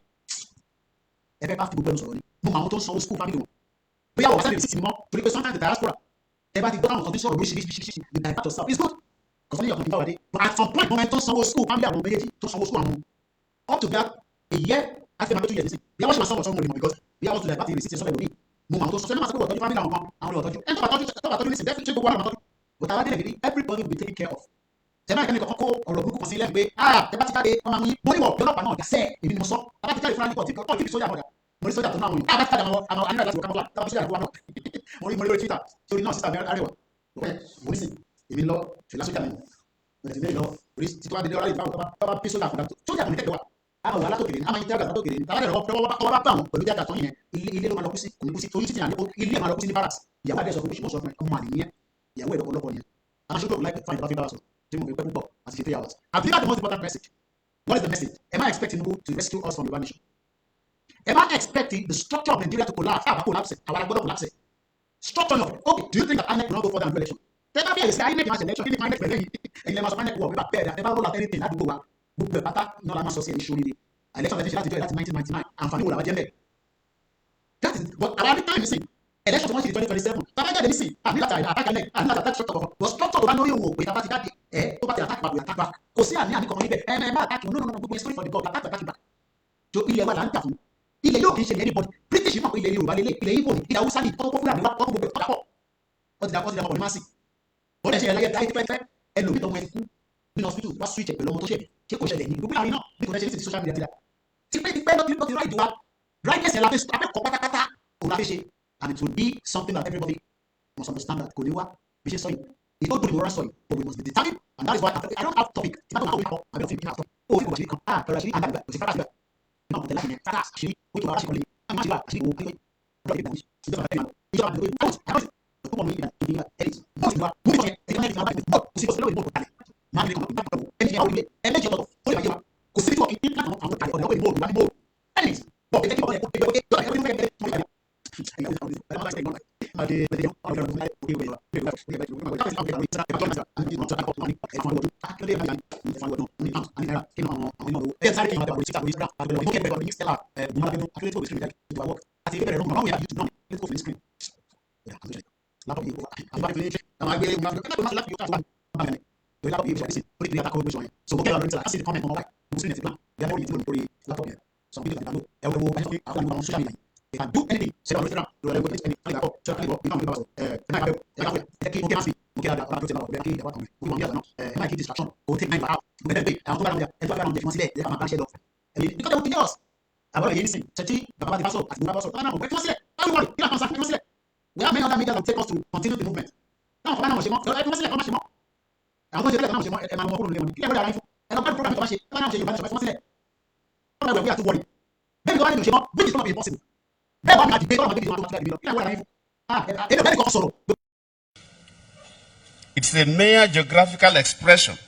ẹ fẹ́ bá fi gbogbo ẹnu sọ̀rọ̀ ni mo mọ àwọn tó ń sanwó school fámìlì wọn bóyá wọ́n sáré rìsíìtì mọ́ torí pé sometimes the diaspora ẹ bá ti gbọ́ àwọn kan tó sọ̀rọ̀ lóríṣiríṣi you divert yourself it's good because only your computer wà dé but at some point moment tó sanwó school family àwọn méjèèjì tó sanwó school àwọn up to that a year after my 2 years nísìn bí àwọn ṣe máa sọ̀rọ̀ sọ́mọ́ because bí àwọn tó divert the receipt sọ́mọ́ ẹlòmíì mo mọ àwọn tó sọ sẹ́ni máa sọ pé wọ́n tọ́jú family àwọn kan àwọn olè ọ̀tọ́jú ẹni tó bá tọ́jú nísìn definitely gbogbo àwọn ọ̀tọ́jú but àwọn adé everybody will be taken care of tẹ̀lé àìkẹ́ni kọ́kọ́ kó ọ̀rọ̀ burúkú kan sí lẹ́nu pé ẹ bá ti jáde ọmọ àwọn yín mo ní wọ̀ ọlọ́pàá náà dàsẹ́ èmi ni mo sọ bàbá ti jáde fúnra ní kọ́ tí kì í sójà náà dà mo ní sójà tó náà wọ̀nyí bá ti jáde àwọn anílẹ̀ láti wọ̀ kámọ́lá bá ti jáde àdúrà náà mo rí lórí Twitter torí náà sísá arẹwà mo ní sìn èmi lọ fìlà sójà mi mo ti lé lọ orí títí wá dédé ọ̀rá ìfowópamọ́ bá bá pé sójà fúnra sójà kò ní tẹ̀lé wa àwọn wàhálà tó kéré ní àmọ́ ìjà àgbà tó kéré ní tàbí ẹ̀rọ ọwọ́ bá bá wọn pẹ̀lú ìjà àtọ̀ yẹn ilé ló máa lọ kú sí kò ní kú sí torí títí àná ilé máa lọ kú sí ní barracks ìyàwó àdé sọ fún mi ṣùgbọ́n sọ fún ẹ ọmọ àlè nìyẹn ìyàwó ẹ̀dọ́kọ̀ lọ́kọ̀ yẹn àwọn aṣojú òkú láìpẹ́ fáìn bá fi bá wa sọ tí mo fi pẹ́ púpọ̀ àti ṣe 3 hours and deliver the most important message what is the message am I expecting Tinubu to rescue us from the nation am I expecting the structure of Nigeria to collapse collapse our gbọ́dọ̀ collapse structure of it okay do you think that INEC will not go further and do election tẹ́ bá bí ẹ̀sìn INEC máa ṣe election kí ni INEC bẹ̀rẹ̀ yìí ẹ̀yin lẹ́ẹ̀ máa sọ INEC wọ̀ wípé bẹ́ẹ̀ tẹ́ bá roll out anything ládùúgbò wa gbogbo ẹ̀ pátá iná la máa sọ sí ẹ̀yìn ṣoríire election tẹ́ fi ṣe láti jọ láti 1999 àǹfààní wo làwọn jẹ́ mẹ́ẹ̀ that is but our every time nísìn election tí wọ́n ṣe di 2027 tàbá jáde nísìn àmì láti àtàkì INEC àmì láti àtàkì structure kọ̀ọ̀kan but structure tó bá lórí òun ò pé tàbá ti jáde tó bá ti àtàkì back we attack back kò sí àní kọ̀ọ̀kan níbẹ̀ ẹ má àtàkì no gbogbo story for the god attack back jo ilẹ̀ wa là ń jà fún ilẹ̀ yóò kì í ṣe anybody British mọ̀ pé ilẹ̀ Yorùbá lélẹ̀ ilẹ̀ Igbo ní ilẹ̀ Hausa ní tọ́kọ́ fúlàní wá tọ́kọ́ gbogbo ẹ̀ tọ́kọ́ ó ti dàpọ̀ ní máa sì bọ́dẹ̀ ṣe ẹlẹ́yẹ dáì pẹ́pẹ́ ẹlòmí tọmọ ẹ kú nínú hospital wá switch pẹ̀lú ọmọ tó ṣẹ̀bi ṣé kò ṣẹlẹ̀ ní gbogbo àárín náà bí kò ṣe ní social media ti dà tipẹ́ lọ́ti ráìdì wa rightness ẹ̀ la fẹ́ kọ́ pátápátá òun la fẹ́ ṣe and it will be something that everybody must understand that kò ní wá bí ṣe sọ yìí ìtọ́ gbòdì mọ́ra sọ yìí but we must be determined and that is why I don't have topic tí bá tó máa wí kọ́ àbí ọ̀fìn ìpínlẹ̀ àtọ́ ó fi kò àṣírí kan pẹ̀lú àṣírí àǹdà ìgbà kò sí fara síbẹ̀ náà kò tẹ̀lé àṣírí fara àṣírí ó ti wà láṣírí kan lè má ṣírí àṣírí wo kílé ọjọ́ ìgbà ìjọba ìjọba ìjọba ìjọba ìjọba mi ìgbà ìgbà edit bọ́ọ̀sì wa mú ìfọ̀yẹ́ ẹ̀ka mẹ́rin ìgbà bọ́ọ̀ kò sí bọ́ọ̀sì lọ́wọ́ ìbò kalẹ̀ máa ní kọ́mọ̀ ìgbà ẹni àwọn ilé ẹ̀mẹ́jì ọ̀tọ̀ ó lè bàjẹ́ wa kò sí tíwọ̀ kí ní káàkiri àwọn kalẹ̀ ọ̀dọ̀ ìbò òdùwà ní bò ẹni bọ́ọ̀ kẹ́kẹ́ bọ́ọ̀ kẹ́kẹ́ They can do anything. Say on Instagram, do whatever any so we might keep distraction. Go take 9 out. Go better big. I'm going to there. They come and share off. Because they will think us. I want to listen. Chachi, Baba the Paso, as Baba Paso. No, wait for don't worry. We have many other media that take us to continue the movement. Now, for now, I'm going to let them I'm going to let them and I'm going to let them and I'm going to we have to worry. Then go ahead and which is not impossible. Bẹ́ẹ̀ bá mi àti gbé tọ́lá máa gbé ìdíwọ̀n tó máa ti gbé lọ kí àwọn ẹ̀rọ yín fún ẹ̀rọ bẹ́ẹ̀ kọ́ sọ̀rọ̀. It's a mere geographical expression.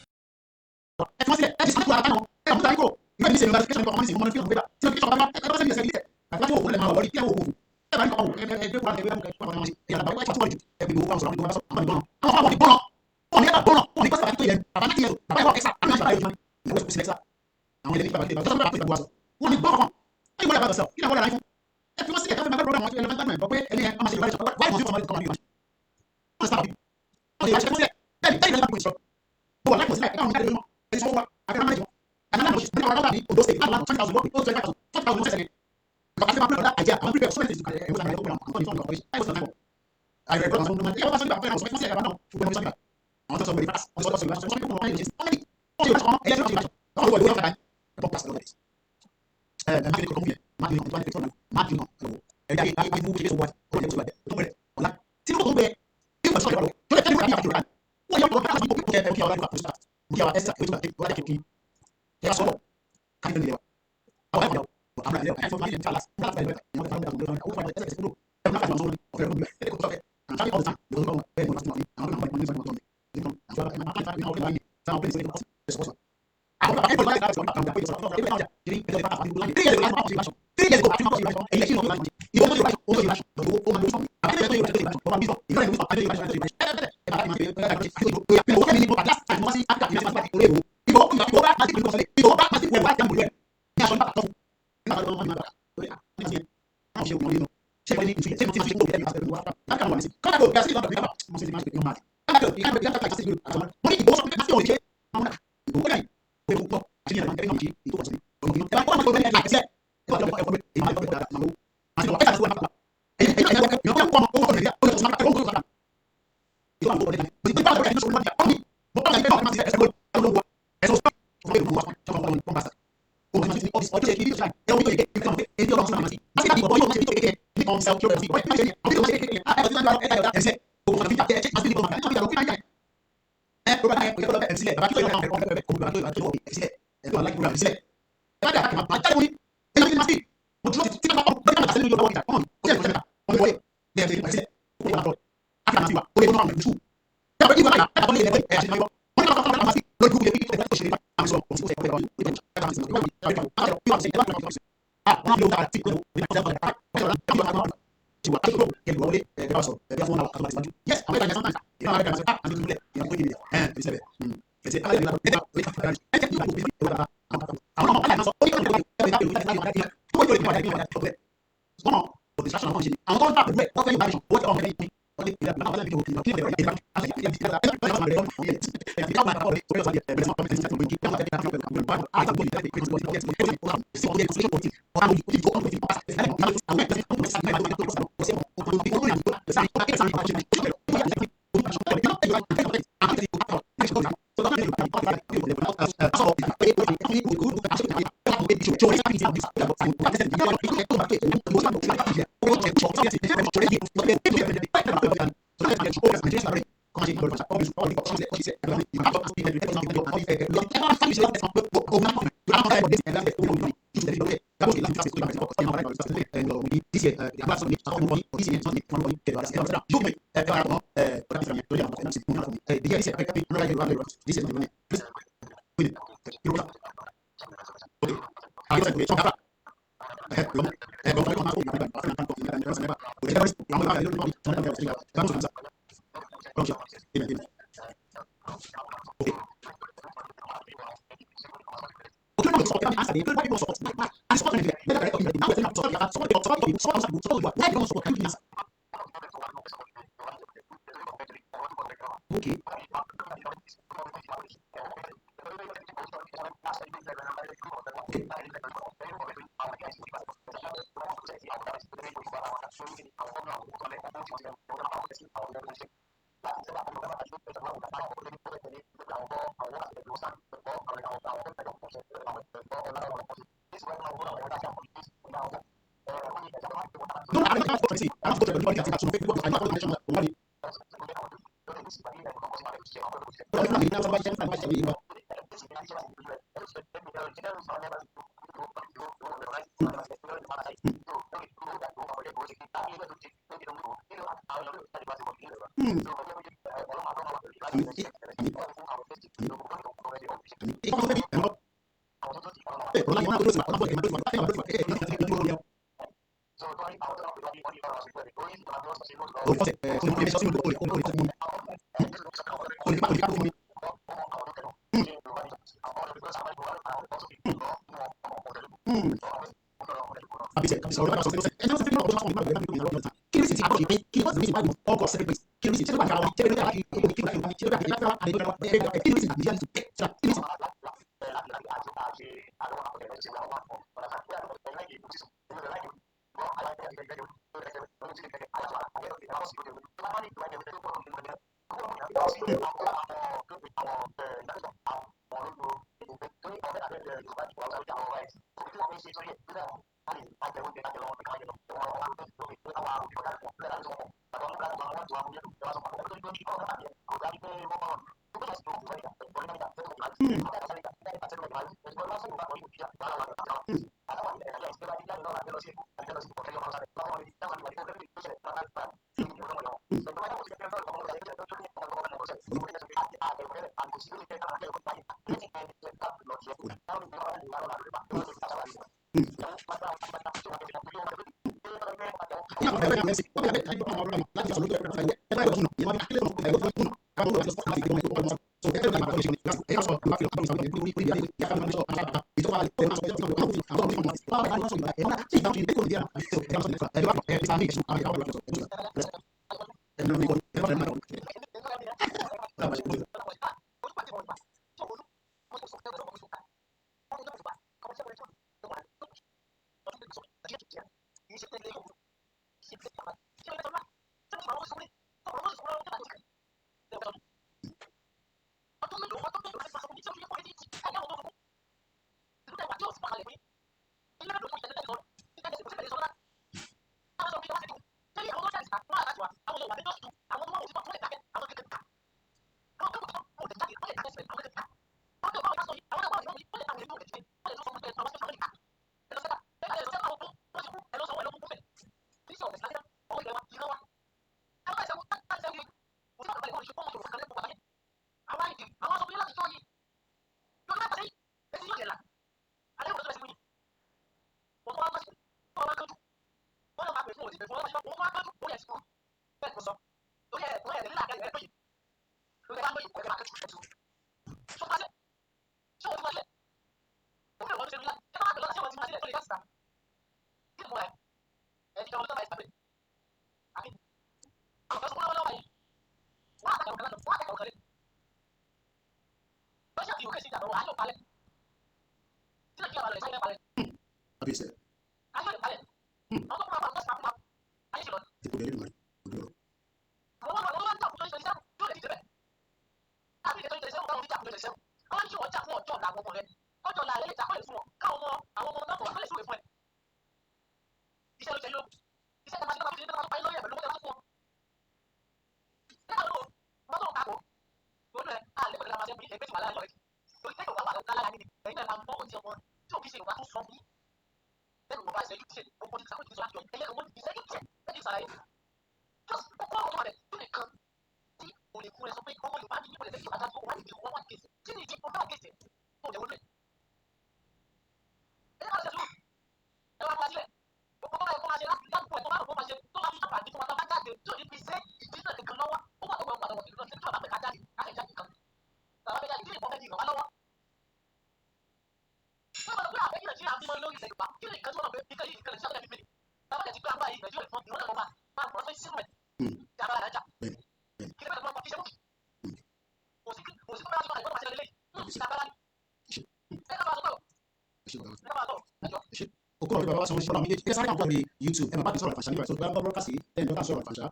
YouTube ẹ máa bá mi sọ̀rọ̀ àfàṣà nígbà tó bá bọ́ kásì ẹ̀ ń dọ́kà sọ̀rọ̀ àfàṣà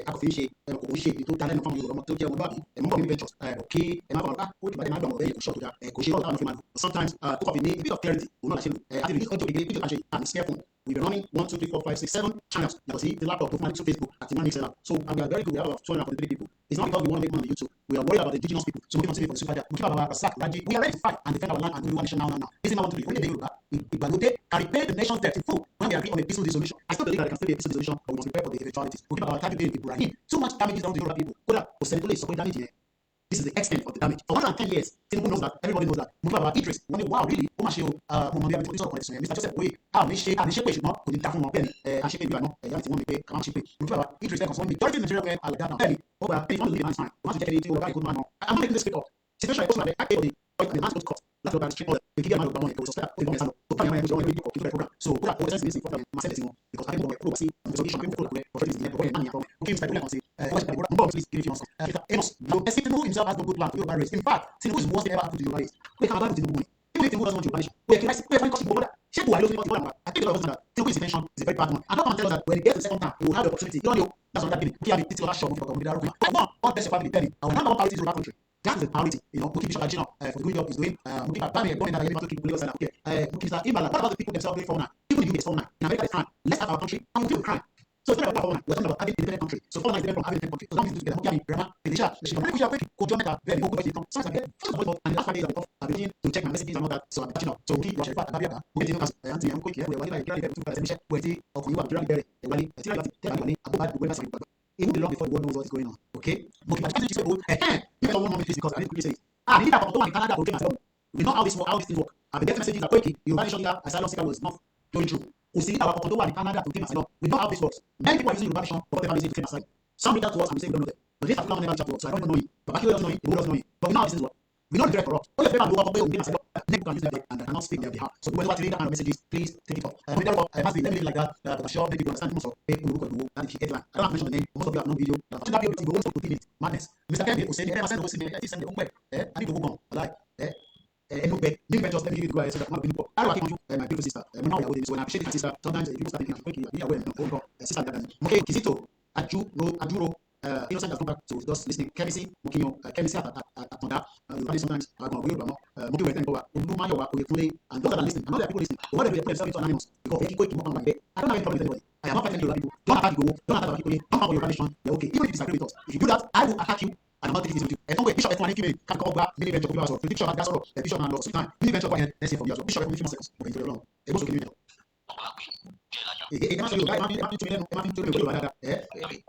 akọ̀fin ṣe kò ń ṣe ètò talẹ́nu fún Yorùbá tó jẹ́ olúbàbí mọ̀ ní ventures kí ẹ máa fọwọ́n ká ó dìbàdé máa gbọ̀ngàn bẹ́ẹ̀ kò ṣọ́ọ̀tù dá kò ṣe ọ̀la àwọn fi máa lò sometimes tó kọ̀ fi ní a bit of clarity òun náà ṣe lò àti release ọjọ́ ìgbé fídíò kan ṣe àmì scare phone we been running 1 2 3 4 5 6 7 channels yàtọ̀ sí the laptop tó fún wa ní Facebook àti money seller so and we are very good we have about 243 people it's not because we want to make money on YouTube we are worried about the indigenous people so we continue for the super we keep our sack raji we are ready to fight and defend our land and we want nation now this is not what to do only the Yoruba ìgbàlódé can repay the nation's debt in full when we agree on a peaceful dissolution I still believe that there can still be a peaceful dissolution but we must prepare for the eventualities we keep our target being Ibrahim too much damages done to Yoruba people kódà kò sẹ́ni tó lè sọ pé damage yẹn This is the extent of the damage. For 110 years, Tinubu knows that, everybody knows that. Wow, really? Mr. Joseph, wait, how they shape, you know, could have from penny, and shape you know, that's one pay, come shape. Idris, that's one majority of Nigeria men are like that now. Penny, over, if you want to live in time, you want to check it into a good man. I'm not making this straight up. Situation I post my I pay the man's go to court. That's what I'm straight up. They give my money, go suspect, they don't to find my program. So, put up all the sense in front of my sense, because I don't know, see, the solution, people for this, the way money from. Okay, Mr. William, say, please give it to us. Amos, no, Tinubu himself has no good plan for Yoruba race. In fact, Tinubu is the worst thing ever happened to Yoruba race. We can abandon Tinubu money. Even if Tinubu doesn't want Yoruba nation, we can find cause Yoruba. Shape who I don't know. I think the person that Tinubu's intention is a very bad one. I'm not going to tell us that when he gets the second time, he will have the opportunity. You know, that's what that means. We have the last shot for the I want all best family penny. Our number one priority is Yoruba country. That is the priority. You know, Muki Bishop Ajino for the good job he's doing. Muki Babame, going that I to keep Lagos and okay. Muki Mr. Imbala. What about the people themselves doing for now? Even the UK is for now. In America, it's crime. Let's have our country and we'll deal with crime. So it's not about we're talking about having independent country. So foreign is different from having independent country. So long as we do together, Grandma, Felicia, she can push quickly. Go to Meta, very good question. Sometimes I get first of all, and the last 5 days I've been to check my messages and all that. So I'm catching up. So we watch the fact that we get to Anthony and Koiki, we're like to where the of you are very very well. I think I tell money about the weather. It won't be long before the world knows what is going on. Okay? But I just say, you don't want me please because I need to say, I need that in Canada to myself. We know how this things work. I've been getting messages that Koiki, you mentioned that asylum seeker was not going through. We see our in Canada to claim asylum. We know how this works. Many people are using Yoruba for whatever reason to claim asylum. Some reach out to us and we say we don't know them. But this particular one never reach out to us, so I don't even know him. But Bakio doesn't know him, Ibu doesn't know him. But we know how this work. We know the direct corrupt. All your paper will claim asylum. People can use them and I cannot speak their behalf. So whoever read that kind of messages, please take it off. Let me leave it like that. I'm sure many people understand most of people who do that is headline. I don't have to mention the name. Most of you have no video. But that video will also 2 minutes. Madness. Mr. Kennedy will say, I send the own way. I need to move on. Like, just let me give it go ahead so that people. I don't want my beautiful sister. Now we are with this one. I appreciate my sister. Sometimes people start thinking, I'm aware of sister that okay, Kizito, Ajuro, innocent has come back to just listening. Kemisi, Mokinyo, Kemisi at Tonda. You sometimes are going to go Moki with them, Ulumayo, Koikimedia, and those that are listening. I know there are people listening. But what if they put themselves into anonymous? Because they keep going to more like that. I don't have any problem with anybody. I am not fighting people. Don't attack you. Don't attack people. Don't have your tradition. You're okay. Even if you disagree with us. If you do that, I will attack you. And I'm not taking this with you. And don't wait. Bishop F1 can call back. Many venture people as well. Bishop and Gasoro. Bishop and Lord. Time. Many venture by let's say from you as well. Bishop every few seconds. Okay, very long. It goes to give me. It must be right. I'm to you.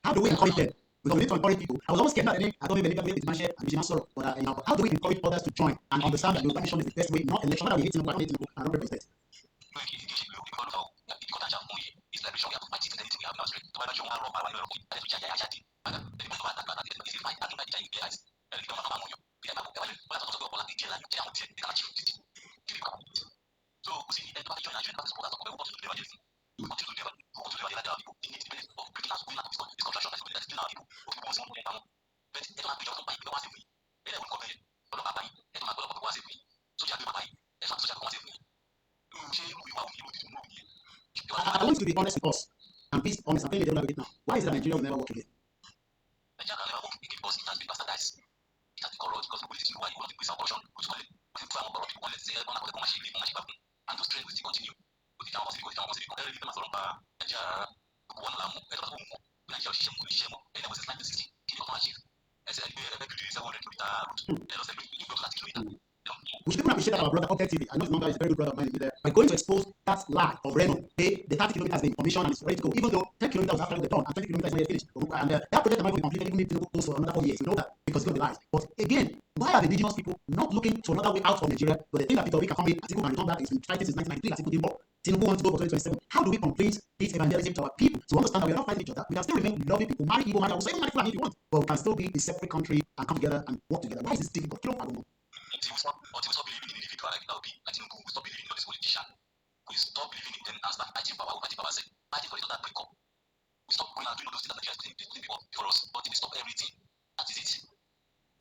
How do we encourage them? Because we need to encourage people. I was almost scared that I don't even believe with Dimanshe and Dimansoro. But how do we encourage others to join and understand that the election is the best way, not election that we hate Tinubu, I don't represent. I want you to be honest with us. And please, honest, I'm telling you the now. Why is it that Nigeria will never work again? We should appreciate our brother Update TV. I know his number is a very good brother of mine there. We're going to expose that lie of Reno. The 30 kilometers has been commissioned and is ready to go. Even though 10 kilometers was actually done and 20 kilometers is not yet finished. And that project might be completed even if it goes for another 4 years. We know that because it's going to be lies. But again, why are the indigenous people not looking to another way out from Nigeria? But the thing that Peter Obi can come in, Atiku can return back, he's been fighting since 1993, Atiku didn't work. Tinubu wants to go for 2027. How do we complete this evangelism to our people to understand that we are not fighting each other? We can still remain loving people, marry Igbo, marry Hausa, even marry Fulani if you want. But we can still be a separate country and come together and work together. Why is this difficult? I don't know. Stop believing in individual like Obi, Tinubu, we stop believing in all this politician. We stop believing in them and start fighting power. Fighting power, fighting for each other, break up. We stop going and doing all those things that Nigeria is doing for us. But if we stop everything, that is it.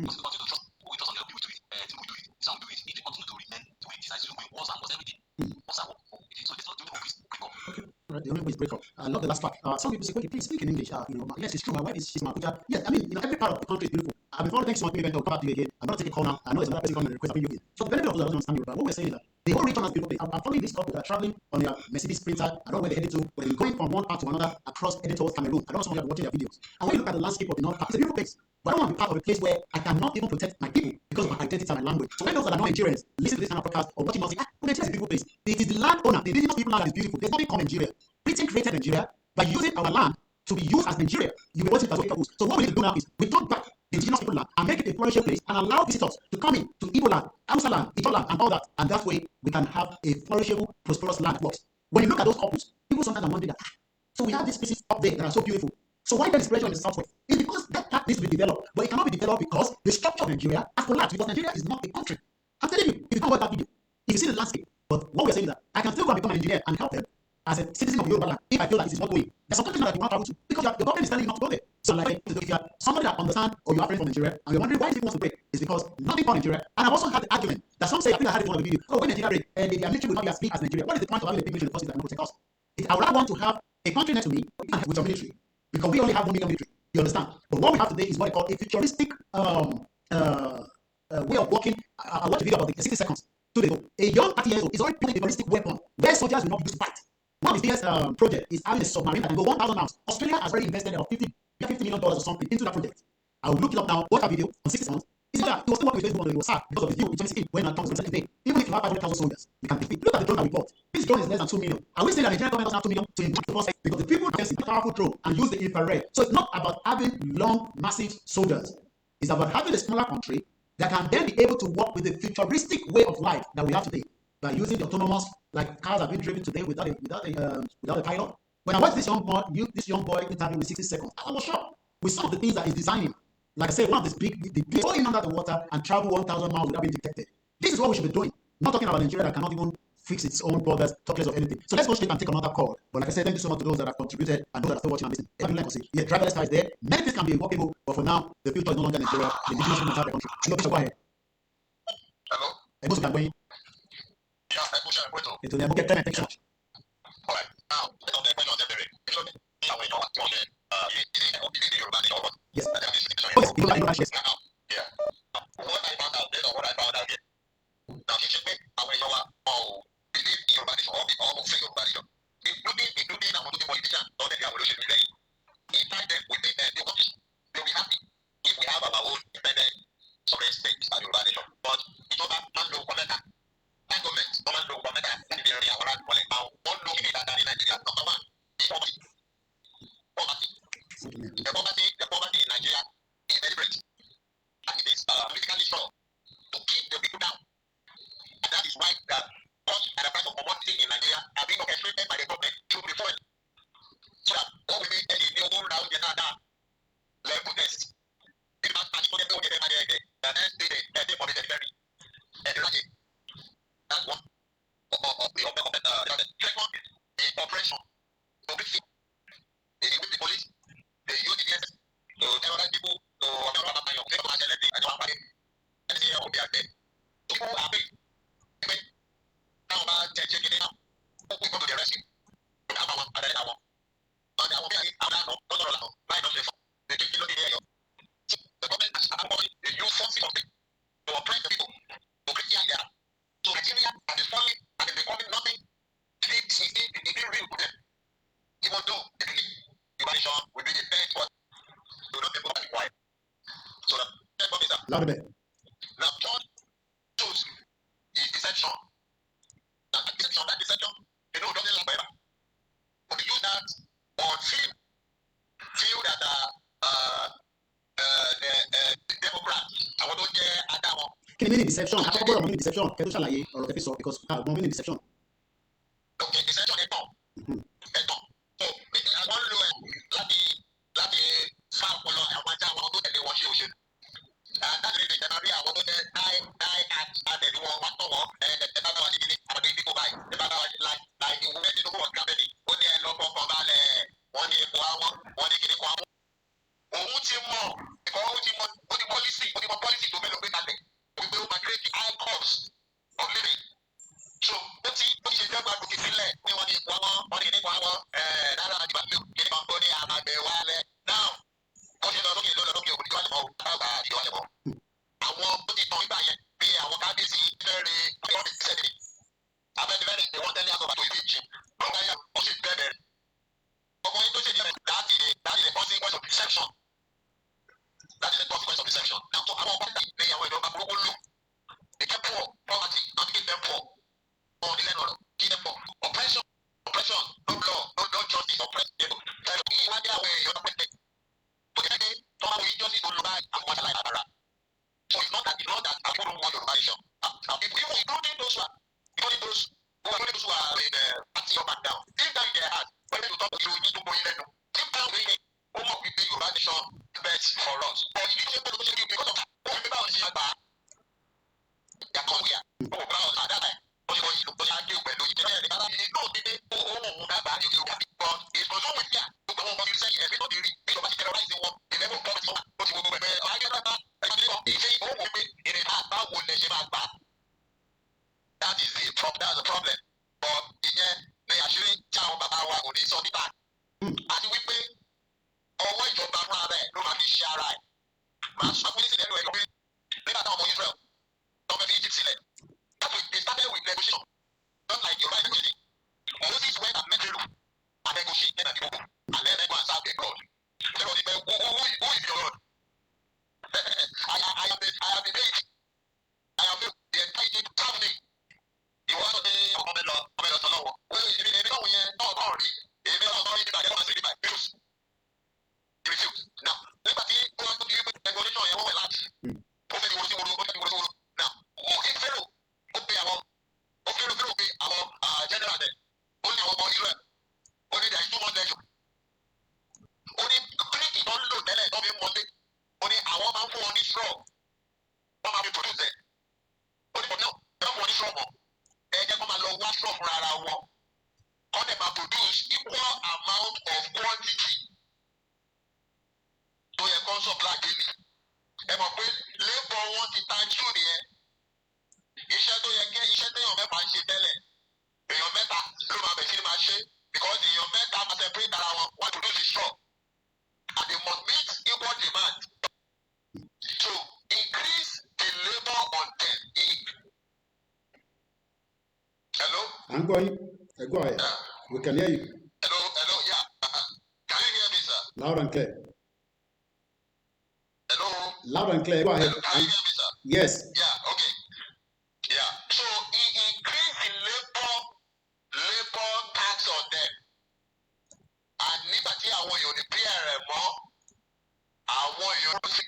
Because we continue to trust, we trust on the people to do it. Tinubu do it, some do it. If they continue to remain doing this, as you know, wars and wars, everything. Wars are war. So it's not doing all this, break up. Okay. Right. the only way is break up. I love the last part. Some people say, "Koiki, please speak in English." Yes, it's true. My wife is she's my teacher. Yes, I mean, every part of the country is beautiful. Before the next one, event, I'll come back to you again. I'm going to take a call now. I know there's another person coming to request. I'm for the benefit of those that don't understand Yoruba, what we're saying is that the whole region has beautiful place. I'm following this couple that are traveling on their Mercedes Sprinter. I don't know where they're heading to, but they're going from one part to another across heading towards Cameroon. I don't know some of you are watching their videos. And when you look at the landscape of the North, it's a beautiful place. But I don't want to be part of a place where I cannot even protect my people because of my identity and my language. So when those that are not Nigerians listen to this kind of podcast or watching us say, Nigeria is a beautiful place. It is the landowner, the indigenous people land that is beautiful. There's nothing called Nigeria. Britain created Nigeria by using our land to be used as Nigeria. You will watch it as well. So what we need to do now is we turn back the indigenous people land and make it a flourishing place and allow visitors to come in to Igbo land, Hausa land, Ijo land, and all that. And that way we can have a flourishable, prosperous land that works. When you look at those couples, people sometimes are wondering that, so we have these places up there that are so beautiful. So why there is pressure in the southwest? It's because that part needs to be developed, but it cannot be developed because the structure of Nigeria has collapsed because Nigeria is not a country. I'm telling you, if you don't watch that video, if you see the landscape, but what we're saying is that I can still go and become an engineer and help them as a citizen of Yoruba land if I feel that it is not going. There's some countries that you want to travel to because your government is telling you not to go there. So like if you're somebody that understands or you are friends from Nigeria and you're wondering why this wants to break, it's because nothing about Nigeria. And I've also had the argument that some say, I think I had it in one of the videos, when Nigeria break, the military will not be as big as Nigeria. What is the point of having a big military in the first place that protect us? I would want to have a country next to me with a military because we only have 1 million military. You understand? But what we have today is what I call a futuristic way of working. I watched a video about it 60 seconds. 2 days ago. A young 30 years old is already building a ballistic weapon where soldiers will not be used to fight. One of the biggest project is having a submarine that can go 1,000 miles. Australia has already invested about $50 million or something into that project. I will look it up now, watch that video on 60 seconds. Is it that he was still working with Facebook on the sad because of the deal in 2016 when Trump was president. Even if you have 500,000 soldiers, you can defeat. Look at the drone that we bought. This drone is less than 2 million. I will say that the Nigerian government doesn't have 2 million to invest the first because the people can see the powerful drone and use the infrared. So it's not about having long, massive soldiers. It's about having a smaller country that can then be able to work with the futuristic way of life that we have today by using the autonomous, like cars have been driven today without a pilot. When I watched this young boy interview with 60 seconds, I was shocked with some of the things that he's designing. Like I said, one of the big go in under the water and travel 1,000 miles without being detected. This is what we should be doing. Not talking about Nigeria that cannot even fix its own borders, talk less of anything. So let's go straight and take another call. But like I said, thank you so much to those that have contributed and those that are still watching and listening. Yeah, driverless car is there. Many things can be workable, but for now, the future is no longer Nigeria. The indigenous people have the country. So go ahead. Hello? Yeah, I push it. It's only get 10 and take charge. All right. Now, let's on the question of the Yes. Yes. Yeah. What I found out, based on what I found out here. Now, she should make our Yoruba or believe in Yoruba nation or say Yoruba nation. Including our politicians, so that they are revolution today. Inside them, we make them, they'll be happy if we have our own independent sovereign state as Yoruba nation. But it's not that man no comment. That government, no man no comment. That is the area where I'm calling now. One look at that in Nigeria. Number one, is poverty. The poverty in Nigeria is deliberate. And it is politically strong to keep the people down. And that is why the cost and the price of commodity in Nigeria are being orchestrated by the government through reform. So that what we need is the whole round level test. If not, and people don't get them the next day they for the delivery. That's one of the second is operation. They use the police, they use the DSS to terrorize people, to people are big. Even now, we go to the rescue. We have one, and then one. And I will be the government is they use force to oppress the people, to create the idea. So Nigeria and the family and the becoming nothing, they didn't real to them. Even though they believe humanity will be the best one, do not people be quiet. So the third one is that. Now, John chose is deception. Now, that deception, doesn't last forever. But we use that on film. Feel that the Democrats, I want to get Adamo. Can you mean deception? I talk about deception. Can you shalaye or episode because more meaning deception. Okay, deception is not. So, I want to let the far follow and one time I want to tell you what you should. And that's the reason I want to die at the one and the other one is about the people by the other one like the women in the world company. When they are local from Valley, one year for one year for our policy to make a we will migrate the high cost of living. So, let's see, law, no justice or president. He want their way, you're president. But then we justice don't lie and want to lie about that. So it's not that people don't want Yoruba nation. People, even including those who are in party up and down. Deep down in their heart, when they talk to you, need to go in there. Deep down in it, we make Yoruba nation best for us. But if you say because of that, remember on the back, they are come here. About that time, but you don't argue when you tell them that you know that bad you can be but it's for no with here. Look at what you say, everybody read, you know, terrorizing one, the level of poverty, but you will go back. I get that. They say, oh, in a heart, that will let you back. That is the problem. That's the problem. But again, they actually tell Baba who needs something back. And we pay ọwọ́ ìjọba fún ara ẹ̀ ló máa fi ṣe ara ẹ̀. Màá sọ fún nísìnyí ẹnu ẹ̀ lórí nígbà táwọn ọmọ Israel tó fẹ́ fi Egypt sílẹ̀. They started with negotiation, not like Yoruba negotiating. Moses went and met Pharaoh and negotiated and people, and then they go and serve their God. Pharaoh said, who is your God? I have been made. I have been the entire Egypt traveling. You want to say, ọmọ mi lọ sọ lọ́wọ́. Èmi náà yẹn náà rí. Èmi náà rí nígbà yẹn wọ́n sì rí báyìí. He refused. Now, nígbà tí wọ́n tó di negotiation yẹn wọ́n wẹ̀ láti. Ó fẹ́ di wọ́n sí wọ́n. Now, Pharaoh ó pe àwọn general dẹ̀. Ó ní àwọn ọmọ Israel. Ó ní there is too much leisure. Ó ní kíríkì tó ń lò tẹ́lẹ̀ tó fi ń mọ́lé. Ó ní àwọn máa ń fún wọn ní straw. Wọ́n máa fi produce ẹ̀. Ó ní bọ̀dọ̀ ẹ̀ fún wọn ní straw mọ́. Ẹ jẹ́ kó máa lọ wá straw fún ara wọn. Wọ́n dẹ̀ máa produce equal amount of quantity. Tó yẹ kó ń supply daily. Ẹ mọ̀ pé labour wọn ti times 2 nìyẹn. Iṣẹ́ tó yẹ kí iṣẹ́ téèyàn mẹ́fà ń ṣe tẹ́lẹ̀. Èèyàn mẹ́ta ló máa bẹ̀ sí máa ṣe because èèyàn mẹ́ta máa separate ara wọn wọ́n produce the straw. And they must meet equal demand. So increase the labour on them. Hello? I'm going. Go ahead. We can hear you. Hello, yeah. Can you hear me, sir? Loud and clear. Hello? Loud and clear. Go ahead. Hello, can you hear me, sir? Yes. Yeah, okay. Yeah. So increase the labor tax on them. And nígbà tí àwọn èèyàn ní prayer rẹ̀ mọ́, àwọn èèyàn ló sì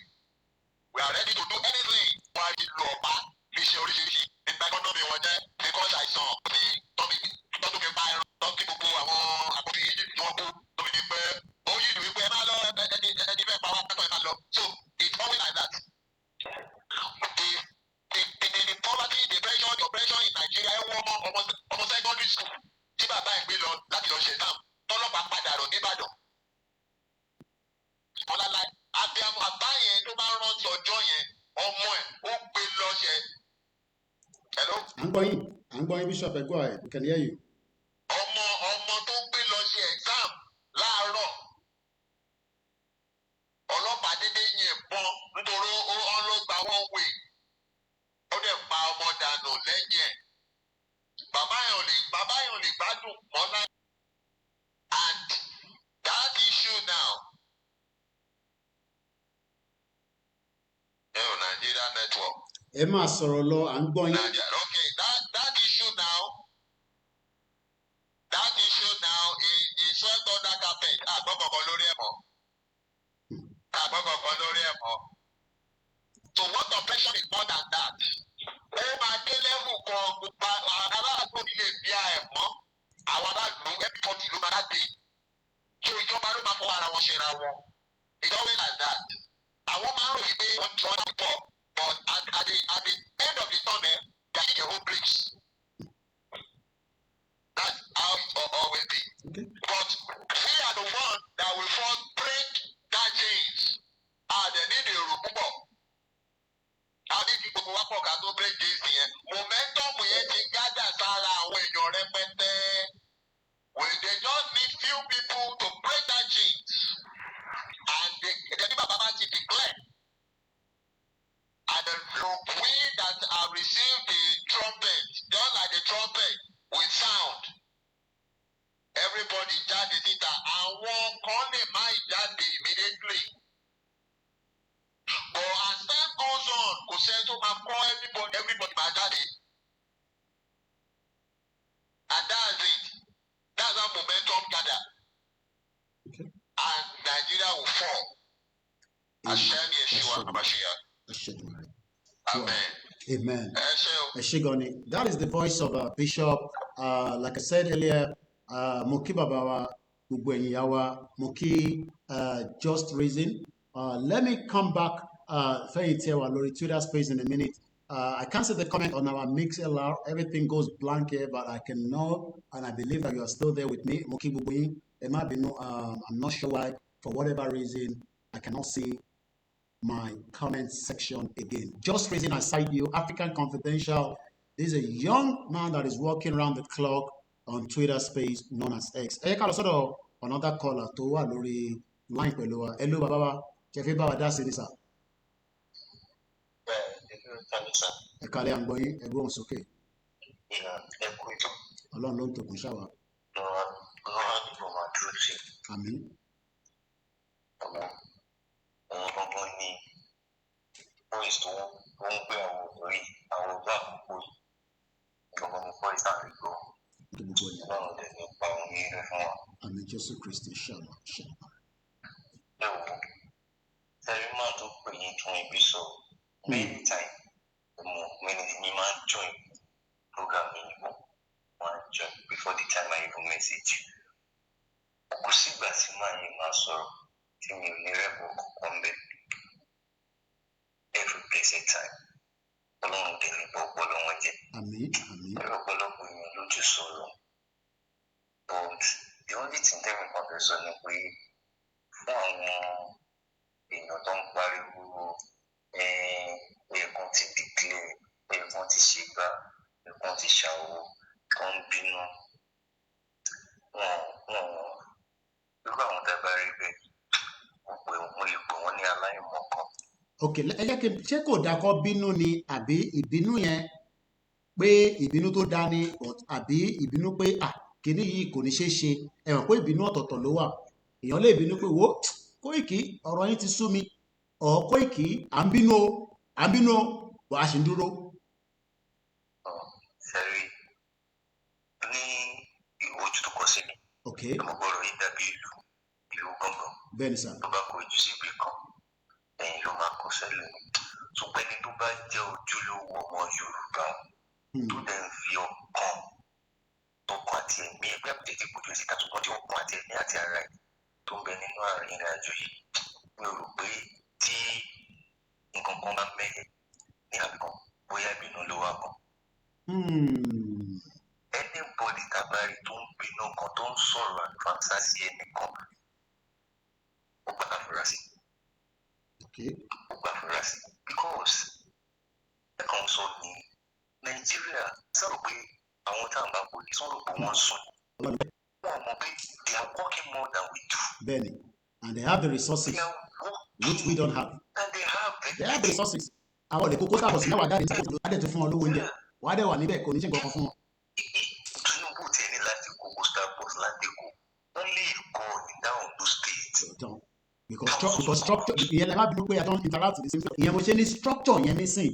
we are ready to do anything. Wọ́n á di lu ọ̀pá fi ṣe oríṣiríṣi nígbà economy wọn jẹ́ because àìsàn ní tọ́tù fi pa ẹran tọ́tù gbogbo àwọn àkókò yìí tí wọ́n kó tóbi ní pé ó yí ìlú wípé ẹ máa lọ ẹni bẹ́ẹ̀ pa wá pẹ́tọ́ ẹ máa lọ. So it's always like that. The poverty, the oppression in Nigeria ẹ wọ́n ọmọ secondary school tí bàbá ẹ̀ gbé lọ láti lọ ṣe exam tọ́lọ́pàá padà rọ̀ nìbàdàn. Ọ̀làlà abiyamọ àbá yẹn tó bá rántí ọjọ́ yẹn ọmọ ẹ̀ ó gbé lọ ṣe. Hello? I'm going, Bishop. Go ahead. We can hear you. Ọmọ tó gbé lọ ṣe exam láàárọ̀. Ọlọ́pàá dédé yìnbọn nítorí ó ló gba one way. Ó dẹ̀ pa ọmọ dànù lẹ́yìn ẹ̀. Bàbá yẹn ò lè gbádùn mọ́ láì. And that issue now, Nigeria network. Ẹ máa sọ̀rọ̀ lọ, à ń gbọ́ yín. Okay, that issue now is swept under carpet. Àgbọ̀kọ̀kọ̀ lórí ẹ̀ mọ́. So what oppression is more than that? Ó máa dé level kan gbogbo aráàlú nílé bí a ẹ̀ mọ́. Àwọn aráàlú everybody ló máa dé. So ìjọba ló máa fọwọ́ ara wọn ṣe ra wọn. It's always like that. Àwọn máa ń ròyìn pé wọ́n ti wọ́n náà pọ̀. But at the end of the tunnel, they are in their own bricks. That's how it will always be. Okay. But we are the one that will first break that chains. They need the rúbọ̀. Àbí kí gbogbo wa pọ̀ ká tó break this yẹn. Momentum yẹn ti gádà sára àwọn èèyàn rẹpẹtẹ. They just need few people to break that chains. And the Baba ti declare. And we that have received the trumpet, just like the trumpet, with sound. Everybody jáde síta. Àwọn kan lè má jáde immediately. But as time goes on, kò sẹ́ni tó máa kọ́ everybody Amen. That is the voice of Bishop. Like I said earlier, Moki Babawa, Yawa, Moki, Just Reason. Let me come back, Lori Twitter space in a minute. I can't see the comment on our MixLR. Everything goes blank here, but I can know and I believe that you are still there with me. Moki Bubuyi. It might be no, I'm not sure why. For whatever reason, I cannot see my comment section again. Just Reason aside you, African Confidential. This is a young man that is walking around the clock on Twitter space known as X. Sort of another caller to Lori line pẹ̀lú. Hello, Baba. Chefe Baba, that's it, sir. Ẹ kálẹ́ à ń gbọ́ yín, ẹ gbóhùn sókè. Ọlọ́run ló ń tòkùn ṣàwà. Àmín. Boys tó wọ́n ń gbé àwọn òrí àwọn ọgbà àkókò ìjọba ní fọ́ ìsàlẹ̀ gbọ́. Ọlọ́run dẹ̀ ní pa òun ní ilé fún wa. Àmín Jésù Kristi ṣàlọ́. Ẹ wò ó, tẹ̀rí máa tó pè yín tún ibi sọ many time mi máa ń join program yìí bọ̀ máa ń join before the time I even message you. Kò sígbà tí màá yín máa sọ̀rọ̀ tí mi ò ní rẹ́pọ̀ kankan bẹ́ẹ̀. Every blessed time. Ọlọ́run tẹ̀lé bọ́ ọpọlọ wọn jẹ́. Ẹ̀rọ ọ̀pọ̀lọpọ̀ èèyàn ló ti sọ̀rọ̀. But the only thing tẹ́mi kan fẹ́ sọ ni pé fún àwọn èèyàn tó ń pariwo ẹ̀ẹ̀kan ti declare, ẹ̀ẹ̀kan ti ṣègbà, ẹ̀ẹ̀kan ti ṣàwọ̀, kan bínú. Irú àwọn tá a bá rí bẹ́ẹ̀, mo lè pè wọ́n ní aláìmọ̀kan. Okay, ṣé kò dáa kó bínú ni àbí ìbínú yẹn pé ìbínú tó dá ni àbí ìbínú pé kíní yìí kò ní ṣeé ṣe ẹ mọ̀ pé ìbínú ọ̀tọ̀ọ̀tọ̀ ló wà èèyàn lè bínú pé wo Kóìkì ọ̀rọ̀ yín ti sú mi Kóìkì à ń bínú o wàá ṣì ń dúró. Sẹ́rí ní ojú tó kọ sí mi. Mo gbọ́dọ̀ yín dàbí ìlú gbọ̀ngàn. Bẹ́ẹ̀ni sà. Tó bá kọ ojú sí ibi kan. Ẹ̀yin ló máa kọ sẹ́lẹ̀ ṣùgbọ́n ẹni tó bá jẹ́ ojúlówó ọmọ Yorùbá tó dẹ̀ ń fi ọkàn àti ẹ̀mí ẹgbẹ́ àpèjì ìbòjú ẹ̀sìn kàtúkọ́ tí ọkàn àti ẹ̀mí àti ara ẹ̀ tó ń bẹ nínú ìrìn àjò yìí mi ò rò pé tí nǹkan kan bá mẹ́lẹ̀ ní àbíkan bóyá ìbínú ló wà kan. Anybody tàbárí tó ń bínú kan tó ń sọ̀rọ̀ àlùfáàsá sí ẹnìkan ó gbàgbà fúra sí. Because ẹ̀kan sọ ní Nàìjíríà sọ̀rọ̀ pé àwọn tá à ń bá wọlé sọ̀rọ̀ pé wọ́n sùn. Wọ́n mọ̀ pé they are working more than we do. Bẹ́ẹ̀ni, and they have the resources which we don't have. And they have the resources. Àwọn ọ̀dẹ̀ kókó tàbọ̀ sí náà wà jáde nígbà tó wà dẹ̀ tó fún wọn lówó oúnjẹ. Wà á dẹ̀ wà níbẹ̀ kò ní ṣe nǹkan fún wọn. Tinubu tẹ̀ ní láti kókó Starbucks láti kó. Wọ́n lè kọ́ ìdáhùn tó state. Because structure ìyẹn lè má bínú pé I don't interact with the same ìyẹn mo ṣe ní structure yẹn nísìn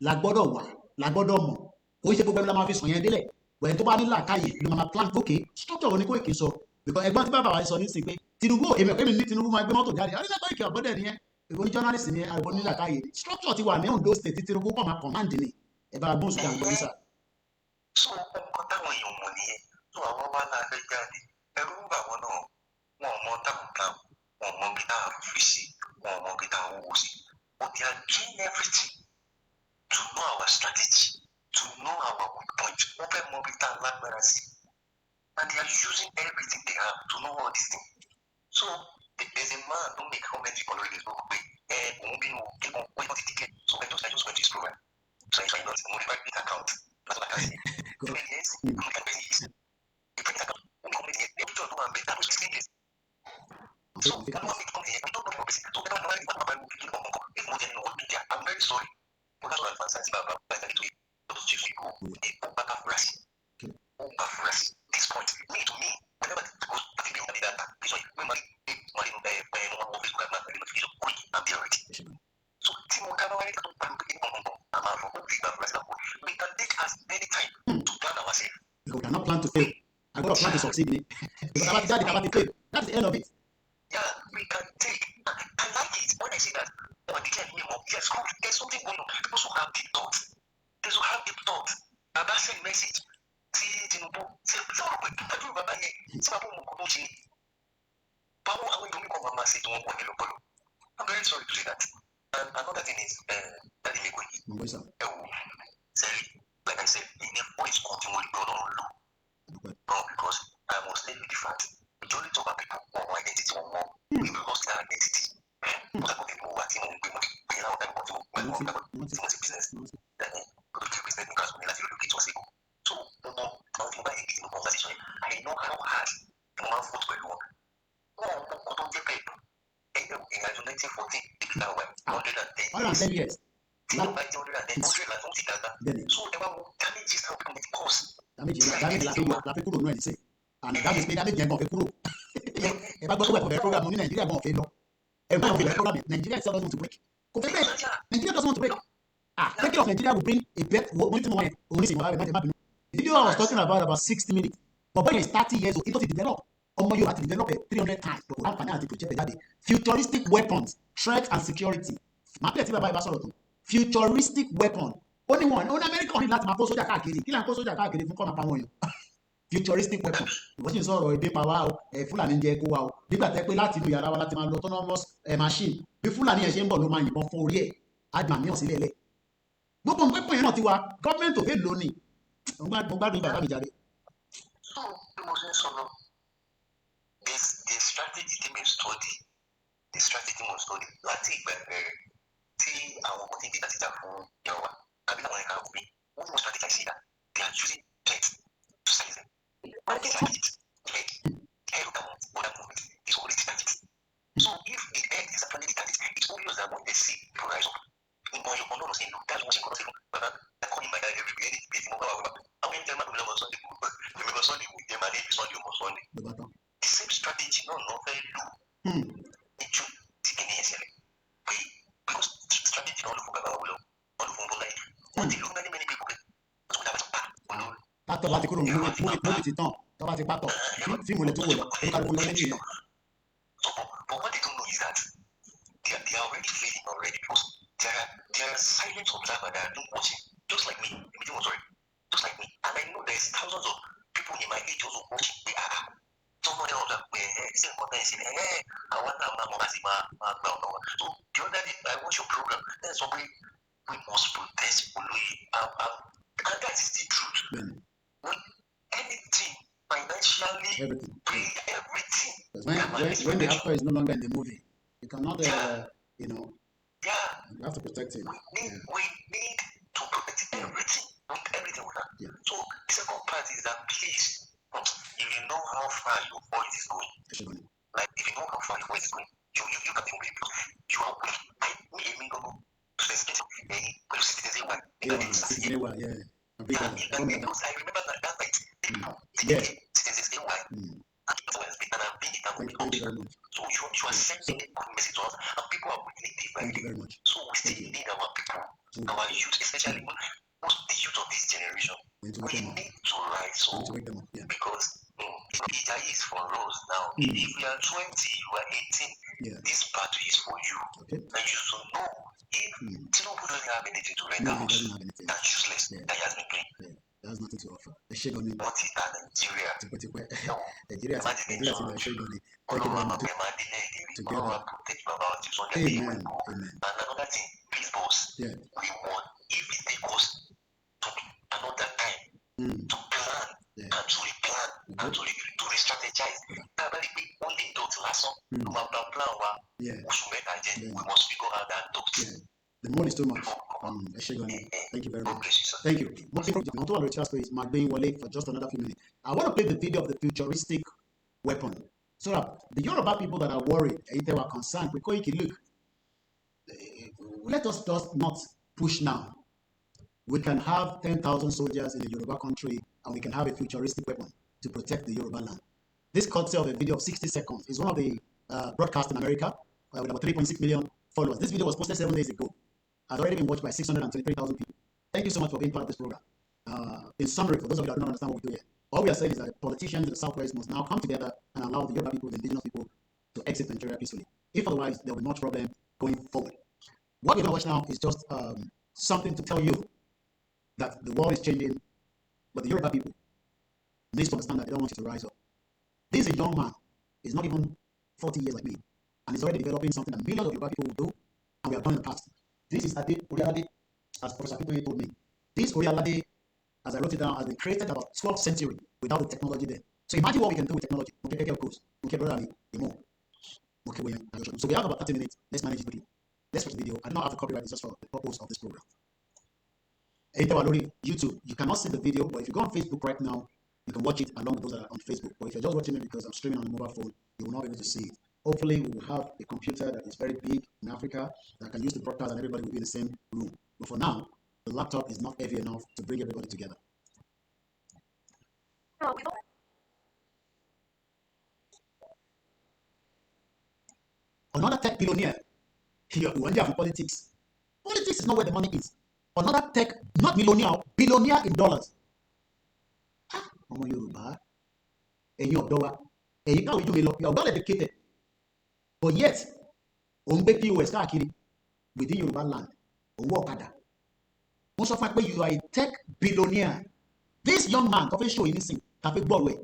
la gbọ́dọ̀ wà la gbọ́dọ̀ mọ̀ ó ṣe gbogbo ẹni la máa fi sùn yẹn délẹ̀ wẹ̀rẹ̀ tó bá ní làákàyè ló máa plan ok structure wo ni Kóìkì sọ because ẹ̀gbọ́n tí bàbá wa sọ nísìn pé Tinubu èmi ní Tinubu máa gbé mọ́tò jáde àwọn ilé Kóìkì ọ̀bọ̀dẹ̀ nìyẹn ìwé ní journalist ni àìbọn ní làákàyè structure ti wà ní Ondo state tí Tinubu kàn máa command ni ẹ bá gbóhùn sókè àgbọn nísà. So nǹkan táwọn èèyàn mọ̀ nìyẹn tó àwọn bá náà fẹ́ jáde ẹrú ń bà wọn náà wọn ò mọ táwọn táwọn wọn ò mọ bí táwọn fi sí wọn ò mọ bí táwọn wò sí but they are doing everything to know our strategy to know our weak point wọn fẹ́ mọ bí táwọn lágbára sí and they are using everything they have to know all these things so there's a man who make comment on Facebook pé òun bínú kíkún wọ́n ti dìkẹ́ so I just went to this program so I not modify the account that's what I can say. Yes, I'm going to be easy. You bring that up. I'm going to be able to do and that was 16 years. So, I'm going to come here. I don't know what this is. So, I'm very sorry. But that's what I'm saying. But I need to be those two people. They go back after us. This point, me to me, whenever it goes, I think you're that. This way, when my money no pay, no one always grab my money, but it's quick and priority. So, Timo, I'm going to we can take as many time to plan ourselves. We cannot plan to fail. I got to plan to succeed. Because about to fail. That's the end of it. Yeah, we can take. I like it when I see that Yes, there's something going on. People who have deep thoughts. Those who have deep thoughts. Baba send message. See, Tinubu. See, Baba yẹn. See, Baba mo kò tó ṣe. Báwo àwọn ìdòmí kan máa ṣe tí wọ́n pọ̀ nílò. I'm very sorry to say that. And another thing is, Daddy Koiki. Like I said, in a voice continually go on low. No, because I must let me different. Majority of our people want more identity or more. We lost their identity. But I got people who are team on business. Then go to business because we like to look at what's ego. So, now if you buy a conversation, I know how hard the man fought by one. Oh, don't get paid. In 1914, they got 110 years. So, damage is how come it costs. Damage la fi kúrò náà ẹ̀ ṣe. And that is pé damage yẹn gan fi kúrò. Ẹ bá gbọ́ pé ẹ̀kọ́ program ní Nàìjíríà gan fi lọ. Ẹ bá gbọ́ program Nigeria itself doesn't want to break. Kò fẹ́ bẹ́ẹ̀. Nigeria doesn't want to break. Thinking of Nigeria will bring a bet. One thing more, only thing the video I was talking about 60 minutes. But when it's 30 years old, it doesn't develop. You have to develop it 300 times. But without financial project, futuristic weapons, threats and security. Futuristic weapon. Only one. Only America only láti máa kó sójà káàkiri. Kí là ń kó sójà káàkiri fún kọ́nà pàwọn èèyàn. Futuristic weapon. Ìwọ́n sì ń sọ̀rọ̀ èdè pa wá o. Fúlàní jẹ́ kó wá o. Nígbà tẹ́ pé láti inú yàrá wa láti máa lo autonomous machine. Bí Fúlàní yẹn ṣe ń bọ̀ ló máa yìnbọn fún orí ẹ̀. Àgbà mìíràn sílẹ̀ lẹ̀. Gbogbo nǹkan yẹn náà ti wá gọ́ọ̀mẹ̀ntì òfin lónìí. Mo gbádùn bàbá mi jáde. So, bí mo ṣe ń sọ̀rọ̀, the strategy team is study. The strategy team is study. Láti ìgbà bẹ̀rẹ̀ tí àwọn ọmọ tí ń gbé títà fún Yorùbá, àbí àwọn ẹ̀ka òfin, wọ́n mọ̀ strategize that they are using threats to size them. Wọ́n ti strategies like air border movement is already strategies. So if the air is actually the target, it's obvious that when they see people rise up, in one you know saying, look, that's what you're going to say. But I'm calling my dad every day, how many times I remember Sunday, with them, and every Sunday almost Sunday. The same strategy, no, very low. It's because strategy don't look about all of life. What do many people get? Pátọ̀ láti kúrò mórí ti tán, tó bá ti pátọ̀, fíìmù lè tó wò lọ, ó kálukú lọ lẹ́yìn ìyẹn. But what they don't know is that they are already failing already because there are silent observers that are doing watching, just like me. Just like me. And I know there's thousands of people in my age also watching. Someone else that say what I say, I want to so the other day I watch your program, then somebody we must protest and that is the truth. Anything financially, everything. When the actor is no longer in the movie, you cannot, you have to protect him. We need to protect everything. So the second part is that please, if you know how far your voice is going, like if you know how far your voice is going, you can think because you are weak. I go because I remember that night. So you are sending a good message to us, and people are really different. So we still need our people, our youth, especially most the youth of this generation. We need to rise up because Ija is for us now. If you are 20, you are 18, this battle is for you. And you should know if Tinubu doesn't have anything to render us, that's useless. That has been playing. There's nothing to offer. What is that Nigeria? Nigeria is Nigeria. Thank you very much. Together. Amen. And another thing, please, boss. We want, if it takes us to another time to plan and to replan and to re-strategize. Only those last we must figure out that dots. The mood is too much. Thank you very much. Thank you. For just another few minutes. I want to play the video of the futuristic weapon. So that the Yoruba people that are worried, if they were concerned, with Koiki, look, let us just not push now. We can have 10,000 soldiers in the Yoruba country and we can have a futuristic weapon to protect the Yoruba land. This courtesy of a video of 60 seconds is one of the broadcasts in America with about 3.6 million followers. This video was posted 7 days ago. Has already been watched by 623,000 people. Thank you so much for being part of this program. In summary, for those of you that don't understand what we do here, all we are saying is that politicians in the Southwest must now come together and allow the Yoruba people, the indigenous people, to exit Nigeria peacefully. If otherwise, there will be much problem going forward. What we're going to watch now is just something to tell you that the world is changing, but the Yoruba people need to understand that they don't want you to rise up. This is a young man. He's not even 40 years like me. And he's already developing something that millions of Yoruba people will do, and we have done in the past. This is Ade Orialade, as Professor Akintoye told me. This Orialade, as I wrote it down, has been created about 12th century without the technology there. So imagine what we can do with technology. So we have about 30 minutes. Let's manage it quickly. Let's watch the video. I do not have the copyright. It's just for the purpose of this program. YouTube, you cannot see the video, but if you go on Facebook right now, you can watch it along with those that are on Facebook. But if you're just watching it because I'm streaming on a mobile phone, you will not be able to see it. Hopefully, we will have a computer that is very big in Africa that can use the broadcast and everybody will be in the same room. But for now, the laptop is not heavy enough to bring everybody together. Another tech billionaire. Here, we wonder for politics. Politics is not where the money is. Another tech, not millionaire, billionaire in dollars. Ọmọ Yorùbá, ẹ̀yin ọ̀dọ́ wa, ẹ̀yin káwé jù mí lọ, you are well educated, but yet, òun gbé POS káàkiri within Yoruba land, òun wọ ọ̀kadà. Wọ́n sọ fún ẹ pé you are a tech billionaire. This young man, tó fẹ́ show yìí nísìn, tàbí gbọ́rọ̀ ẹ̀,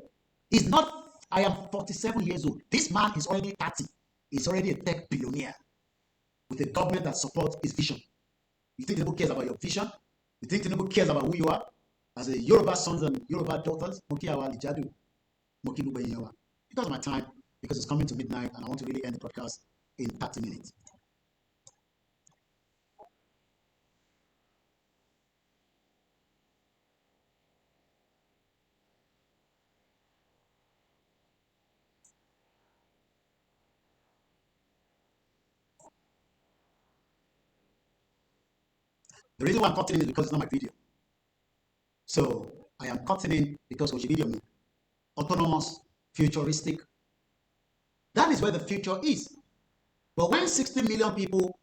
is not, I am 47 years old. This man is already 30. He's already a tech billionaire with a government that supports his vision. You think Tinubu cares about your vision? You think Tinubu cares about who you are? As a Yoruba sons and Yoruba daughters, because of my time, because it's coming to midnight and I want to really end the broadcast in 30 minutes. The reason why I'm cutting in is because it's not my video. So I am cutting in because of video, autonomous, futuristic. That is where the future is. But when 60 million people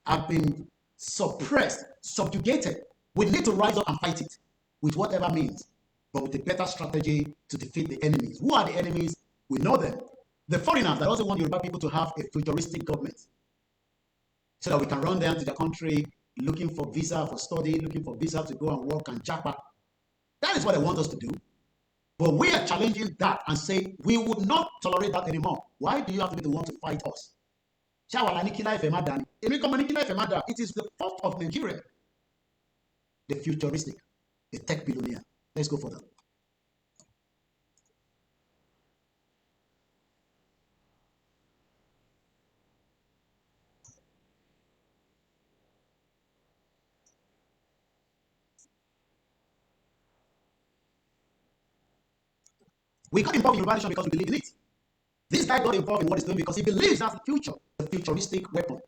have been suppressed, subjugated, we need to rise up and fight it with whatever means, but with a better strategy to defeat the enemies. Who are the enemies? We know them. The foreigners that also want Yoruba people to have a futuristic government so that we can run them to the country looking for visa for study, looking for visa to go and work and japa. That is what they want us to do. But we are challenging that and say we would not tolerate that anymore. Why do you have to be the one to fight us? It is the fault of Nigeria. The futuristic, the tech billionaire. Let's go further. We got involved in Yoruba because we believe in it. This guy got involved in what he's doing because he believes that's the future, the futuristic weapon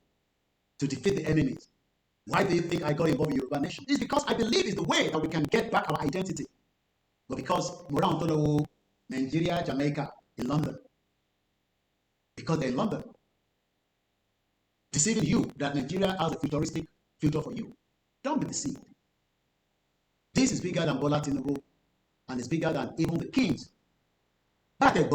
to defeat the enemies. Why do you think I got involved in Yoruba Nation? It's because I believe it's the way that we can get back our identity. But because Moran, Nigeria, Jamaica, in London, because they're in London, deceiving you that Nigeria has a futuristic future for you. Don't be deceived. This is bigger than Bola Tinubu, and it's bigger than even the kings. That means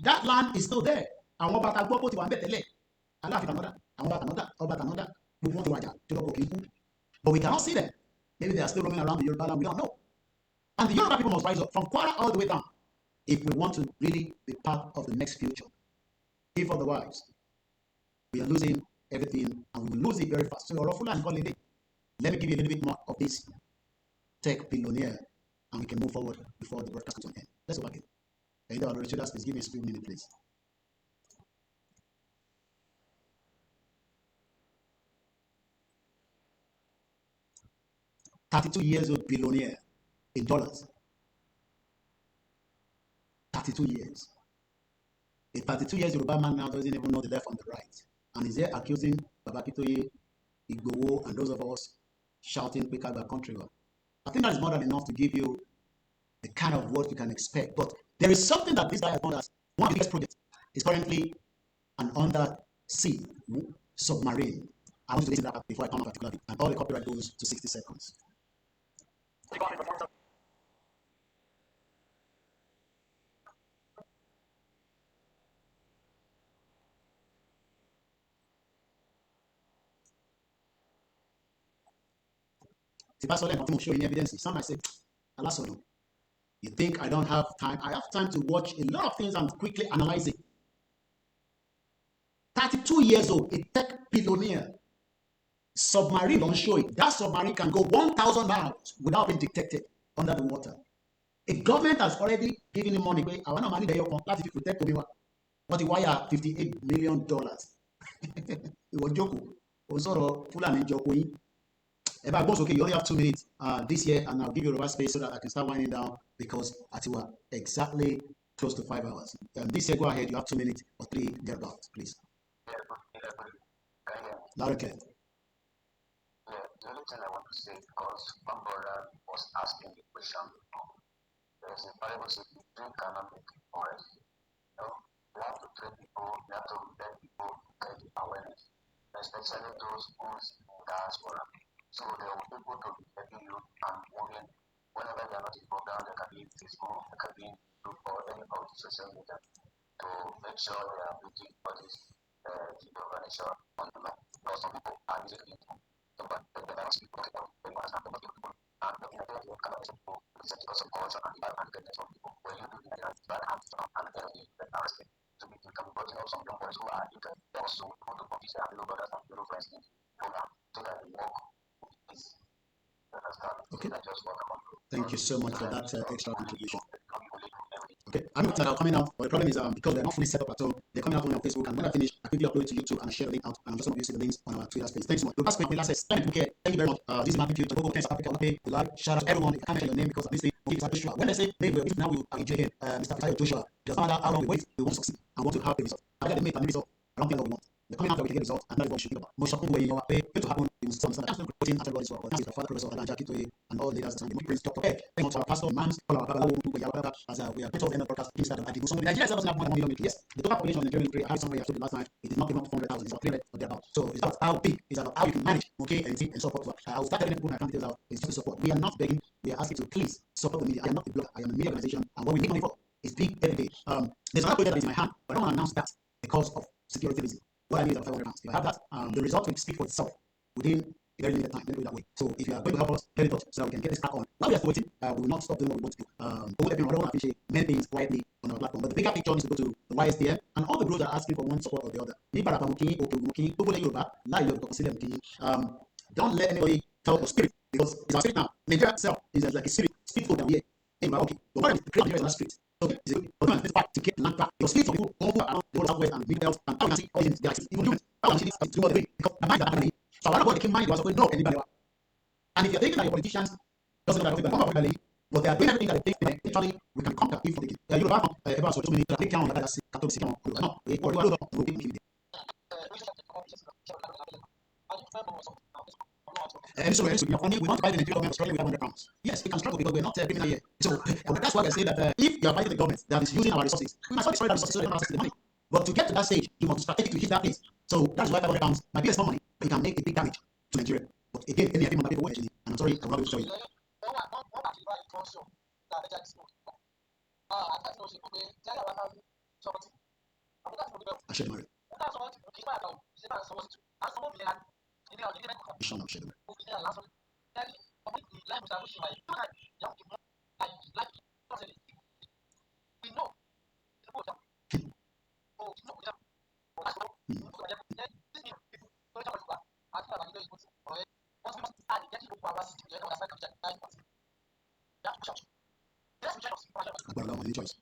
that land is still there. But we cannot see them. Maybe they are still roaming around the Yoruba land. We don't know. And the Yoruba people must rise up from Kwara all the way down if we want to really be part of the next future. If otherwise, we are losing everything and we will lose it very fast. So let me give you a little bit more of this tech billionaire and we can move forward before the broadcast comes to an end. Let's go back in. Please give me a few minutes, please. $32 years old billionaire in dollars. 32 years. A 32 years Yoruba man now doesn't even know the left from the right. And is there accusing Baba Akintoye, Igboho, and those of us shouting quick out our country. I think that is more than enough to give you the kind of work you can expect. But there is something that this guy has done as one of the biggest projects. It's currently an undersea submarine. I want you to listen to that before I come on particularly. And all the copyright goes to 60 seconds. show you evidence. Some might say, Alasono, you think I don't have time? I have time to watch a lot of things and quickly analyze it. 32 years old, a tech billionaire, submarine on show it. That submarine can go 1,000 miles without being detected under the water. A government has already given him money. I want money there. That's if you protect me. But the wire $58 million. It was joke. Also, Fulani joke. If I was okay, you only have 2 minutes this year, and I'll give you a space so that I can start winding down because at you are exactly close to 5 hours. This year, go ahead. You have 2 minutes or 3 thereabouts, please. Loud and clear. Yeah, the only thing I want to say, because one brother was asking the question, there's a Bible says you cannot make it forest. You know, you have to train people, you have to let people get the awareness, especially those who's in diaspora. So there will be people to be helping you and moving whenever they are not in program, they can be in Facebook, they can be in group or any of the social media to make sure they are meeting for this organization on the map. Because some people are using it to but the balance people they want to have the people and the people can also people because of culture and bad and some people when you do the bad and then you arrested to be become body of some young boys who are you can also go to police and little brothers and little friends in program so that they work with this. Okay. Thank you so much for that extra contribution. Okay, I'm not coming out, but the problem is because they're not fully set up at all, they're coming out on Facebook, and when I finish, I quickly upload it to YouTube and share the link out, and I'm just going to use the links on our Twitter space. Thanks so much. Lucas Quick says, thank you very much. This is my video to go to South Africa. Okay, like, shout out to everyone. I can't mention your name because of this thing. Joshua. When I say maybe if now we are enjoying Mr. Fitayo Joshua, just find out how long we wait, we want to succeed and want to have a result. I got to make a result. I don't think that we want. The coming out that we get results, and that is what we should think about. Most shocking way in our way to happen in some that's not putting at everybody's work. That's the father professor Alanja Kitoye and all leaders and the Prince Dr. Thank you to our pastor, imams, all our Babalawo, as we are going to end the broadcast. Things that I do. Some of the Nigerians doesn't have more than 1 million people. Yes, the total population of Nigeria, I somewhere I told you last night, it is not even 400,000, it's about 300 or thereabout. So it's about how big, it's about how you can manage, okay, and see and support. I will start telling people my account details out. It's just to support. We are not begging, we are asking to please support the media. I am not a blogger, I am a media organization, and what we need money for is big every day. There's another project that is in my hand, but I don't want to announce that because of security reasons. What I need is 500 pounds. If I have that, the result will speak for itself within a very limited time. Let me do it that way. So if you are going to help us, get it touch so that we can get this back on. While we are still waiting, we will not stop doing what we want to do. Don't everyone, I don't want to appreciate many things quietly on our platform. But the bigger picture needs to go to the YSDM and all the groups that are asking for one support or the other. Don't let anybody tell your spirit because it's our spirit now. Nigeria itself is like a spirit food that we are in okay. The one that Nigeria is not spirit. Okay, this part to keep the land back. Your spirit of people all around the southwest and middle belt and how you can see all these galaxies. Even humans, how can see this through all the way because the mind that happened. So I don't know what the king mind was going to know anybody. And if you're thinking that your politicians doesn't know that but they are doing everything that they think eventually we can conquer if they you know about so many they count that no and so we want to buy the Nigerian government struggling with 100 pounds. Yes, we can struggle because we're not criminal here. So that's why I say that if you are fighting the government that is using our resources, we must not destroy our resources so they don't access the money. But to get to that stage, you must strategically hit that place. So that's why 500 pounds might be a small money, but it can make a big damage to Nigeria. But again, any people actually, and I'm sorry, I'm not going to show you. I should marry. Any choice.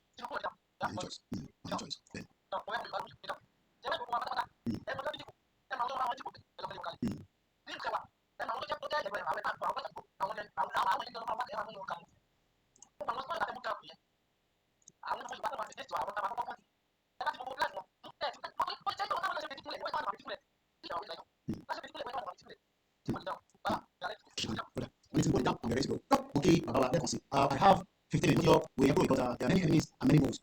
Okay, I have 15 in New York. We because there are many enemies and many moves.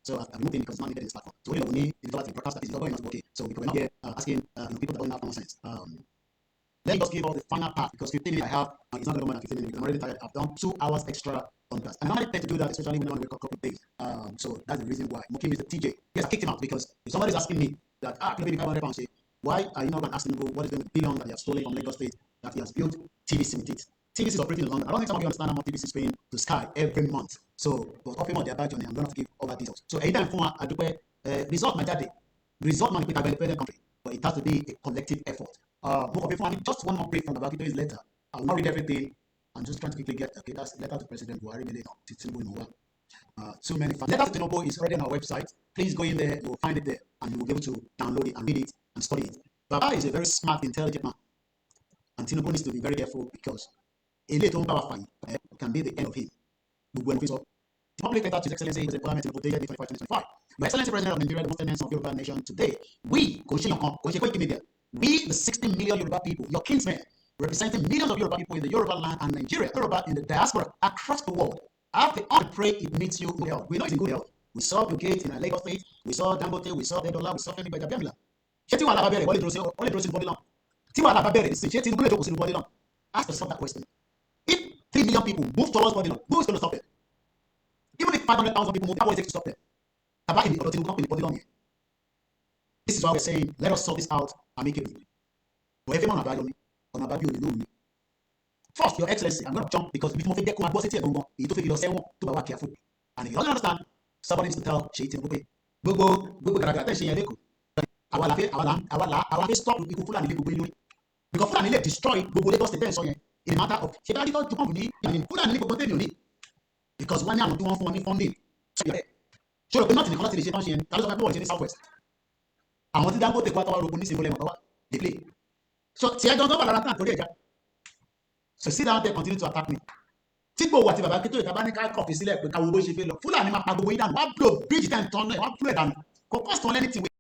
So I'm moving because it's not needed in this platform. So we need the broadcast that is going on. Okay, so we're not here asking people that don't have common sense. Let me just give all the final part because 15 minutes I have it's not going to more than 15 minutes. I'm already tired. I've done 2 hours extra on class. And I normally tend to do that, especially when I want to wake up a couple of days. So that's the reason why. Mokim is the TJ. Yes, I kicked him out because if somebody's asking me that maybe 500 pounds, say, why are you not going to ask him what is the billion that they have stolen from Lagos State that he has built TVC with it. TVC is operating in London. I don't think some of you understand how much TVC is paying to Sky every month. So, but off their badge on it, I'm going to give all that details. So, anytime for result my daddy, result money with a independent country, but it has to be a collective effort. Just one more brief from the Bakito's letter. I will not read everything. I'm just trying to quickly get, okay, that's letter to President Buhari. Too many facts. Letter to Tinubu is already on our website. Please go in there, you will find it there, and you will be able to download it and read it and study it. Baba is a very smart, intelligent man, and Tinubu needs to be very careful because a little power can be the end of him. The public letter to His Excellency was a parliament dated 2025. Your Excellency President of Nigeria, the most eminent of Yoruba nation today, we, Koikimedia, we, the 60 million Yoruba people, your kinsmen, representing millions of Yoruba people in the Yoruba land and Nigeria, Yoruba in the diaspora across the world, after all the pray it meets you in good health. We know it's in good health. We saw Bill Gates in Lagos State, we saw Dangote, we saw Dedola, we saw Femi Bajabemla. Ask yourself that question. If 3 million people move towards body long, who is going to stop them? Even if 500,000 people move, how is it to stop them? This is why we're saying, let us sort this out amicably. First, Your Excellency, I'm going to jump because we don't careful. And if you don't understand, somebody needs to tell Shaitan, okay, stop people because Fulani let destroy Lagos State in a matter of because one year want for funding. So not in the country in the southwest. I want to go to they play. So I don't know about that. So sit down there, continue to attack me. Tipo what if I get to the Tabanica coffee select with Kawu Boshi Fulani, my Pago, one blow, bridge and tunnel, one play down. Cost on anything.